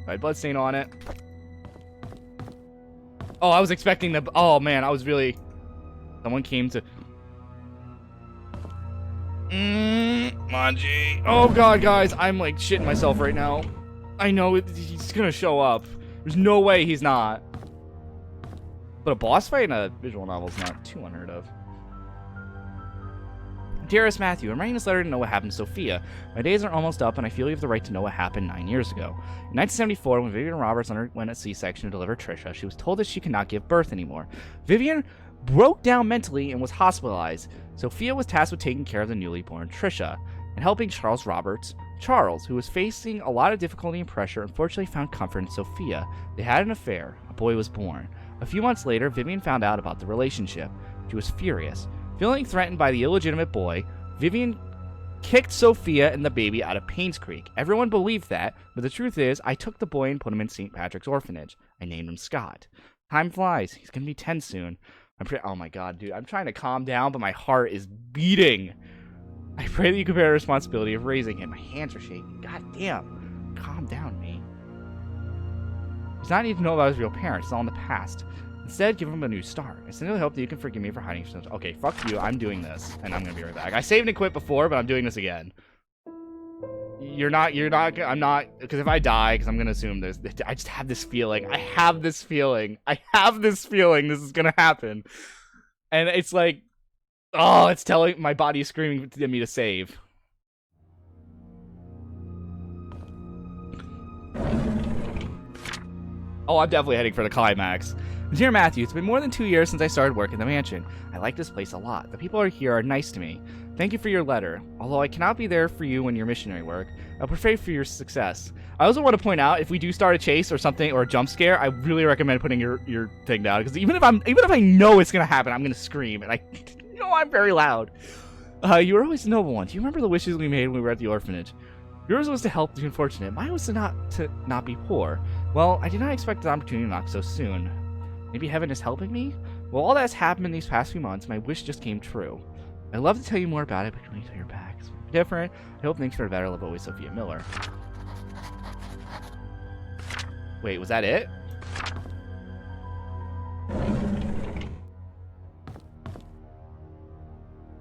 Alright, bloodstain on it. Oh, I was expecting the... Oh, man, I was really... Someone came to... Manji. Oh, God, guys. I'm, like, shitting myself right now. I know he's gonna show up. There's no way he's not. But a boss fight in a visual novel is not too unheard of. Dearest Matthew, I'm writing this letter to know what happened to Sophia. My days are almost up, and I feel you have the right to know what happened 9 years ago. In 1974, when Vivian Roberts underwent a C-section to deliver Trisha, she was told that she could not give birth anymore. Vivian broke down mentally and was hospitalized. Sophia was tasked with taking care of the newly born Trisha and helping Charles Roberts. Charles, who was facing a lot of difficulty and pressure, unfortunately found comfort in Sophia. They had an affair. A boy was born. A few months later, Vivian found out about the relationship. She was furious. Feeling threatened by the illegitimate boy, Vivian kicked Sophia and the baby out of Painscreek. Everyone believed that, but the truth is, I took the boy and put him in St. Patrick's orphanage. I named him Scott. Time flies. He's gonna be 10 soon. Oh my god, dude. I'm trying to calm down, but my heart is beating. I pray that you can bear the responsibility of raising him. My hands are shaking. God damn. Calm down, me. He's not need to know about his real parents. It's all in the past. Instead, give him a new start. I sincerely hope that you can forgive me for hiding yourself. Okay, fuck you. I'm doing this, and I'm gonna be right back. I saved and quit before, but I'm doing this again. You're not, I'm not, because if I die, because I'm gonna assume there's, I just have this feeling. I have this feeling this is gonna happen. And it's like, oh, it's telling, my body is screaming to me to save. Oh, I'm definitely heading for the climax. Dear Matthew, it's been more than 2 years since I started work in the mansion. I like this place a lot. The people here are nice to me. Thank you for your letter. Although I cannot be there for you when your missionary work, I'll pray for your success. I also want to point out, if we do start a chase or something, or a jump scare, I really recommend putting your thing down, because even if I know it's gonna happen, I'm gonna scream, and I'm very loud. You were always a noble one. Do you remember the wishes we made when we were at the orphanage? Yours was to help the unfortunate. Mine was to not be poor. Well, I did not expect the opportunity to knock so soon. Maybe heaven is helping me? Well, all that's happened in these past few months, my wish just came true. I'd love to tell you more about it, but wait till you're back. It's different. I hope things for the better. Love always, Sophia Miller. Wait, was that it?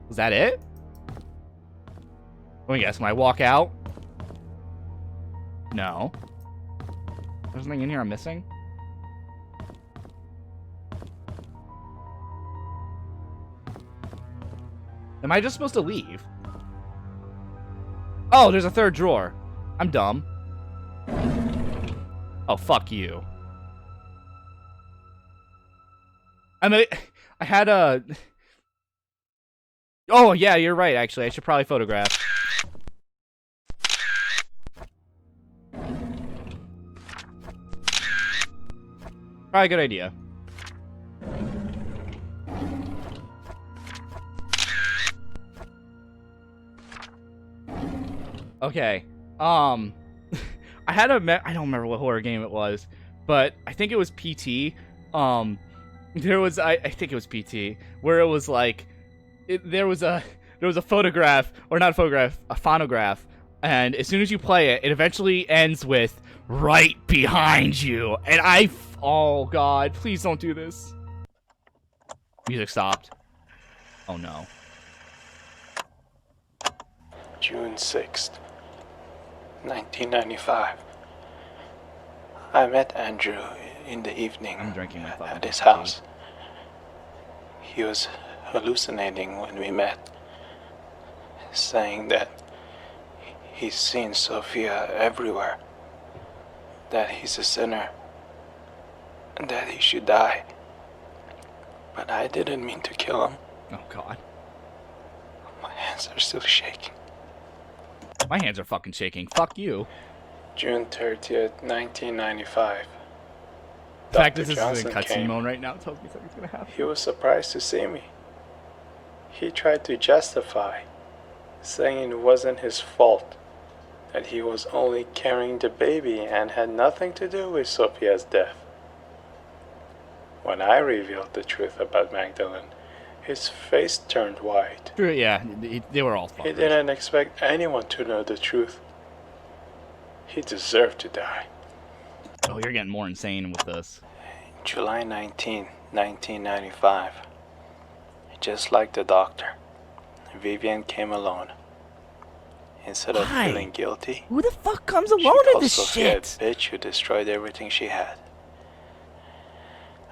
Was that it? Let me guess, when I walk out? No. There's something in here I'm missing? Am I just supposed to leave? Oh, there's a third drawer. I'm dumb. Oh, fuck you. I had a... Oh, yeah, you're right, actually. I should probably photograph. Probably a good idea. Okay, I had I don't remember what horror game it was, but I think it was PT. There was, I think it was PT, where it was like, there was a photograph, or not a photograph, a phonograph And as soon as you play it, it eventually ends with right behind you. And oh god, please don't do this. Music stopped. Oh no. June 6th, 1995. I met Andrew in the evening I'm drinking my fucking at his tea. house. He was hallucinating when we met, saying that he's seen Sophia everywhere, that he's a sinner, and that he should die. But I didn't mean to kill him. Oh god. My hands are still shaking. My hands are fucking shaking. Fuck you. June 30th, 1995. The fact that Dr. this is in Johnson cutscene came. mode right now tells me something's gonna happen. He was surprised to see me. He tried to justify, saying it wasn't his fault, that he was only carrying the baby and had nothing to do with Sophia's death. When I revealed the truth about Magdalene, his face turned white. Yeah, they were all He fuckers. didn't expect anyone to know the truth. He deserved to die. Oh, you're getting more insane with this. July 19, 1995. Just like the doctor, Vivian came alone. Instead of Why? feeling guilty, Who the fuck comes she alone in called this Sophia shit? a bitch who destroyed everything she had.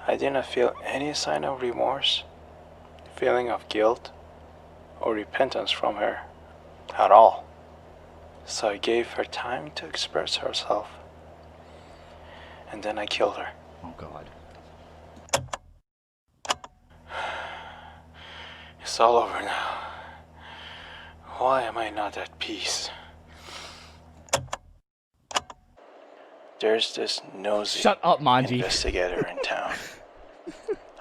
I didn't feel any sign of remorse, feeling of guilt, or repentance from her at all. So I gave her time to express herself. And then I killed her. Oh god. It's all over now. Why am I not at peace? There's this nosy Shut up, Manji. investigator in town.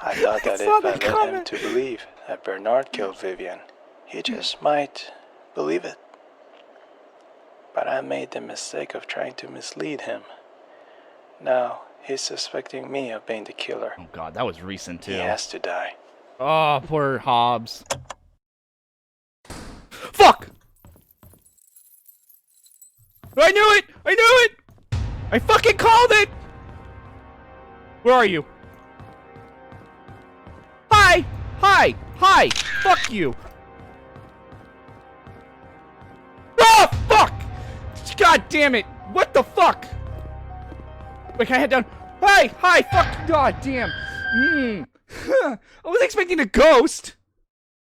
I thought that I if saw I that led him comment. to believe that Bernard killed Vivian, he just might believe it. But I made the mistake of trying to mislead him. Now, he's suspecting me of being the killer. Oh god, that was recent too. He has to die. Oh, poor Hobbs. Fuck! I knew it! I knew it! I fucking called it! Where are you? Hi! Hi! Hi! Fuck you! Ah! Fuck! God damn it! What the fuck? Wait, can I head down? Hi! Hi! Fuck! God damn! I was expecting a ghost!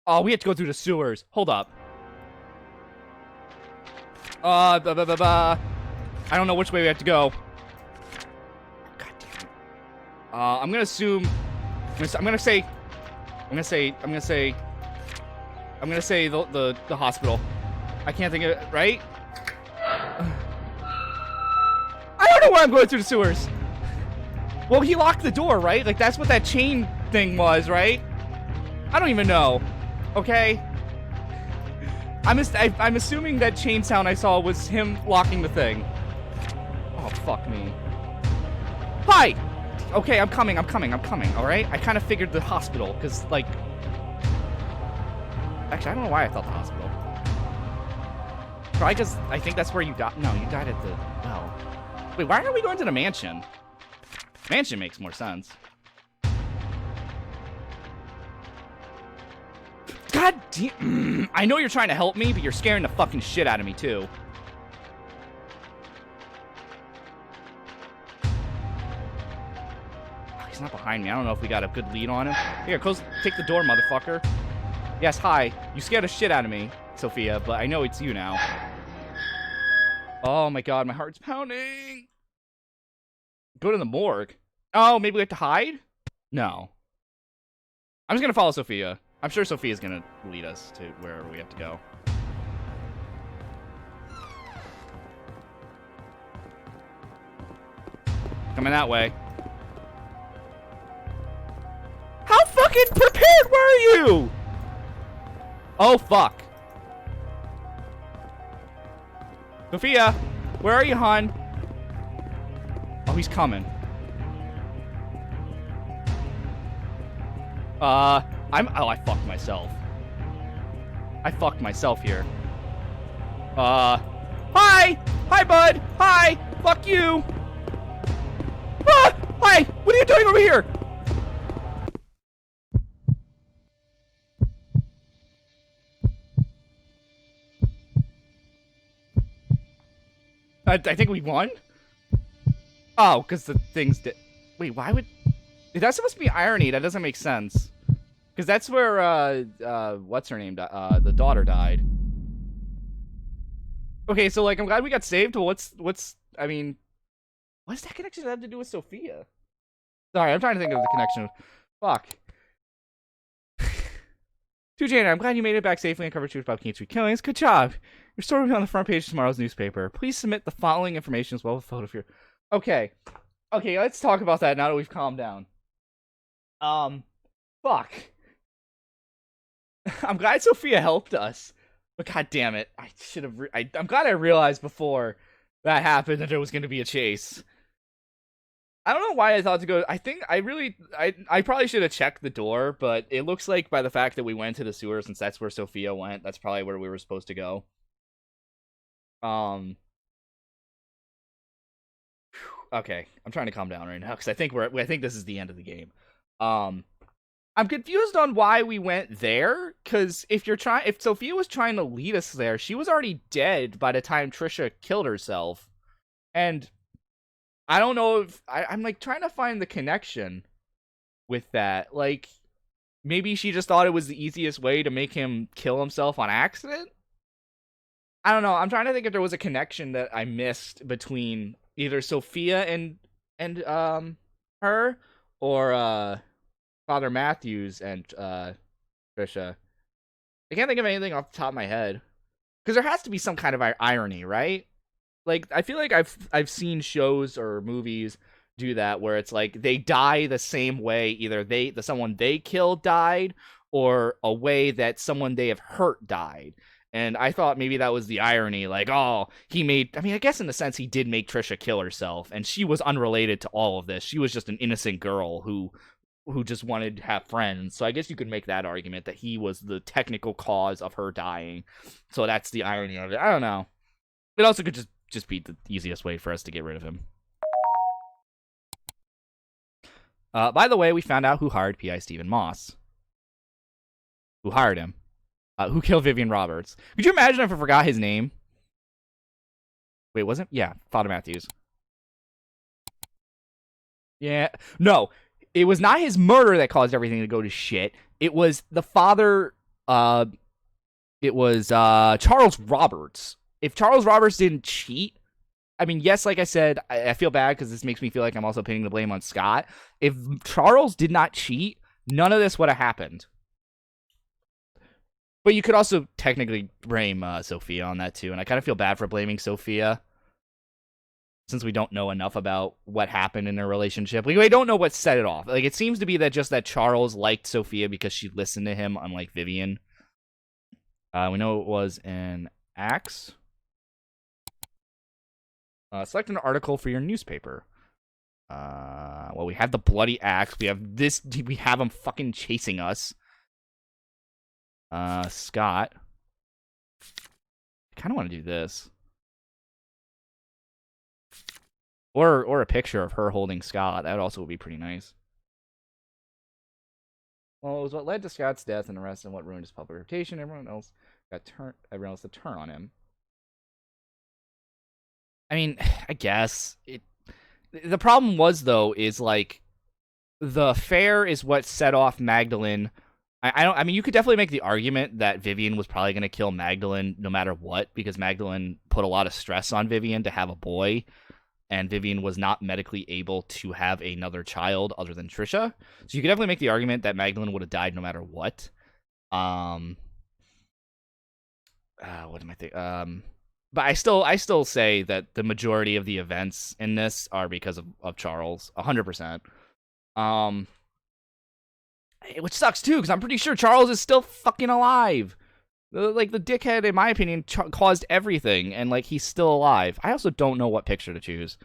Oh, we have to go through the sewers. Hold up. I don't know which way we have to go. God damn it. I'm gonna assume. I'm gonna say the hospital. I can't think of it, right? I don't know why I'm going through the sewers. Well, he locked the door, right? Like, that's what that chain thing was, right? I don't even know. Okay? I'm assuming that chain sound I saw was him locking the thing. Oh, fuck me. Hi! Okay, I'm coming, alright? I kind of figured the hospital, because, like... Actually, I don't know why I thought the hospital. Probably because I think that's where you died. No, you died at the... well. Wait, why are we going to the mansion? Mansion makes more sense. God damn. I know you're trying to help me, but you're scaring the fucking shit out of me, too. Oh, he's not behind me. I don't know if we got a good lead on him. Here, close. Take the door, motherfucker. Yes, hi. You scared the shit out of me, Sophia, but I know it's you now. Oh my god, my heart's pounding. Go to the morgue. Oh, maybe we have to hide? No. I'm just gonna follow Sophia. I'm sure Sophia's gonna lead us to wherever we have to go. Coming that way. How fucking prepared were you? Oh, fuck. Sophia, where are you, hon? Oh, he's coming. Oh, I fucked myself. I fucked myself here. Hi! Hi, bud! Hi! Fuck you! Ah! Hi! What are you doing over here? I think we won? Oh, because the things did... Wait, why would... That's supposed to be irony. That doesn't make sense. Because that's where, what's her name? The daughter died. Okay, so, like, I'm glad we got saved, but I mean... What does that connection have to do with Sophia? Sorry, I'm trying to think of the connection. Fuck. To Jana, I'm glad you made it back safely and covered truth about Painscreek killings. Good job. Your story will be on the front page of tomorrow's newspaper. Please submit the following information as well as a photo of your... Okay. Okay, let's talk about that now that we've calmed down. Fuck. I'm glad Sophia helped us. But god damn it. I should have... I'm glad I realized before that happened that there was going to be a chase. I don't know why I thought to go... I think I really... I probably should have checked the door, but it looks like by the fact that we went to the sewer, since that's where Sophia went, that's probably where we were supposed to go. Okay, I'm trying to calm down right now, because I think this is the end of the game. I'm confused on why we went there, because if Sophia was trying to lead us there, she was already dead by the time Trisha killed herself. And... I don't know if... I'm, like, trying to find the connection with that. Like, maybe she just thought it was the easiest way to make him kill himself on accident? I don't know. I'm trying to think if there was a connection that I missed between either Sophia and her, or, Father Matthews and, Trisha. I can't think of anything off the top of my head. Because there has to be some kind of irony, right? Like, I feel like I've seen shows or movies do that where it's like they die the same way. Either someone they killed died, or a way that someone they have hurt died. And I thought maybe that was the irony. Like, oh, I mean, I guess in a sense he did make Trisha kill herself, and she was unrelated to all of this. She was just an innocent girl who just wanted to have friends. So I guess you could make that argument that he was the technical cause of her dying. So that's the irony of it. I don't know. It also could just be the easiest way for us to get rid of him. By the way, we found out who hired P.I. Stephen Moss. Who hired him. Who killed Vivian Roberts. Could you imagine if I forgot his name? Wait, was it? Yeah, Father Matthews. Yeah. No, it was not his murder that caused everything to go to shit. It was the father... it was Charles Roberts. If Charles Roberts didn't cheat, I mean, yes, like I said, I feel bad because this makes me feel like I'm also pinning the blame on Scott. If Charles did not cheat, none of this would have happened. But you could also technically blame Sophia on that too, and I kind of feel bad for blaming Sophia since we don't know enough about what happened in their relationship. Like, we don't know what set it off. Like, it seems to be that Charles liked Sophia because she listened to him, unlike Vivian. We know it was an axe. Select an article for your newspaper. Well, we have the bloody axe. We have this. We have him fucking chasing us. Scott. I kind of want to do this. Or a picture of her holding Scott. That also would be pretty nice. Well, it was what led to Scott's death and arrest and what ruined his public reputation. Everyone else to turn on him. I mean, I guess the problem was, though, is like the affair is what set off Magdalene. I mean, you could definitely make the argument that Vivian was probably going to kill Magdalene no matter what, because Magdalene put a lot of stress on Vivian to have a boy, and Vivian was not medically able to have another child other than Trisha. So you could definitely make the argument that Magdalene would have died no matter what. What am I thinking? But I still say that the majority of the events in this are because of Charles, 100%. Which sucks too, because I'm pretty sure Charles is still fucking alive. Like, the dickhead, in my opinion, caused everything, and like he's still alive. I also don't know what picture to choose.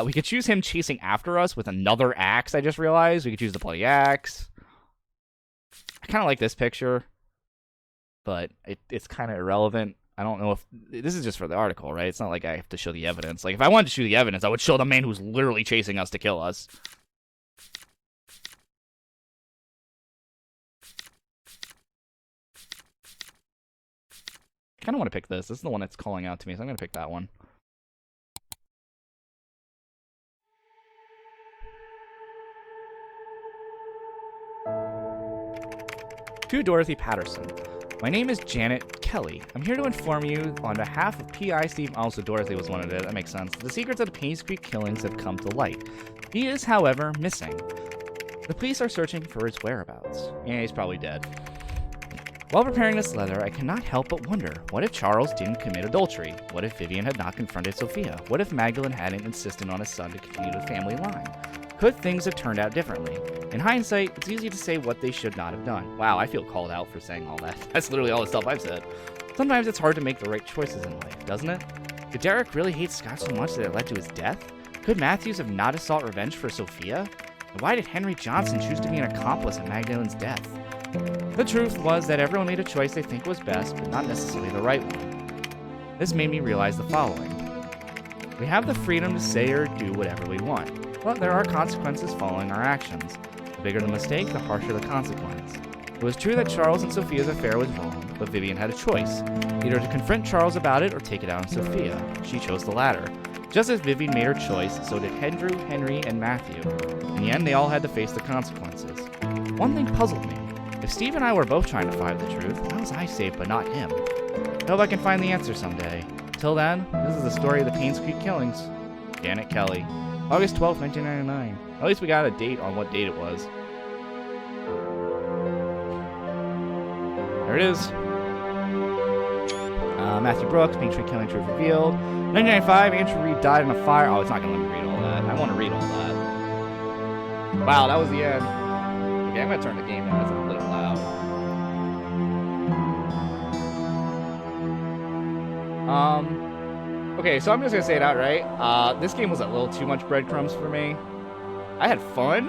We could choose him chasing after us with another axe. I just realized we could choose the bloody axe. I kind of like this picture, but it's kind of irrelevant. I don't know if this is just for the article, right? It's not like I have to show the evidence. Like, if I wanted to show the evidence, I would show the man who's literally chasing us to kill us. I kind of want to pick this. This is the one that's calling out to me, so I'm going to pick that one. To Dorothy Patterson. My name is Janet Kelly. I'm here to inform you on behalf of P.I. Steve. Also, Dorothy was one of it. That makes sense. The secrets of the Painscreek killings have come to light. He is, however, missing. The police are searching for his whereabouts. Yeah, he's probably dead. While preparing this letter, I cannot help but wonder, what if Charles didn't commit adultery? What if Vivian had not confronted Sophia? What if Magdalene hadn't insisted on his son to continue the family line? Could things have turned out differently? In hindsight, it's easy to say what they should not have done. Wow, I feel called out for saying all that. That's literally all the stuff I've said. Sometimes it's hard to make the right choices in life, doesn't it? Did Derek really hate Scott so much that it led to his death? Could Matthews have not sought revenge for Sophia? And why did Henry Johnson choose to be an accomplice in Magdalene's death? The truth was that everyone made a choice they think was best, but not necessarily the right one. This made me realize the following. We have the freedom to say or do whatever we want, but there are consequences following our actions. The bigger the mistake, the harsher the consequence. It was true that Charles and Sophia's affair was wrong, but Vivian had a choice, either to confront Charles about it or take it out on Sophia. She chose the latter. Just as Vivian made her choice, so did Andrew, Henry, and Matthew. In the end, they all had to face the consequences. One thing puzzled me. If Steve and I were both trying to find the truth, how was I safe but not him? I hope I can find the answer someday. Till then, this is the story of the Painscreek killings. Janet Kelly. August 12, 1999. At least we got a date on what date it was. There it is. Matthew Brooks, Painscreek killing truth revealed. 1995, Andrew Reed died in a fire. Oh, it's not going to let me read all that. I want to read all that. Wow, that was the end. Okay, I'm going to turn the game down. It's a little loud. Okay, so I'm just going to say it outright. This game was a little too much breadcrumbs for me. I had fun,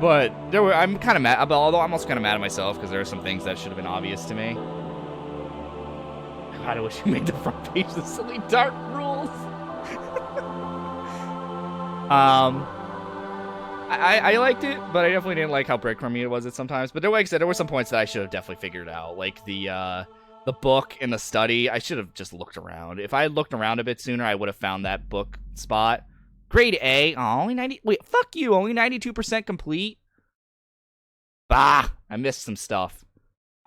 but I'm kind of mad. Although I'm also kind of mad at myself because there are some things that should have been obvious to me. God, I wish you made the front page the silly dark rules. I liked it, but I definitely didn't like how breadcrumby it was at sometimes. But like I said, there were some points that I should have definitely figured out, like the book and the study. I should have just looked around. If I had looked around a bit sooner, I would have found that book spot. Grade A. Oh, only 90. Wait, fuck you. Only 92% complete. Bah, I missed some stuff.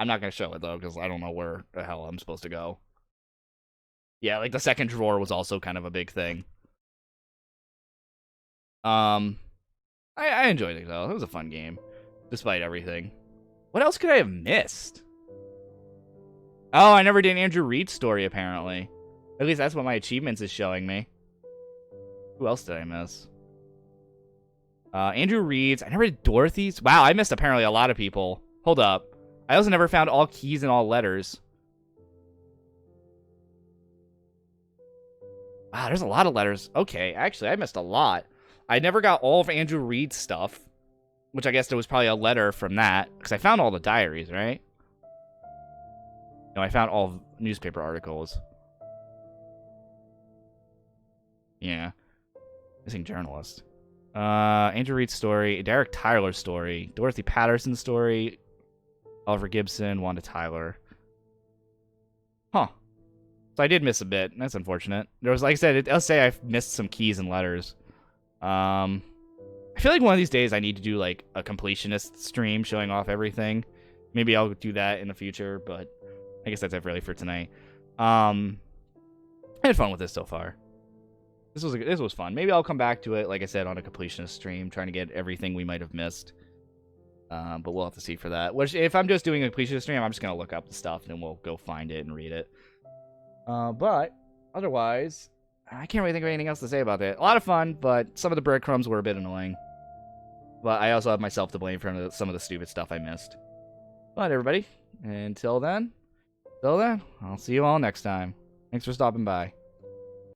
I'm not gonna show it though because I don't know where the hell I'm supposed to go. Yeah, like the second drawer was also kind of a big thing. I enjoyed it though. It was a fun game, despite everything. What else could I have missed? Oh, I never did an Andrew Reed story apparently. At least that's what my achievements is showing me. Who else did I miss? Andrew Reed's. I never did Dorothy's. Wow, I missed apparently a lot of people. Hold up. I also never found all keys and all letters. Wow, there's a lot of letters. Okay, actually, I missed a lot. I never got all of Andrew Reed's stuff, which I guess there was probably a letter from that, because I found all the diaries, right? No, I found all newspaper articles. Yeah. Missing journalist. Andrew Reed's story, Derek Tyler's story, Dorothy Patterson's story, Oliver Gibson, Wanda Tyler. Huh. So I did miss a bit. That's unfortunate. There was, like I said, I'll say I've missed some keys and letters. I feel like one of these days I need to do like a completionist stream showing off everything. Maybe I'll do that in the future, but I guess that's it really for tonight. I had fun with this so far. This was fun. Maybe I'll come back to it, like I said, on a completionist stream, trying to get everything we might have missed. But we'll have to see for that. Which, if I'm just doing a completionist stream, I'm just gonna look up the stuff and then we'll go find it and read it. But otherwise, I can't really think of anything else to say about it. A lot of fun, but some of the breadcrumbs were a bit annoying. But I also have myself to blame for some of the stupid stuff I missed. But everybody, until then, I'll see you all next time. Thanks for stopping by.